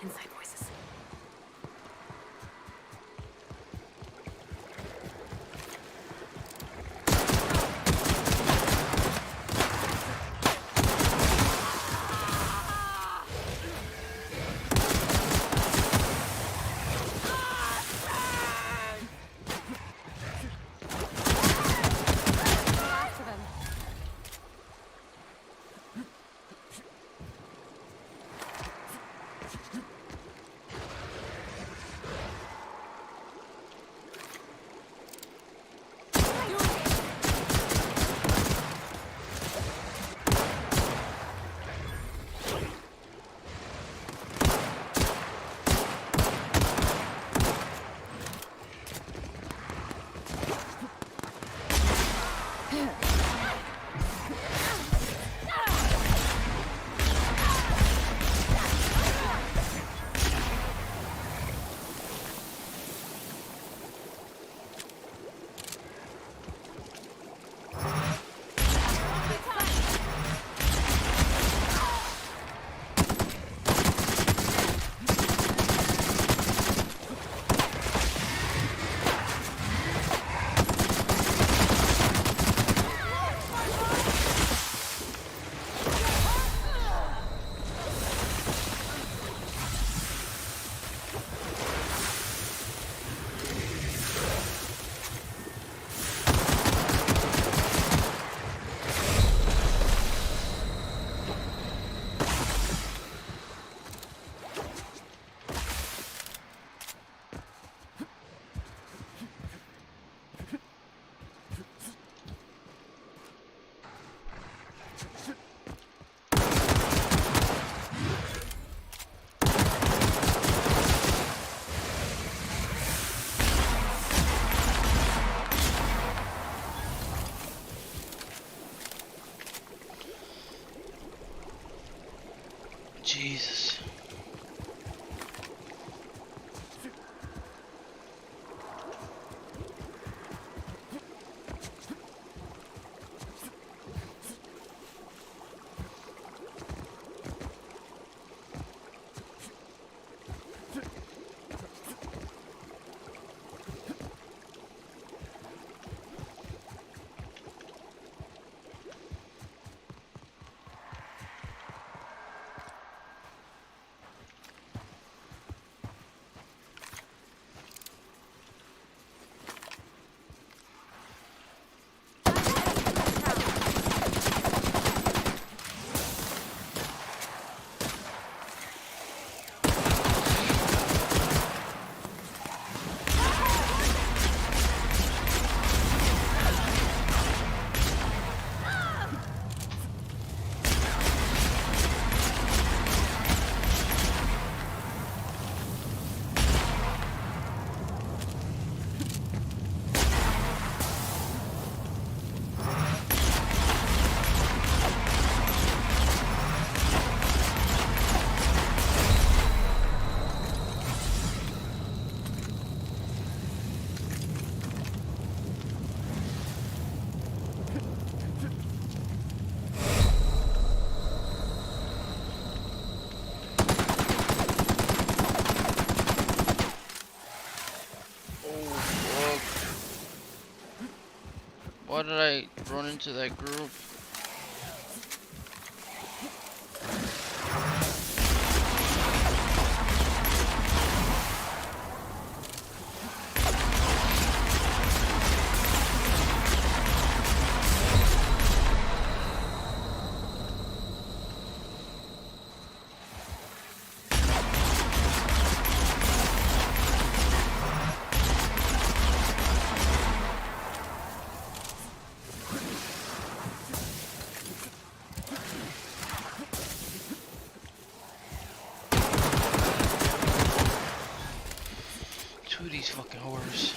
Inside voices. Jesus. Why did I run into that group? Two of these fucking whores.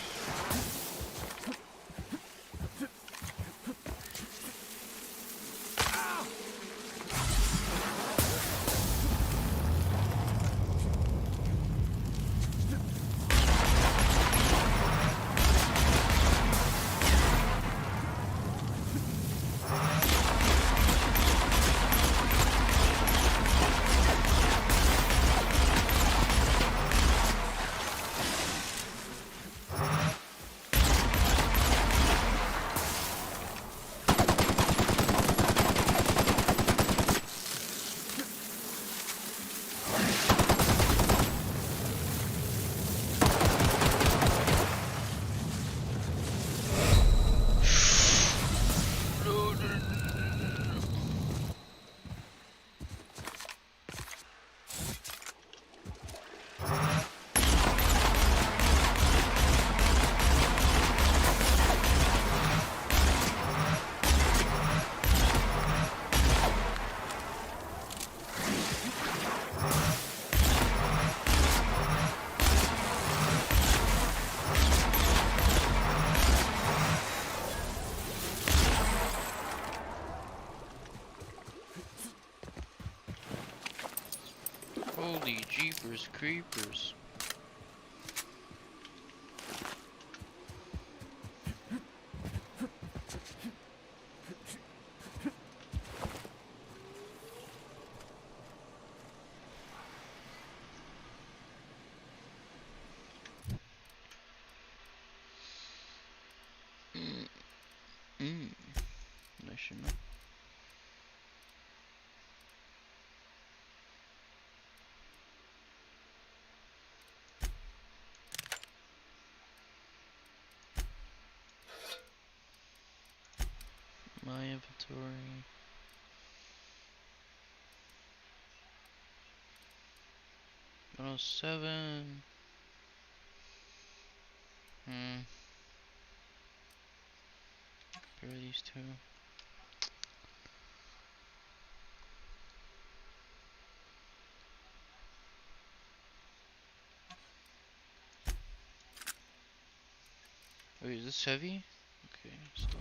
Holy jeepers creepers. I should know. My inventory. Oh, 7. Compare these two. Wait, is this heavy? Okay, it's light.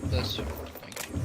Bless you. Thank you.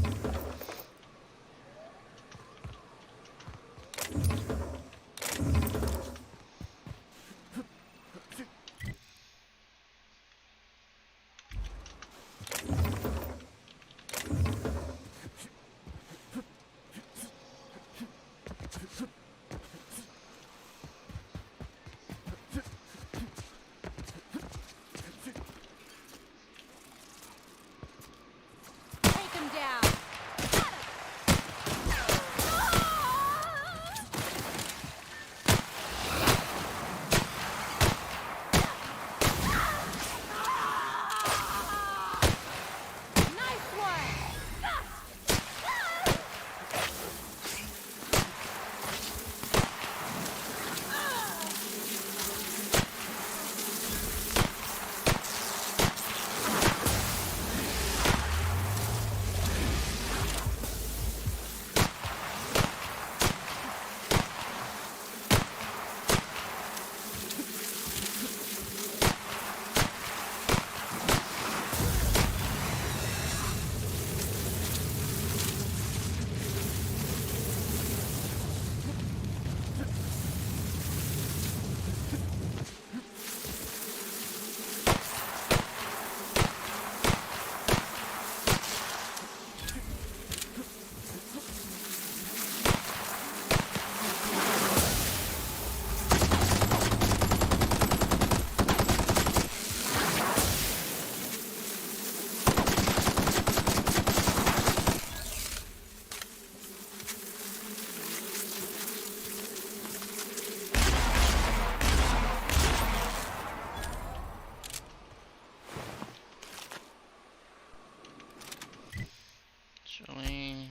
Showing.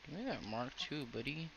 Give me that Mark II, buddy.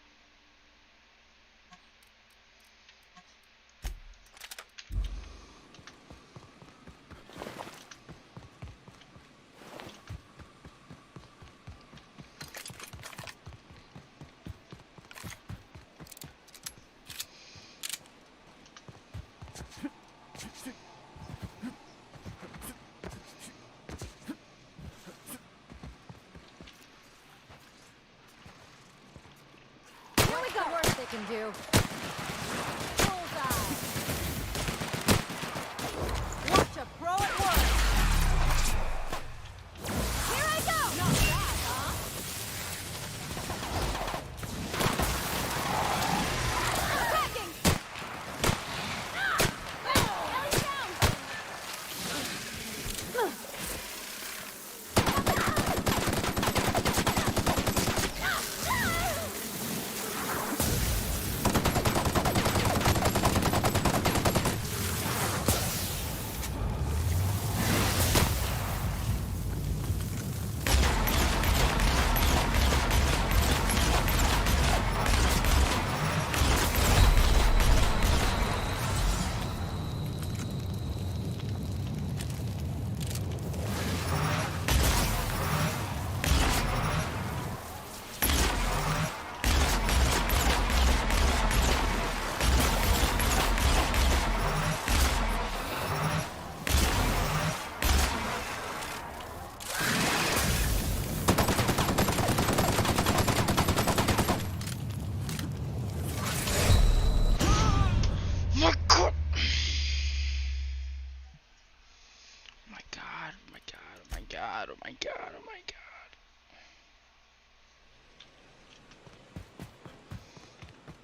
god, oh my god, oh my god.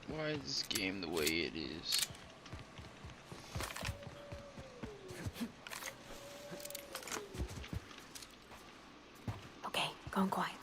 Why is this game the way it is? Okay, going quiet.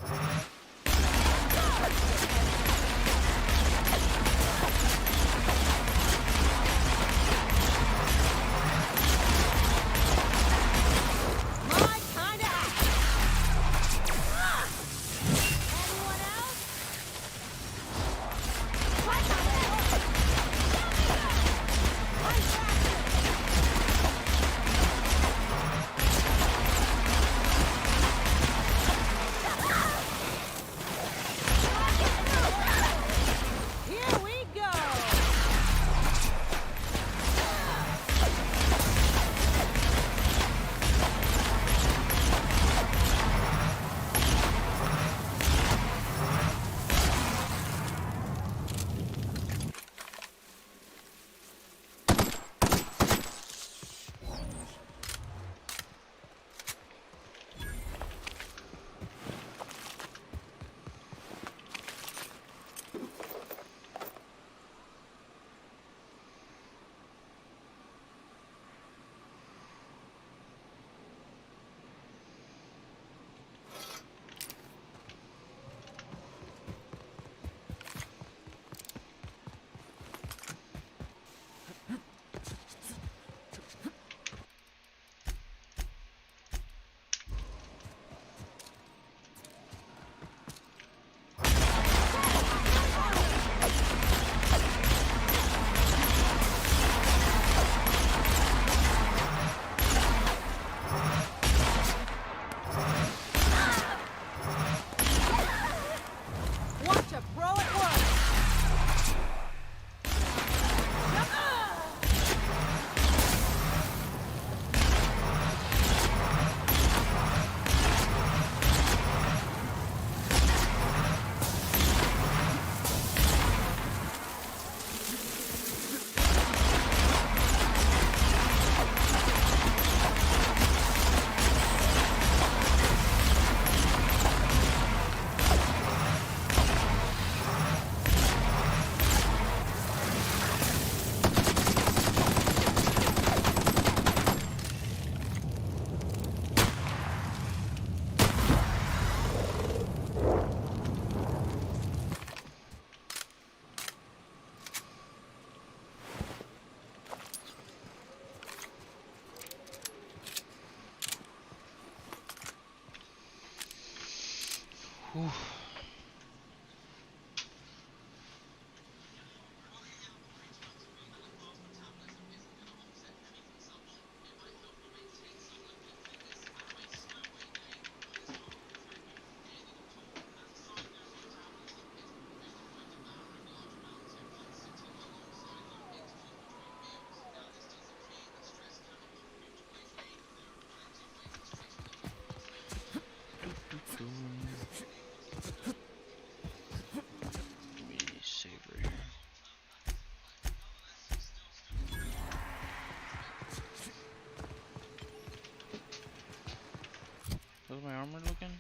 Whew. How's my armor looking?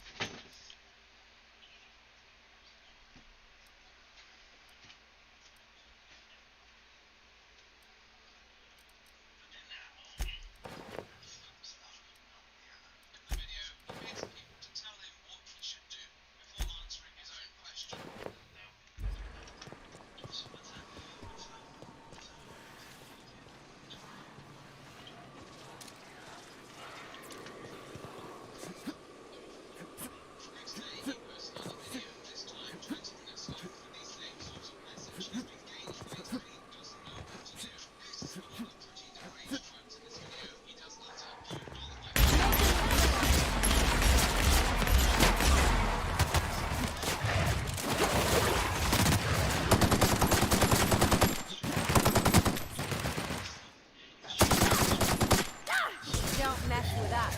Don't mess with us.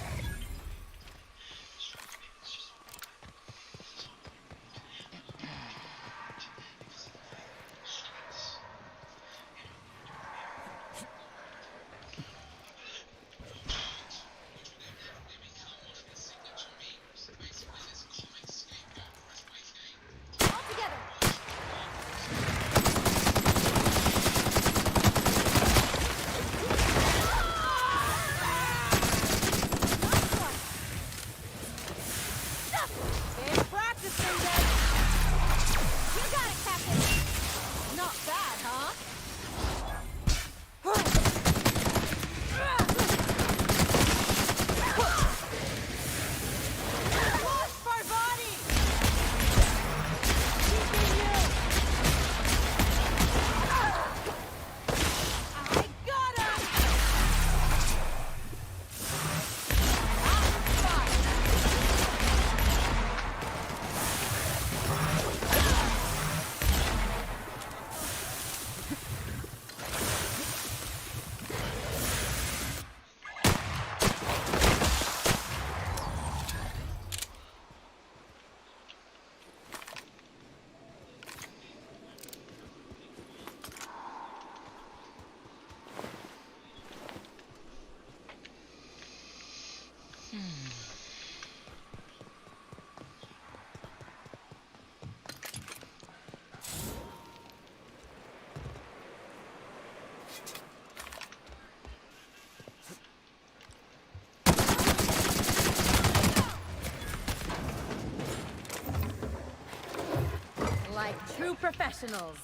Like true professionals.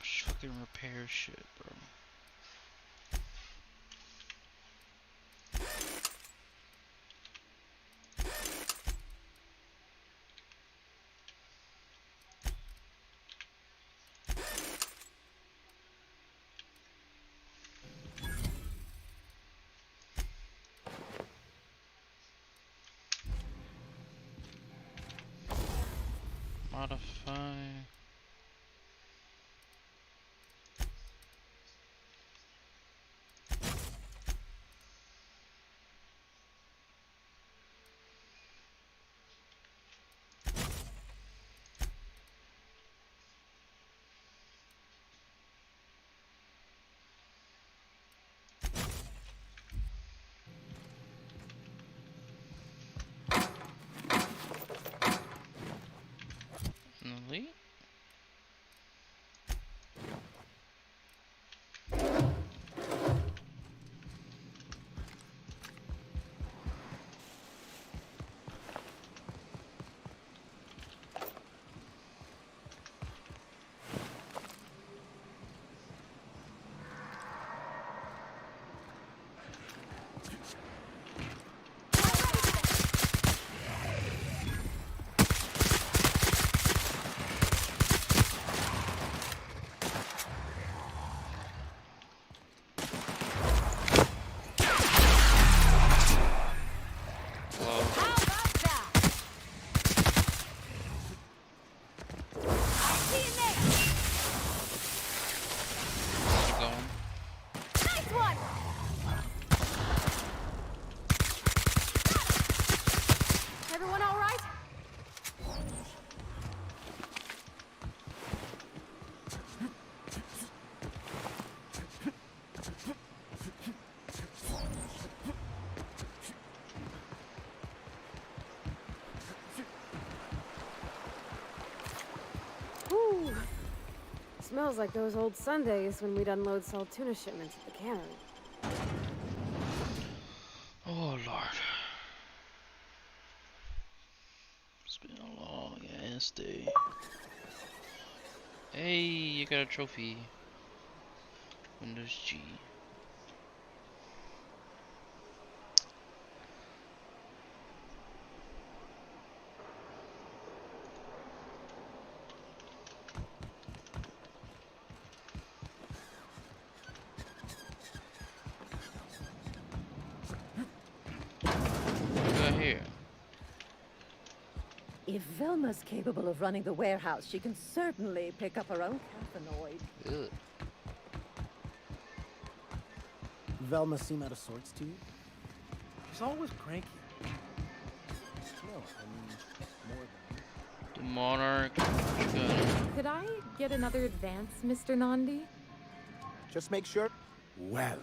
Just fucking repair shit, bro. Modify. Elite? Everyone all right? Ooh. Smells like those old Sundays when we'd unload Saltuna shipments at the cannery. Oh Lord. It's been a long ass day. Hey, you got a trophy. Windows G. Here. If Velma's capable of running the warehouse, she can certainly pick up her own cathanoid. Ugh. Velma seem out of sorts to you? She's always cranky. No, I mean, more than... The Monarch. What you got? Could I get another advance, Mr. Nandi? Just make sure. Well,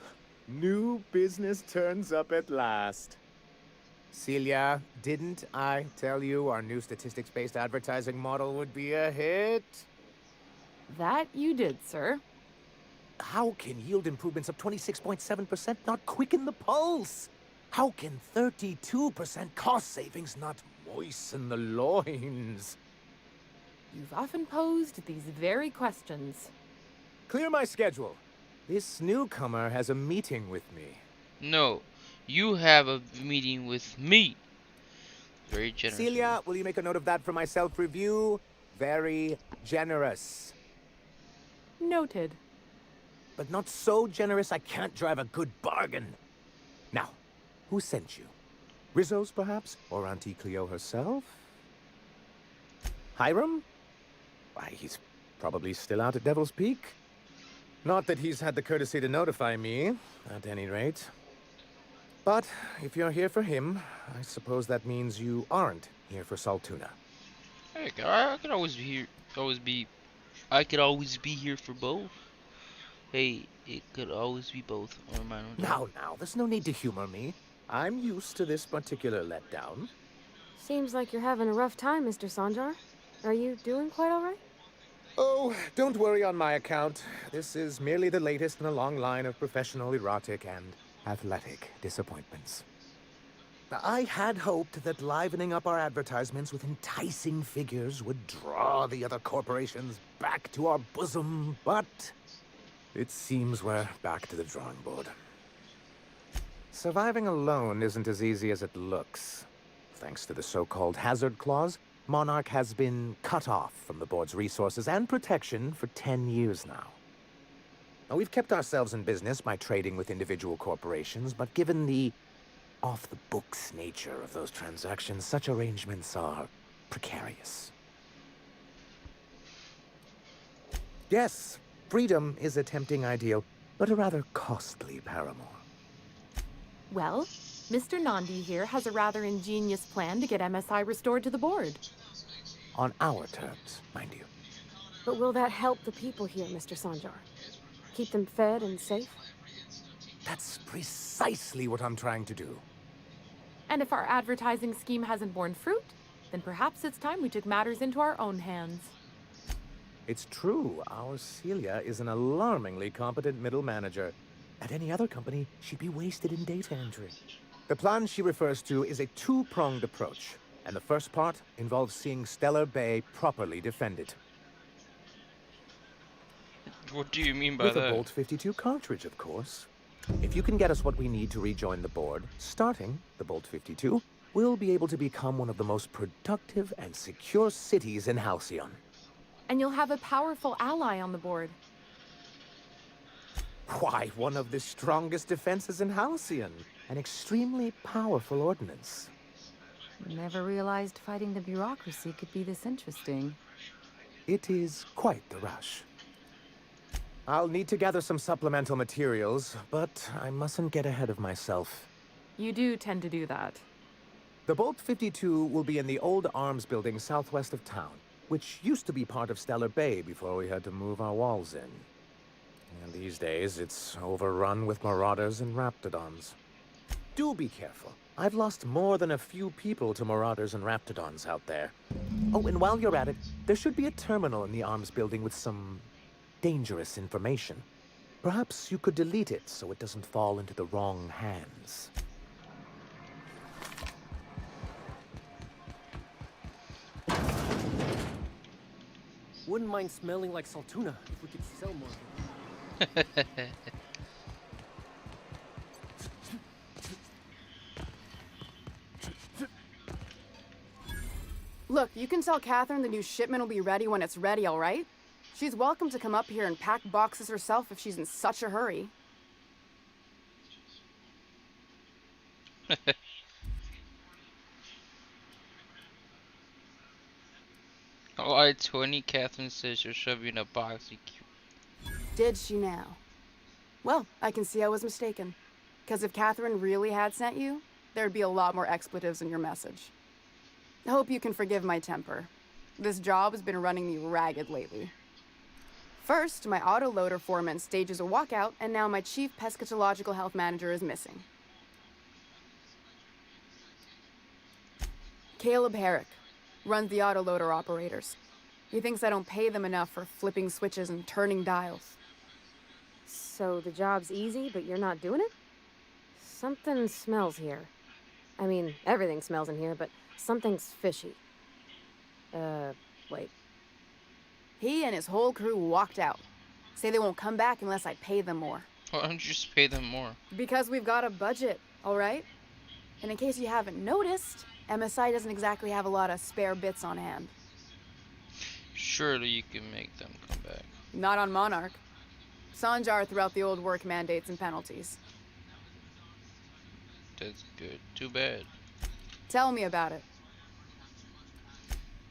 new business turns up at last. Celia, didn't I tell you our new statistics-based advertising model would be a hit? That you did, sir. How can yield improvements of 26.7% not quicken the pulse? How can 32% cost savings not moisten the loins? You've often posed these very questions. Clear my schedule. This newcomer has a meeting with me. No, you have a meeting with me. Very generous. Celia, will you make a note of that for my self-review? Very generous. Noted. But not so generous I can't drive a good bargain. Now, who sent you? Rizzo's, perhaps? Or Auntie Cleo herself? Hiram? Why, he's probably still out at Devil's Peak. Not that he's had the courtesy to notify me, at any rate. But if you're here for him, I suppose that means you aren't here for Saltuna. Hey, I could always be here. I could always be here for both. Hey, it could always be both, or mine or Now, there's no need to humor me. I'm used to this particular letdown. Seems like you're having a rough time, Mr. Sanjar. Are you doing quite all right? Oh, don't worry on my account. This is merely the latest in a long line of professional erotic and athletic disappointments. I had hoped that livening up our advertisements with enticing figures would draw the other corporations back to our bosom, but it seems we're back to the drawing board. Surviving alone isn't as easy as it looks. Thanks to the so-called hazard clause, Monarch has been cut off from the board's resources and protection for 10 years now. Now, we've kept ourselves in business by trading with individual corporations, but given the off-the-books nature of those transactions, such arrangements are precarious. Yes, freedom is a tempting ideal, but a rather costly paramour. Well, Mr. Nandi here has a rather ingenious plan to get MSI restored to the board. On our terms, mind you. But will that help the people here, Mr. Sanjar? Keep them fed and safe? That's precisely what I'm trying to do. And if our advertising scheme hasn't borne fruit, then perhaps it's time we took matters into our own hands. It's true, our Celia is an alarmingly competent middle manager. At any other company, she'd be wasted in data entry. The plan she refers to is a two-pronged approach, and the first part involves seeing Stellar Bay properly defended. What do you mean by With that? a Bolt 52 cartridge, of course. If you can get us what we need to rejoin the board, starting the Bolt 52, we'll be able to become one of the most productive and secure cities in Halcyon. And you'll have a powerful ally on the board. Why, one of the strongest defenses in Halcyon. An extremely powerful ordnance. Never realized fighting the bureaucracy could be this interesting. It is quite the rush. I'll need to gather some supplemental materials, but I mustn't get ahead of myself. You do tend to do that. The Bolt 52 will be in the old arms building southwest of town, which used to be part of Stellar Bay before we had to move our walls in. And these days, it's overrun with marauders and raptidons. Do be careful. I've lost more than a few people to marauders and raptidons out there. Oh, and while you're at it, there should be a terminal in the arms building with some dangerous information. Perhaps you could delete it so it doesn't fall into the wrong hands. Wouldn't mind smelling like Saltuna if we could sell more. Look, you can tell Catherine the new shipment will be ready when it's ready, all right? She's welcome to come up here and pack boxes herself if she's in such a hurry. July 20, Catherine says you're shoving a box. Did she now? Well, I can see I was mistaken. Because if Catherine really had sent you, there'd be a lot more expletives in your message. I hope you can forgive my temper. This job has been running me ragged lately. First, my autoloader foreman stages a walkout, and now my chief pescatological health manager is missing. Caleb Herrick runs the autoloader operators. He thinks I don't pay them enough for flipping switches and turning dials. So the job's easy, but you're not doing it? Something smells here. I mean, everything smells in here, but something's fishy. Wait. He and his whole crew walked out. Say they won't come back unless I pay them more. Why don't you just pay them more? Because we've got a budget, all right? And in case you haven't noticed, MSI doesn't exactly have a lot of spare bits on hand. Surely you can make them come back. Not on Monarch. Sanjar threw out the old work mandates and penalties. That's good. Too bad. Tell me about it.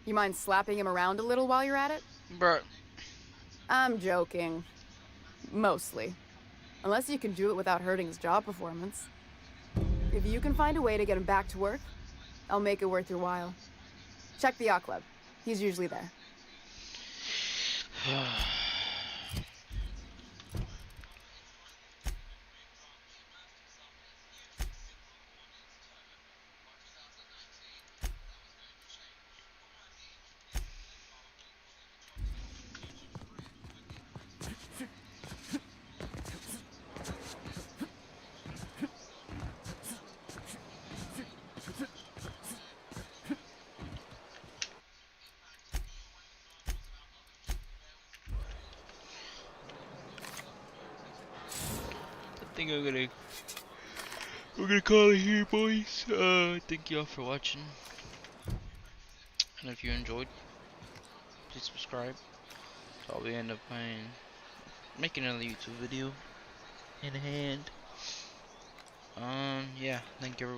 You mind slapping him around a little while you're at it? Bruh. I'm joking. Mostly. Unless you can do it without hurting his job performance. If you can find a way to get him back to work, I'll make it worth your while. Check the yacht club. He's usually there. think we're gonna call it here, boys. Thank you all for watching. And if you enjoyed, please subscribe. So I'll be end up making another YouTube video in hand. Yeah, thank you everyone.